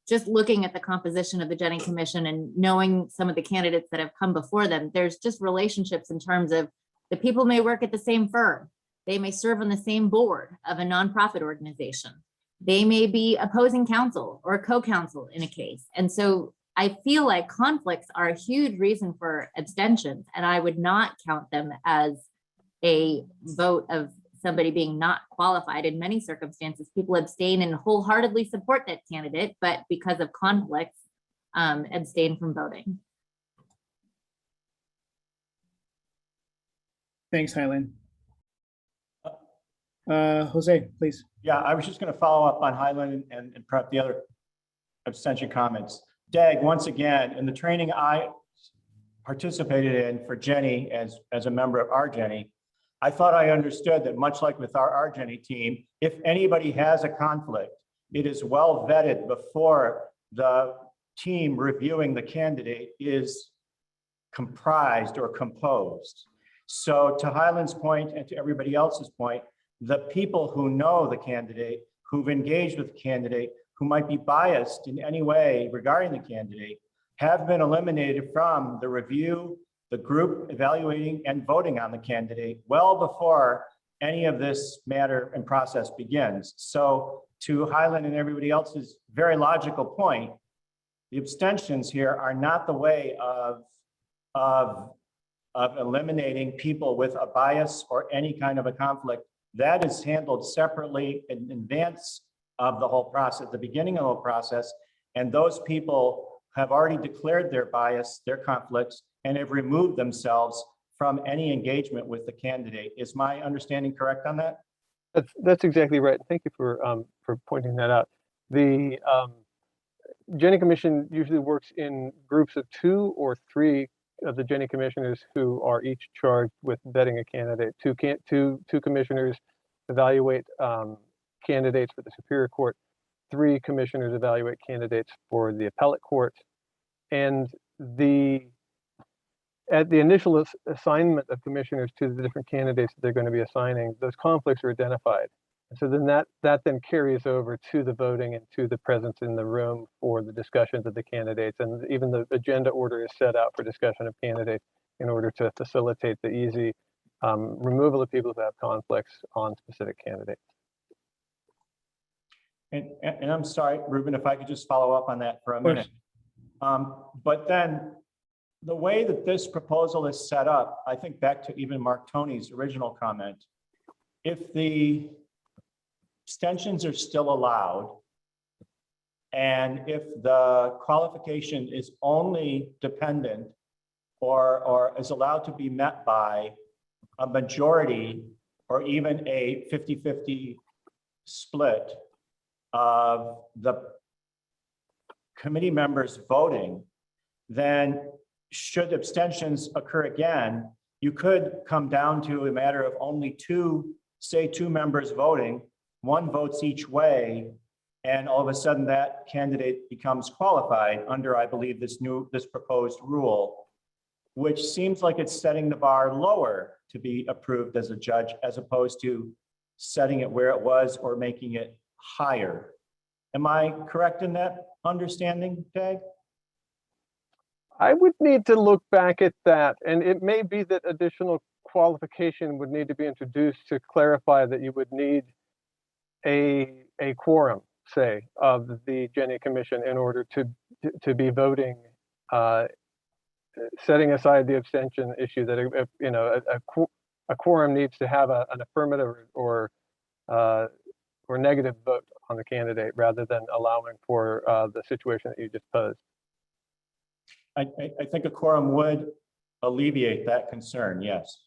Just looking at the composition of the Jenny Commission and knowing some of the candidates that have come before them, there's just relationships in terms of the people may work at the same firm. They may serve on the same board of a nonprofit organization. They may be opposing counsel or co-counsel in a case. And so I feel like conflicts are a huge reason for abstentions, and I would not count them as a vote of somebody being not qualified. In many circumstances, people abstain and wholeheartedly support that candidate, but because of conflicts, abstain from voting. Thanks, Highland. Jose, please. Yeah, I was just going to follow up on Highland and prep the other abstention comments. Dag, once again, in the training I participated in for Jenny as a member of our Jenny, I thought I understood that much like with our Jenny team, if anybody has a conflict, it is well vetted before the team reviewing the candidate is comprised or composed. So to Highland's point and to everybody else's point, the people who know the candidate, who've engaged with the candidate, who might be biased in any way regarding the candidate, have been eliminated from the review, the group evaluating and voting on the candidate well before any of this matter and process begins. So to Highland and everybody else's very logical point, the abstentions here are not the way of eliminating people with a bias or any kind of a conflict. That is handled separately in advance of the whole process, the beginning of the whole process. And those people have already declared their bias, their conflicts, and have removed themselves from any engagement with the candidate. Is my understanding correct on that? That's exactly right. Thank you for pointing that out. The Jenny Commission usually works in groups of 2 or 3 of the Jenny commissioners who are each charged with vetting a candidate. Two commissioners evaluate candidates for the Superior Court. 3 commissioners evaluate candidates for the Appellate Court. And at the initial assignment of commissioners to the different candidates that they're going to be assigning, those conflicts are identified. And so then that then carries over to the voting and to the presence in the room for the discussions of the candidates. And even the agenda order is set out for discussion of candidates in order to facilitate the easy removal of people who have conflicts on specific candidates. And I'm sorry, Ruben, if I could just follow up on that for a course. minute. But then the way that this proposal is set up, I think back to even Mark Tony's original comment, if the abstentions are still allowed, and if the qualification is only dependent or is allowed to be met by a majority or even a 50-50 split of the committee members voting, then should abstentions occur again, you could come down to a matter of only two members voting, one votes each way, and all of a sudden that candidate becomes qualified under, I believe, this proposed rule, which seems like it's setting the bar lower to be approved as a judge, as opposed to setting it where it was or making it higher. Am I correct in that understanding, Peg? I would need to look back at that, and it may be that additional qualification would need to be introduced to clarify that you would need a quorum, say, of the Jenny Commission in order to be voting, setting aside the abstention issue, that a quorum needs to have an affirmative or negative vote on the candidate rather than allowing for the situation that you just posed. I think a quorum would alleviate that concern, yes.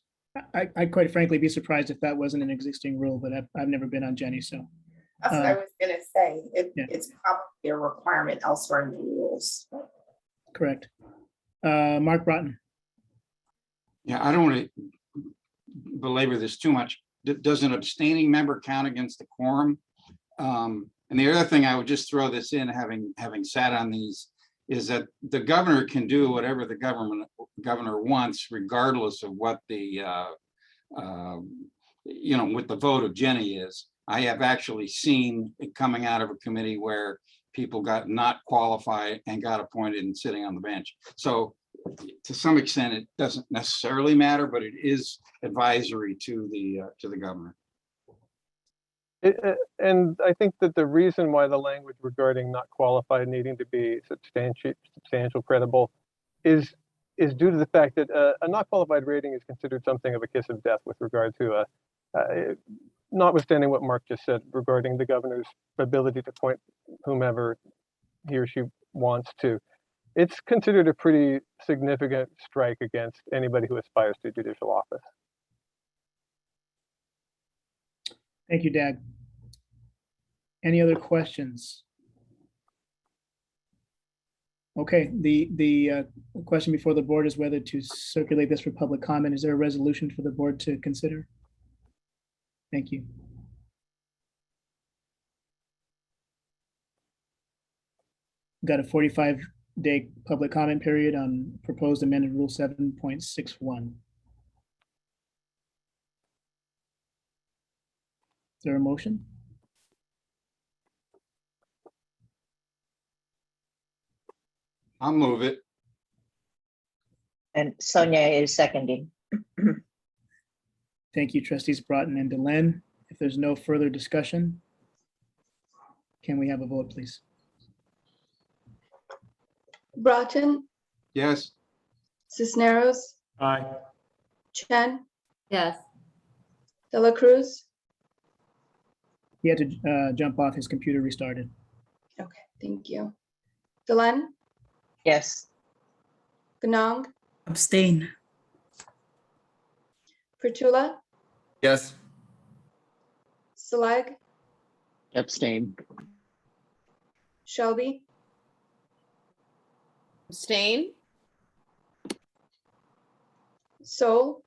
I'd quite frankly be surprised if that wasn't an existing rule, but I've never been on Jenny, so. That's what I was gonna say. Yeah. It's probably a requirement elsewhere in the rules. Correct. Mark Broughton. Yeah, I don't want to belabor this too much. Does an abstaining member count against the quorum? And the other thing I would just throw this in, having sat on these, is that the governor can do whatever the governor wants, regardless of what the what the vote of Jenny is. I have actually seen it coming out of a committee where people got not qualified and got appointed and sitting on the bench. So to some extent, it doesn't necessarily matter, but it is advisory to the governor. And I think that the reason why the language regarding not qualified needing to be substantial, credible, is due to the fact that a not qualified rating is considered something of a kiss of death with regard to notwithstanding what Mark just said regarding the governor's ability to appoint whomever he or she wants to. It's considered a pretty significant strike against anybody who aspires to judicial office. Thank you, Dag. Any other questions? Okay, the question before the board is whether to circulate this for public comment. Is there a resolution for the board to consider? Thank you. Got a 45-day public comment period on proposed amended rule 7.61. Is there a motion? I'll move it. And Sonia is seconding. Thank you, trustees Broughton and Delenn. If there's no further discussion, can we have a vote, please? Broughton, Yes. Cisneros, Aye. Chen, Yes. De La Cruz. He had to jump off, his computer restarted. Okay, thank you. Delenn, Yes. Ganong, Abstain. Pertula, Yes. Saleg, Abstain. Shelby, Abstain? Sol,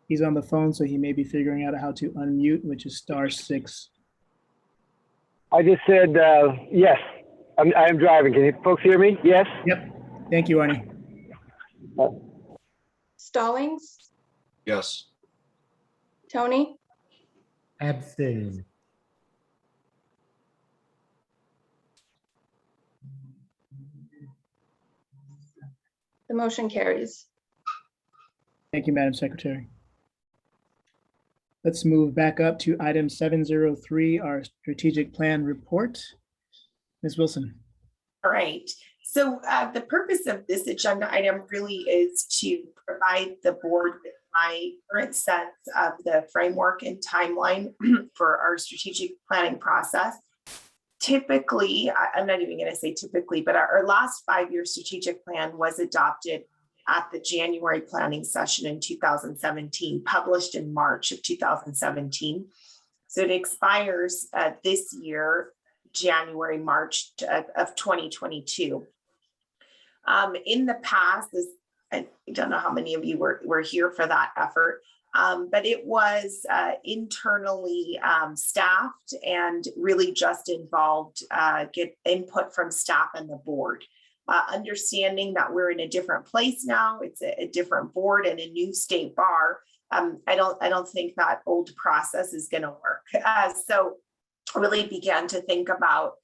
He's on the phone, so he may be figuring out how to unmute, which is *6. I just said yes. I am driving. Can you folks hear me? Yes. Yep. Thank you, Arnie. Stallings, Yes. Tony, Abstain. The motion carries. Thank you, Madam Secretary. Let's move back up to item 703, our strategic plan report. Ms. Wilson. All right. So the purpose of this agenda item really is to provide the board with my current sense of the framework and timeline for our strategic planning process. Typically, I'm not even going to say typically, but our last 5-year strategic plan was adopted at the January planning session in 2017, published in March of 2017. So it expires this year, January, March of 2022. In the past, I don't know how many of you were here for that effort, but it was internally staffed and really just involved get input from staff and the board. Understanding that we're in a different place now, it's a different board and a new state bar. I don't think that old process is going to work. So really began to think about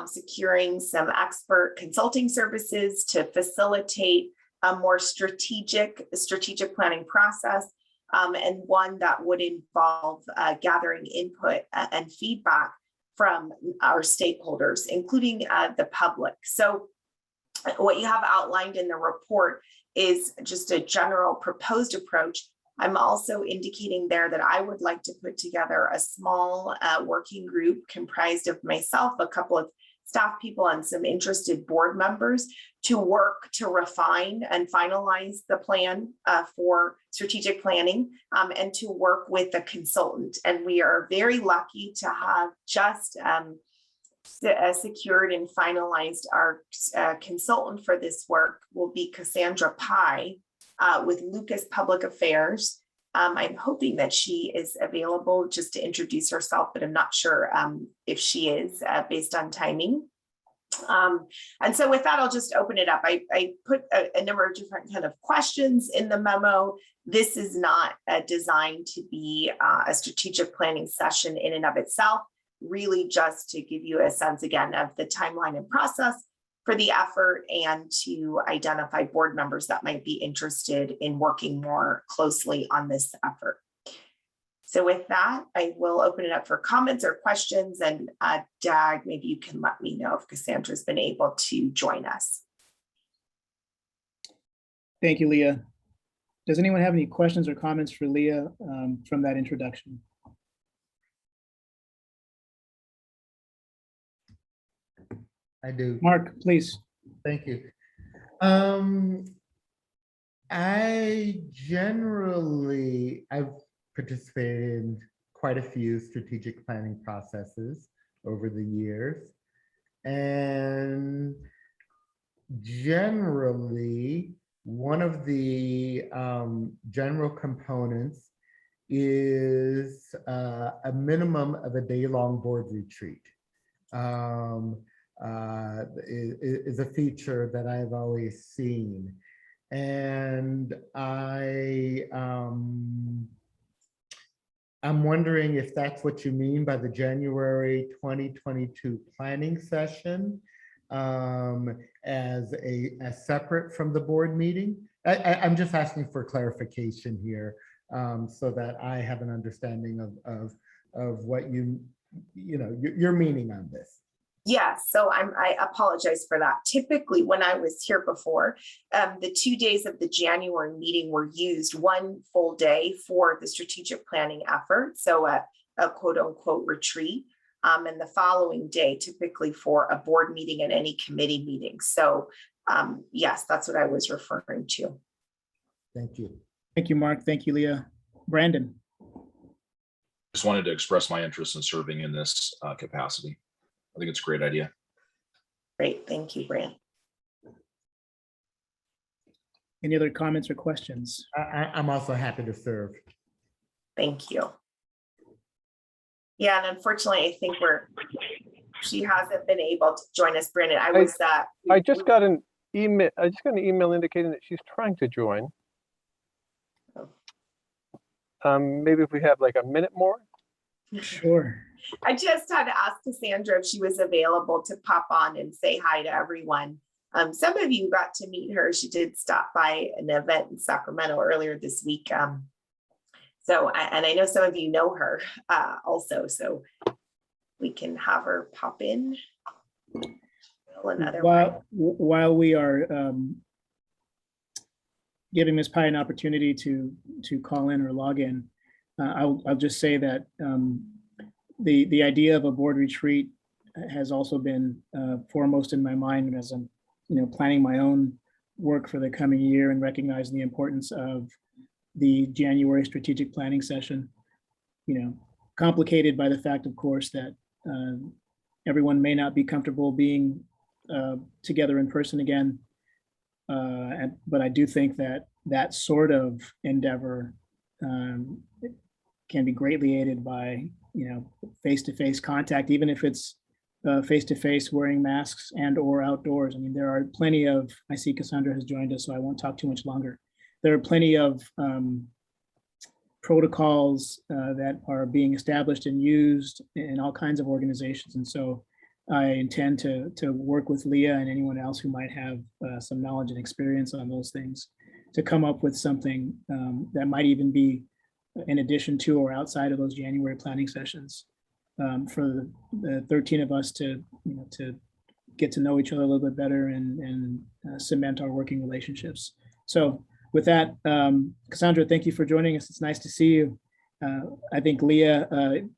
securing some expert consulting services to facilitate a more strategic planning process, and one that would involve gathering input and feedback from our stakeholders, including the public. So what you have outlined in the report is just a general proposed approach. I'm also indicating there that I would like to put together a small working group comprised of myself, a couple of staff people, and some interested board members to work to refine and finalize the plan for strategic planning, and to work with a consultant. And we are very lucky to have just secured and finalized our consultant for this work will be Cassandra Pye with Lucas Public Affairs. I'm hoping that she is available just to introduce herself, but I'm not sure if she is based on timing. And so with that, I'll just open it up. I put a number of different kind of questions in the memo. This is not designed to be a strategic planning session in and of itself, really just to give you a sense again of the timeline and process for the effort and to identify board members that might be interested in working more closely on this effort. So with that, I will open it up for comments or questions, and Dag, maybe you can let me know if Cassandra's been able to join us. Thank you, Leah. Does anyone have any questions or comments for Leah from that introduction? I do. Mark, please. Thank you. I've participated in quite a few strategic planning processes over the years. And generally, one of the general components is a minimum of a day-long board retreat. Is a feature that I've always seen. And I'm wondering if that's what you mean by the January 2022 planning session as separate from the board meeting. I'm just asking for clarification here so that I have an understanding of what your meaning on this. Yeah, so I apologize for that. Typically, when I was here before, the 2 days of the January meeting were used one full day for the strategic planning effort, so a quote unquote retreat, and the following day typically for a board meeting and any committee meeting. So yes, that's what I was referring to. Thank you. Thank you, Mark. Thank you, Leah. Brandon. Just wanted to express my interest in serving in this capacity. I think it's a great idea. Great, thank you, Brand. Any other comments or questions? I'm also happy to serve. Thank you. Yeah, and unfortunately, I think she hasn't been able to join us, Brandon. I just got an email. I just got an email indicating that she's trying to join. Maybe if we have like a minute more. Sure. I just had to ask Cassandra if she was available to pop on and say hi to everyone. Some of you got to meet her. She did stop by an event in Sacramento earlier this week. And I know some of you know her also, so we can have her pop in. While we are giving Ms. Pai an opportunity to call in or log in, I'll just say that the idea of a board retreat has also been foremost in my mind as I'm planning my own work for the coming year and recognizing the importance of the January strategic planning session. Complicated by the fact, of course, that everyone may not be comfortable being together in person again. But I do think that sort of endeavor can be greatly aided by face-to-face contact, even if it's face-to-face wearing masks and or outdoors. I mean, there are plenty of, I see Cassandra has joined us, so I won't talk too much longer. There are plenty of protocols that are being established and used in all kinds of organizations. And so I intend to work with Leah and anyone else who might have some knowledge and experience on those things to come up with something that might even be in addition to or outside of those January planning sessions for the 13 of us to get to know each other a little bit better and cement our working relationships. So with that, Cassandra, thank you for joining us. It's nice to see you. I think Leah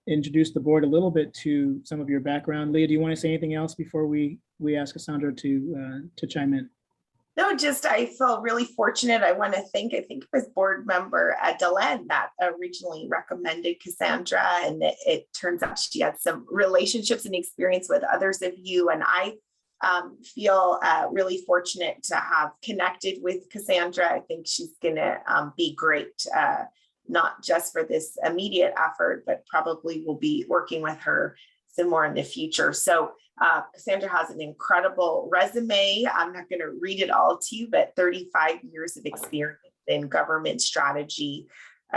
introduced the board a little bit to some of your background. Leah, do you want to say anything else before we ask Cassandra to chime in? No, just I feel really fortunate. I want to thank, I think it was board member Delenn that originally recommended Cassandra, and it turns out she had some relationships and experience with others of you. And I feel really fortunate to have connected with Cassandra. I think she's going to be great, not just for this immediate effort, but probably will be working with her some more in the future. So Cassandra has an incredible resume. I'm not going to read it all to you, but 35 years of experience in government strategy,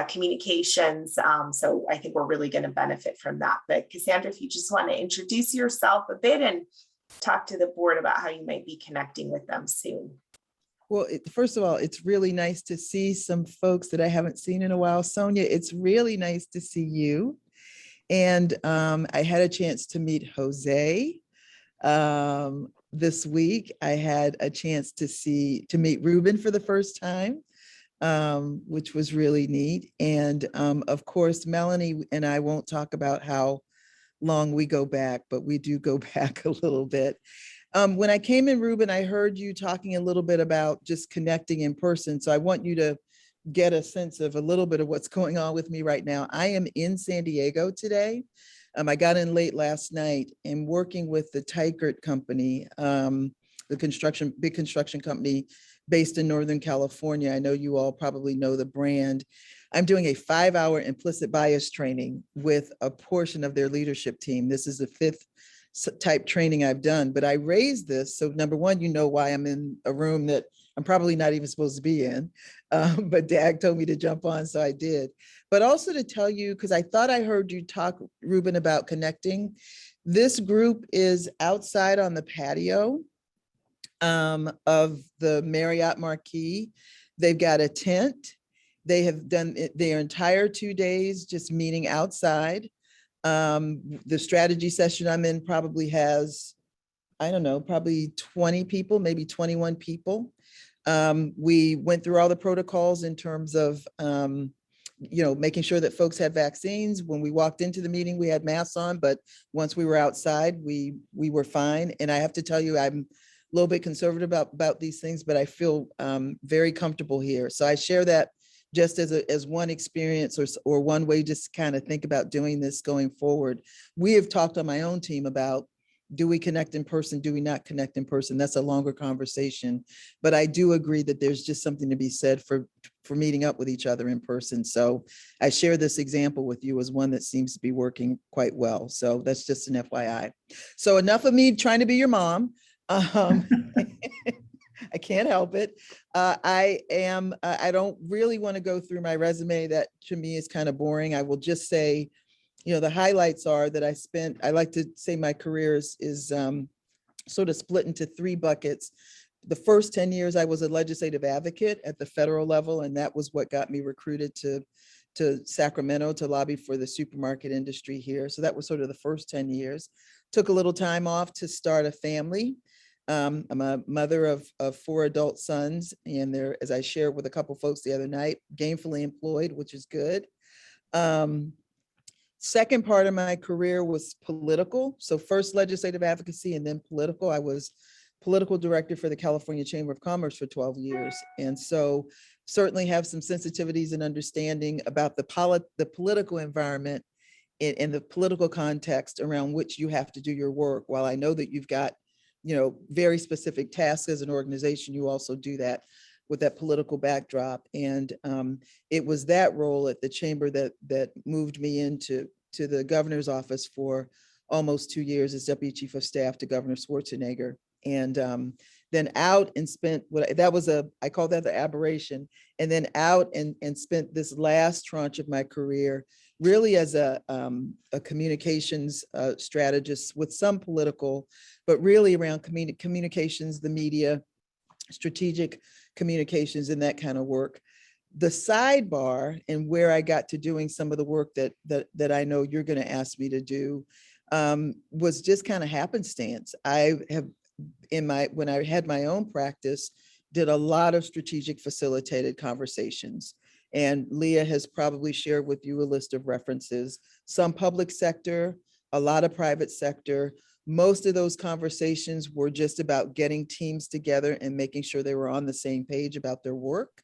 communications. So I think we're really going to benefit from that. But Cassandra, if you just want to introduce yourself a bit and talk to the board about how you might be connecting with them soon. Well, first of all, it's really nice to see some folks that I haven't seen in a while. Sonia, it's really nice to see you. And I had a chance to meet Jose this week. I had a chance to meet Ruben for the first time, which was really neat. And of course, Melanie and I won't talk about how long we go back, but we do go back a little bit. When I came in, Ruben, I heard you talking a little bit about just connecting in person. So I want you to get a sense of a little bit of what's going on with me right now. I am in San Diego today. I got in late last night and working with the Tykert company, the big construction company based in Northern California. I know you all probably know the brand. I'm doing a 5-hour implicit bias training with a portion of their leadership team. This is the 5th type training I've done, but I raised this. So number one, you know why I'm in a room that I'm probably not even supposed to be in, but Dag told me to jump on, so I did. But also to tell you, because I thought I heard you talk, Ruben, about connecting. This group is outside on the patio of the Marriott Marquis. They've got a tent. They have done their entire 2 days just meeting outside. The strategy session I'm in probably has, I don't know, probably 20 people, maybe 21 people. We went through all the protocols in terms of, making sure that folks had vaccines. When we walked into the meeting, we had masks on, but once we were outside, we were fine. And I have to tell you, I'm a little bit conservative about these things, but I feel very comfortable here. So I share that just as one experience or one way just kind of think about doing this going forward. We have talked on my own team about, do we connect in person? Do we not connect in person? That's a longer conversation, but I do agree that there's just something to be said for meeting up with each other in person. So I share this example with you as one that seems to be working quite well. So that's just an FYI. So enough of me trying to be your mom. I can't help it. I don't really want to go through my resume. That to me is kind of boring. I will just say, the highlights are that I like to say my career is sort of split into 3 buckets. the first 10 years I was a legislative advocate at the federal level, and that was what got me recruited to Sacramento to lobby for the supermarket industry here. So that was sort of the first 10 years. Took a little time off to start a family. I'm a mother of 4 adult sons, and they're, as I shared with a couple folks the other night, gainfully employed, which is good. Second part of my career was political. So first legislative advocacy and then political. I was political director for the California Chamber of Commerce for 12 years. And so certainly have some sensitivities and understanding about the political environment in the political context around which you have to do your work. While I know that you've got, very specific tasks as an organization, you also do that with that political backdrop. And it was that role at the chamber that moved me into the governor's office for almost 2 years as deputy chief of staff to Governor Schwarzenegger. And then out and spent I call that the aberration, and then out and spent this last tranche of my career really as a communications strategist with some political, but really around communications, the media, strategic communications, and that kind of work. The sidebar and where I got to doing some of the work that I know you're going to ask me to do was just kind of happenstance. I have when I had my own practice, did a lot of strategic facilitated conversations. And Leah has probably shared with you a list of references, some public sector, a lot of private sector. Most of those conversations were just about getting teams together and making sure they were on the same page about their work.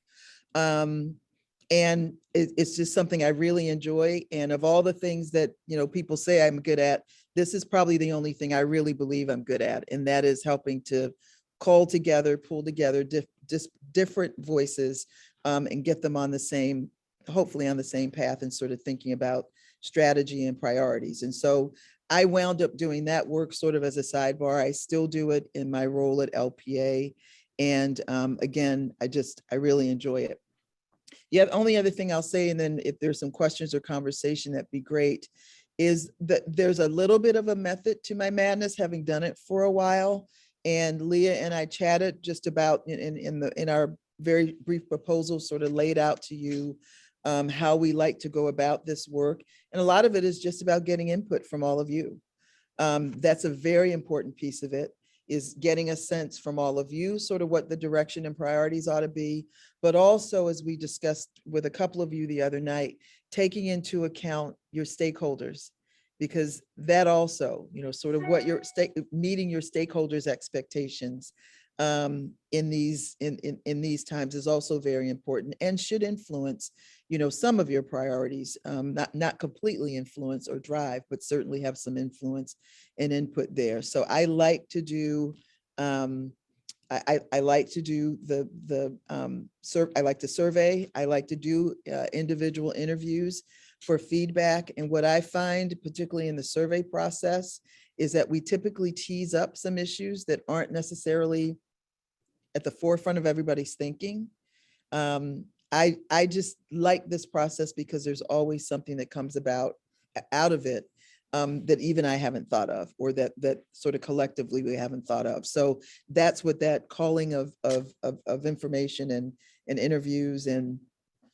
And it's just something I really enjoy. And of all the things that, people say I'm good at, this is probably the only thing I really believe I'm good at. And that is helping to pull together different voices and get them on the same, hopefully on the same path and sort of thinking about strategy and priorities. And so I wound up doing that work sort of as a sidebar. I still do it in my role at LPA. And again, I really enjoy it. Yeah, the only other thing I'll say, and then if there's some questions or conversation, that'd be great, is that there's a little bit of a method to my madness, having done it for a while. And Leah and I chatted just about in our very brief proposal, sort of laid out to you how we like to go about this work. And a lot of it is just about getting input from all of you. That's a very important piece of it, is getting a sense from all of you, sort of what the direction and priorities ought to be, but also, as we discussed with a couple of you the other night, taking into account your stakeholders, because that also, sort of what meeting your stakeholders' expectations in these times is also very important and should influence, some of your priorities, not completely influence or drive, but certainly have some influence and input there. So I like to do, I like to do I like to survey. I like to do individual interviews for feedback. And what I find, particularly in the survey process, is that we typically tease up some issues that aren't necessarily at the forefront of everybody's thinking. I just like this process because there's always something that comes out of it that even I haven't thought of, or that sort of collectively we haven't thought of. So that's what that calling of information and interviews and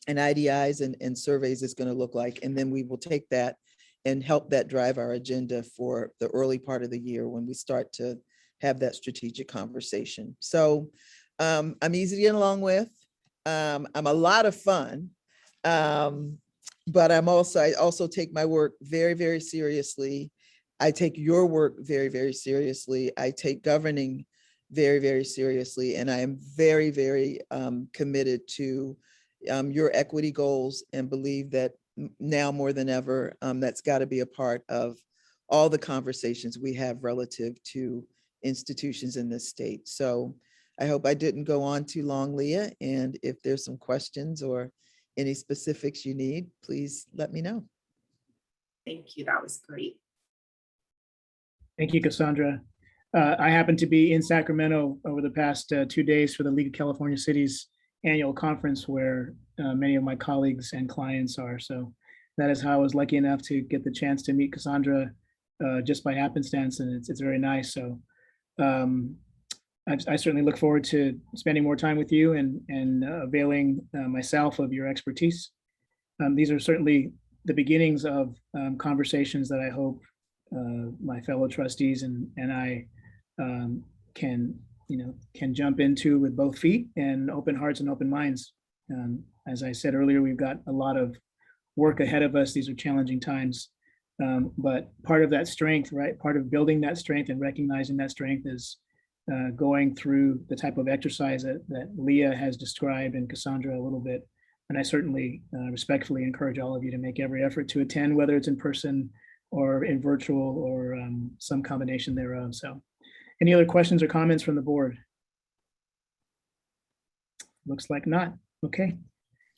IDIs and surveys is going to look like. And then we will take that and help that drive our agenda for the early part of the year when we start to have that strategic conversation. So I'm easy to get along with. I'm a lot of fun. But I also take my work very, very seriously. I take your work very, very seriously. I take governing very, very seriously. And I am very, very committed to your equity goals, and believe that now more than ever, that's got to be a part of all the conversations we have relative to institutions in this state. So I hope I didn't go on too long, Leah. And if there's some questions or any specifics you need, please let me know. Thank you. That was great. Thank you, Cassandra. I happened to be in Sacramento over the past 2 days for the League of California Cities annual conference, where many of my colleagues and clients are. So that is how I was lucky enough to get the chance to meet Cassandra just by happenstance, and it's very nice. So I certainly look forward to spending more time with you and availing myself of your expertise. These are certainly the beginnings of conversations that I hope my fellow trustees and I can jump into with both feet and open hearts and open minds. As I said earlier, we've got a lot of work ahead of us. These are challenging times, but part of that strength, right? Part of building that strength and recognizing that strength is going through the type of exercise that Leah has described and Cassandra a little bit. And I certainly respectfully encourage all of you to make every effort to attend, whether it's in person or in virtual or some combination thereof. So any other questions or comments from the board? Looks like not. Okay.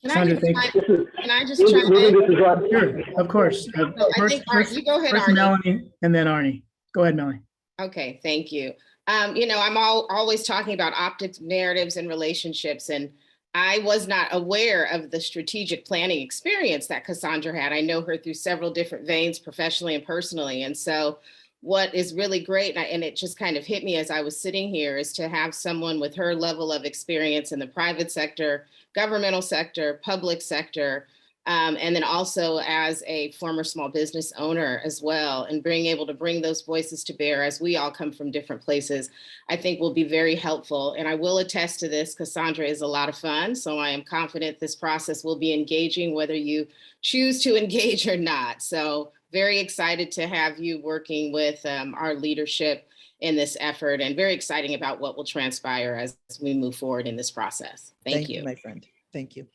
Cassandra, thank you. Can I just chime in? Sure, of course. I think, you go ahead, first Arnie. Melanie, and then Arnie. Go ahead, Melanie. Okay, thank you. I'm always talking about optics, narratives, and relationships, and I was not aware of the strategic planning experience that Cassandra had. I know her through several different veins, professionally and personally. And so what is really great, and it just kind of hit me as I was sitting here, is to have someone with her level of experience in the private sector, governmental sector, public sector, and then also as a former small business owner as well, and being able to bring those voices to bear as we all come from different places, I think will be very helpful. And I will attest to this, Cassandra is a lot of fun. So I am confident this process will be engaging whether you choose to engage or not. So very excited to have you working with our leadership in this effort, and very exciting about what will transpire as we move forward in this process. Thank you, my friend. Thank you.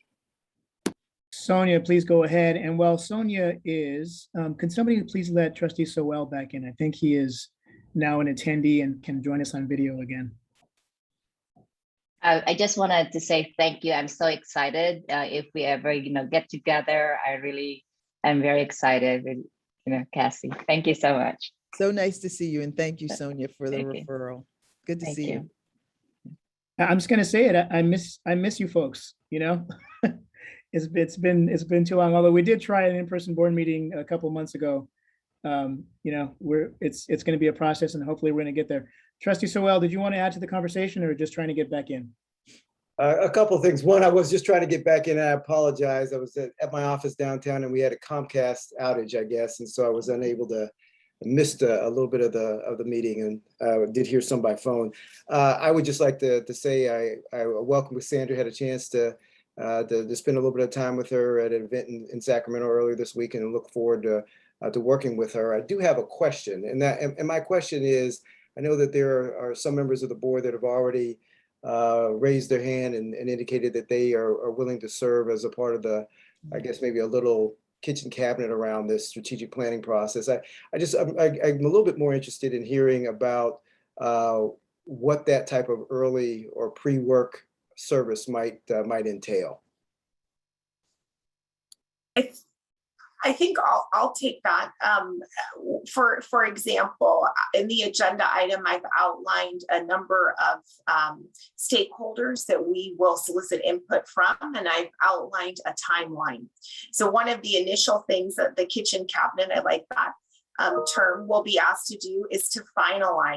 Sonia, please go ahead. And while Sonia is, can somebody please let Trustee Sowell back in? I think he is now an attendee and can join us on video again. I just wanted to say thank you. I'm so excited. If we ever, get together, I'm very excited with, Cassie. Thank you so much. So nice to see you. And thank you, Sonia, for the referral. Good to see you. I'm just going to say it. I miss you folks, It's been too long, although we did try an in-person board meeting a couple months ago. It's going to be a process, and hopefully we're going to get there. Trustee Sowell, did you want to add to the conversation, or just trying to get back in? A couple of things. One, I was just trying to get back in, and I apologize. I was at my office downtown, and we had a Comcast outage, I guess, and so I was unable to. Missed a little bit of the meeting, and did hear some by phone. I would just like to say I welcome Cassandra. Had a chance to spend a little bit of time with her at an event in Sacramento earlier this week, and look forward to working with her. I do have a question, and my question is, I know that there are some members of the board that have already raised their hand and indicated that they are willing to serve as a part of the, I guess maybe a little kitchen cabinet around this strategic planning process. I'm a little bit more interested in hearing about what that type of early or pre-work service might entail. I think I'll take that. For example, in the agenda item, I've outlined a number of stakeholders that we will solicit input from, and I've outlined a timeline. So one of the initial things that the kitchen cabinet, I like that term, will be asked to do is to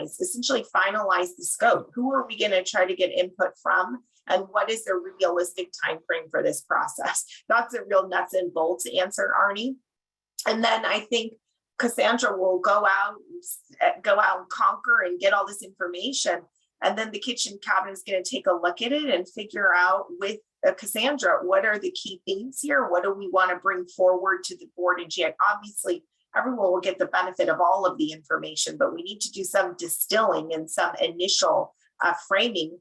essentially finalize the scope. Who are we going to try to get input from? And what is the realistic time frame for this process? That's a real nuts and bolts answer, Arnie. And then I think Cassandra will go out and conquer and get all this information. And then the kitchen cabinet is going to take a look at it and figure out with Cassandra, what are the key themes here? What do we want to bring forward to the board? And obviously, everyone will get the benefit of all of the information, but we need to do some distilling and some initial framing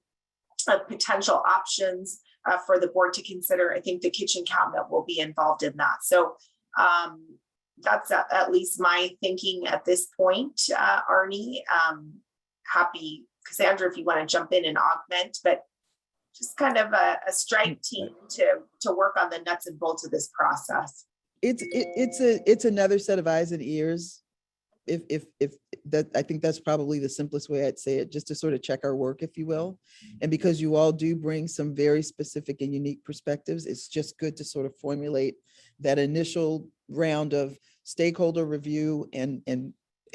of potential options for the board to consider. I think the kitchen cabinet will be involved in that. So that's at least my thinking at this point, Arnie. Happy, Cassandra, if you want to jump in and augment, but just kind of a strike team to work on the nuts and bolts of this process. It's another set of eyes and ears. If that, I think that's probably the simplest way I'd say it, just to sort of check our work, if you will. And because you all do bring some very specific and unique perspectives, it's just good to sort of formulate that initial round of stakeholder review and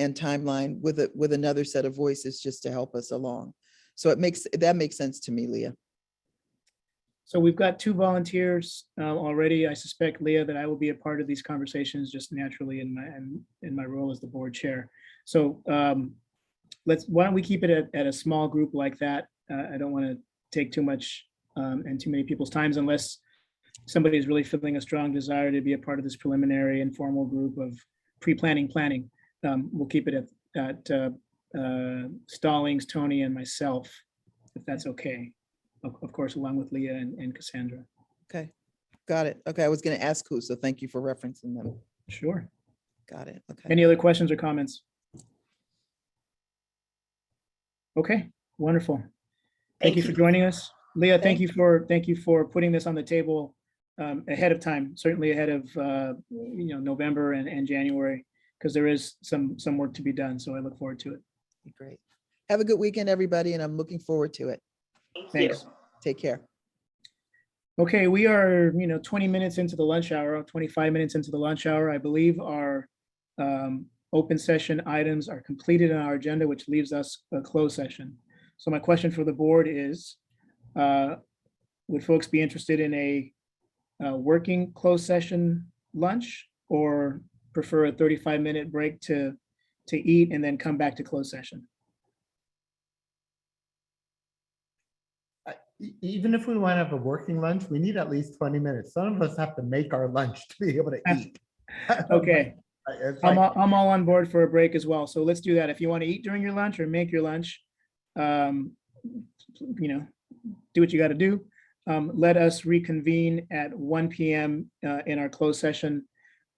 timeline with another set of voices just to help us along. So that makes sense to me, Leah. So we've got 2 volunteers already. I suspect, Leah, that I will be a part of these conversations just naturally in my role as the board chair. So why don't we keep it at a small group like that? I don't want to take too much and too many people's times unless somebody is really feeling a strong desire to be a part of this preliminary informal group of pre-planning planning. We'll keep it at Stallings, Tony, and myself, if that's okay. Of course, along with Leah and Cassandra. Okay, got it. Okay, I was going to ask who, so thank you for referencing them. Sure. Got it. Okay. Any other questions or comments? Okay, wonderful. Thank you for joining us. Leah, thank you for putting this on the table ahead of time, certainly ahead of November and January, because there is some work to be done. So I look forward to it. Great. Have a good weekend, everybody, and I'm looking forward to it. Thanks. Take care. Okay, we are 20 minutes into the lunch hour, 25 minutes into the lunch hour. I believe our open session items are completed on our agenda, which leaves us a closed session. So my question for the board is, would folks be interested in a working closed session lunch, or prefer a 35-minute break to eat and then come back to closed session? Even if we want to have a working lunch, we need at least 20 minutes. Some of us have to make our lunch to be able to eat. Okay. It's I'm like- all on board for a break as well. So let's do that. If you want to eat during your lunch or make your lunch, do what you got to do. Let us reconvene at 1 p.m. In our closed session.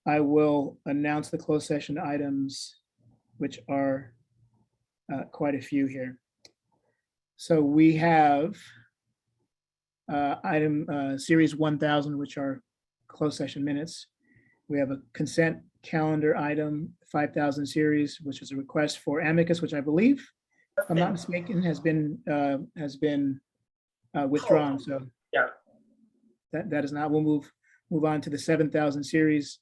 I will announce the closed session items, which are quite a few here. So we have item series 1000, which are closed session minutes. We have a consent calendar item 5000 series, which is a request for amicus, which I believe, if I'm not mistaken, has been withdrawn. So yeah, that is not. We'll move on to the 7000 series,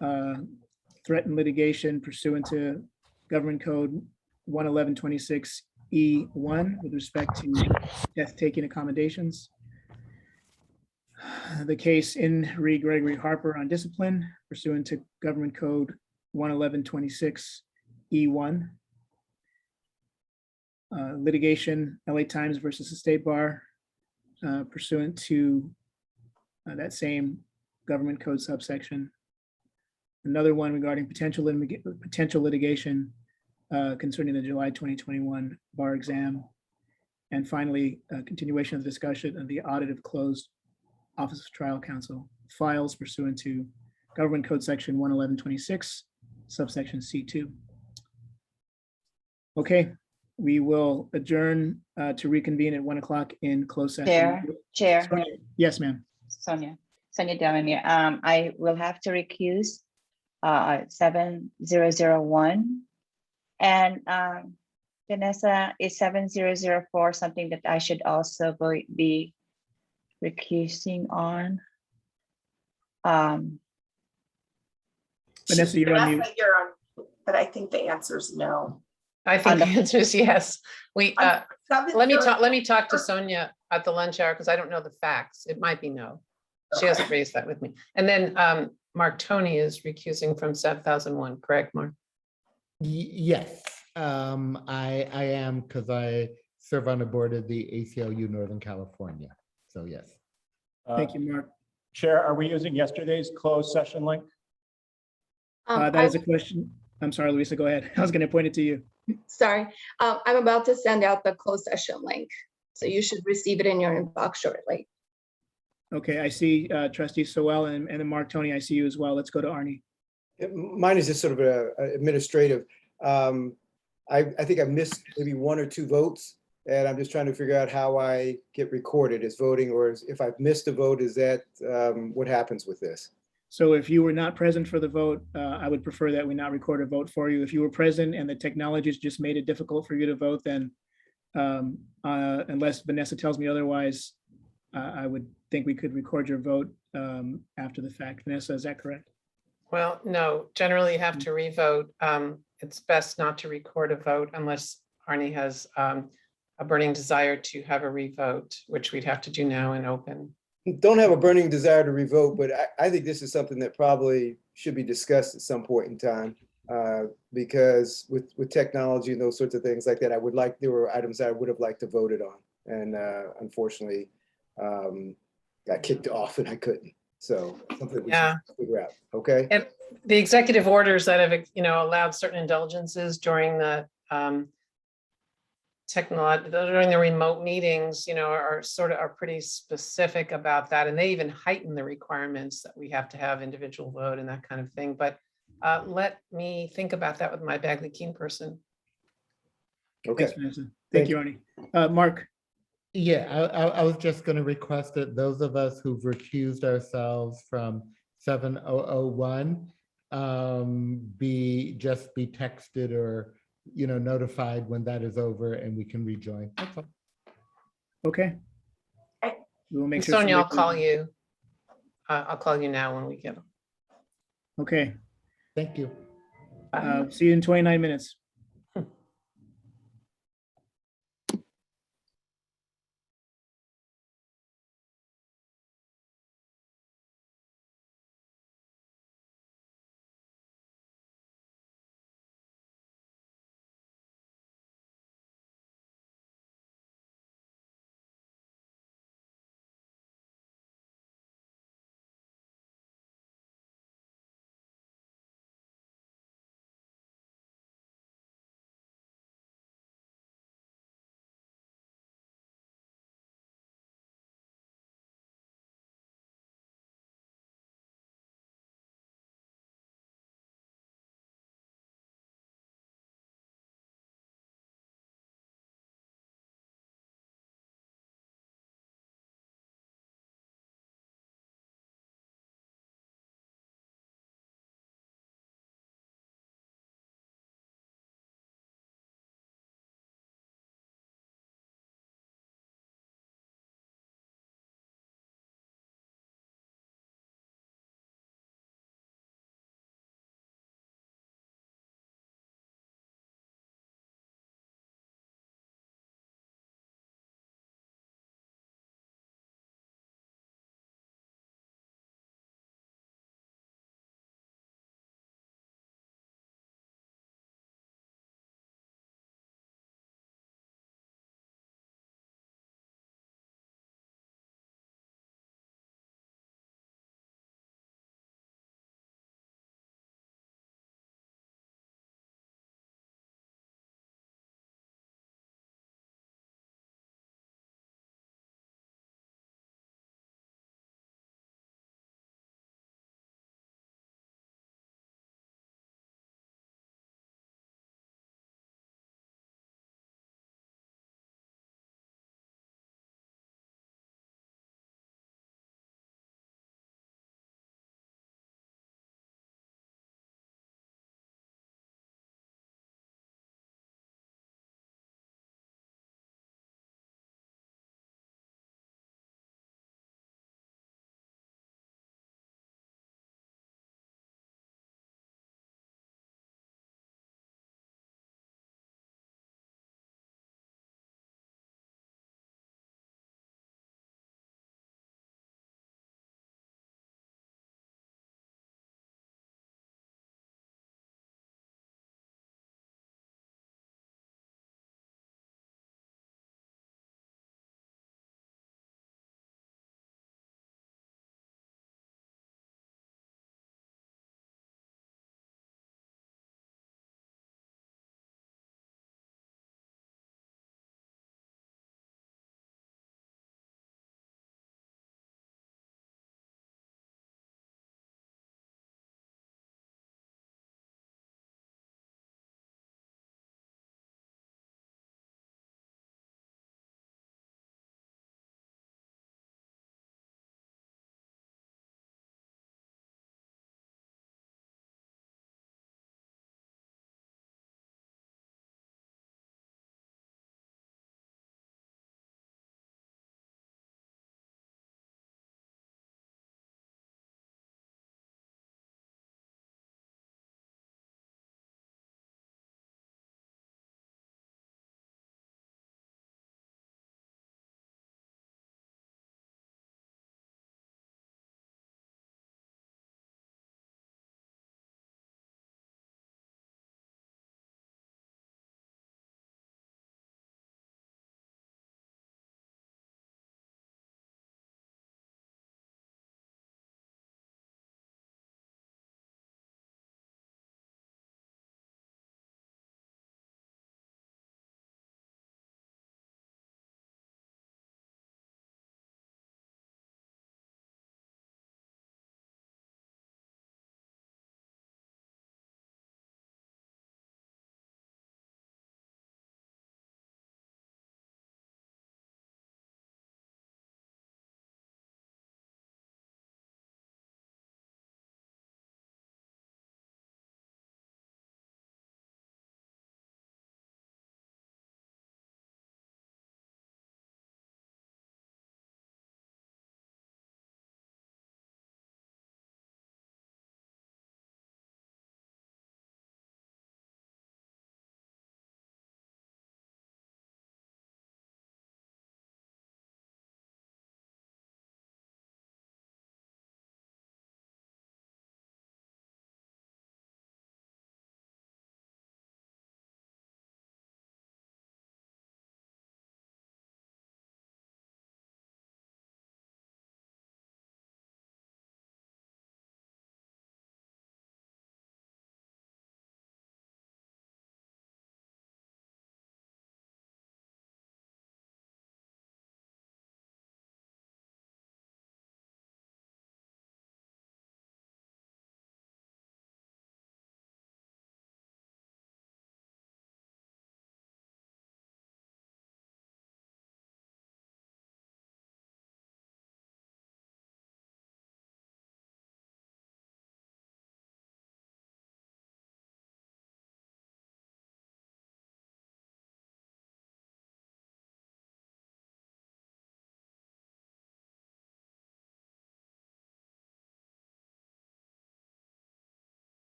threatened litigation pursuant to Government Code 11126E1 with respect to death-taking accommodations. The case in re Gregory Harper on discipline pursuant to Government Code 11126E1. Litigation, LA Times versus the State Bar pursuant to that same Government Code subsection. Another one regarding potential litigation concerning the July 2021 bar exam. And finally, a continuation of the discussion of the audit of closed Office of Trial Counsel files pursuant to Government Code Section 11126, subsection C2. Okay, we will adjourn to reconvene at 1 o'clock in closed session. Chair. Yes, ma'am. Sonia Delamere. I will have to recuse 7001. And Vanessa, is 7004 something that I should also be recusing on? Vanessa, you're on mute. You're on, but I think the answer is no. I think the answer is yes. We let me talk to 704. Sonia at the lunch hour because I don't know the facts. It might be no. She hasn't raised that with me. And then Mark Tony is recusing from 7001, correct, Mark? Yes, I am, because I serve on the board of the ACLU Northern California. So yes. Thank you, Mark. Chair, are we using yesterday's closed session link? That is a question. I'm sorry, Louisa, go ahead. I was going to point it to you. Sorry, I'm about to send out the closed session link. So you should receive it in your inbox shortly. Okay, I see Trustee Sowell and then Mark Tony, I see you as well. Let's go to Arnie. Mine is just sort of administrative. I think I missed maybe 1 or 2 votes, and I'm just trying to figure out how I get recorded as voting, or if I've missed a vote, is that what happens with this? So if you were not present for the vote, I would prefer that we not record a vote for you. If you were present and the technologies just made it difficult for you to vote, then unless Vanessa tells me otherwise, I would think we could record your vote after the fact. Vanessa, is that correct? Well, no, generally you have to revote. It's best not to record a vote unless Arnie has a burning desire to have a revote, which we'd have to do now in open. Don't have a burning desire to revote, but I think this is something that probably should be discussed at some point in time. Because with technology and those sorts of things like that, there were items I would have liked to voted on. And unfortunately, got kicked off and I couldn't. So something we should figure out, okay? And the executive orders that have, allowed certain indulgences during the during the remote meetings, are pretty specific about that. And they even heighten the requirements that we have to have individual vote and that kind of thing. But let me think about that with my Bagley Keene person. Okay. Thanks, Vanessa. Thank you, Arnie. Mark. Yeah, I was just going to request that those of us who've recused ourselves from 7001 be texted or notified when that is over and we can rejoin. That's all. Okay. We will make sure. Sonia, I'll call you. I'll call you now when we get them. Okay. Thank you. See you in 29 minutes.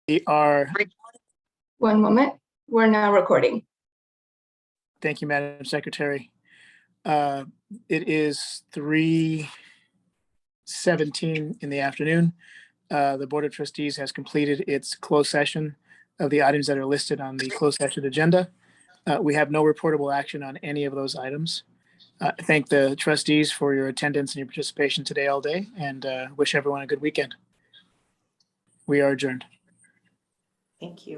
We are, One moment. We're now recording. thank you, Madam Secretary. It is 3:17 in the afternoon. The Board of Trustees has completed its closed session of the items that are listed on the closed session agenda. We have no reportable action on any of those items. Thank the trustees for your attendance and your participation today all day, and wish everyone a good weekend. We are adjourned. Thank you.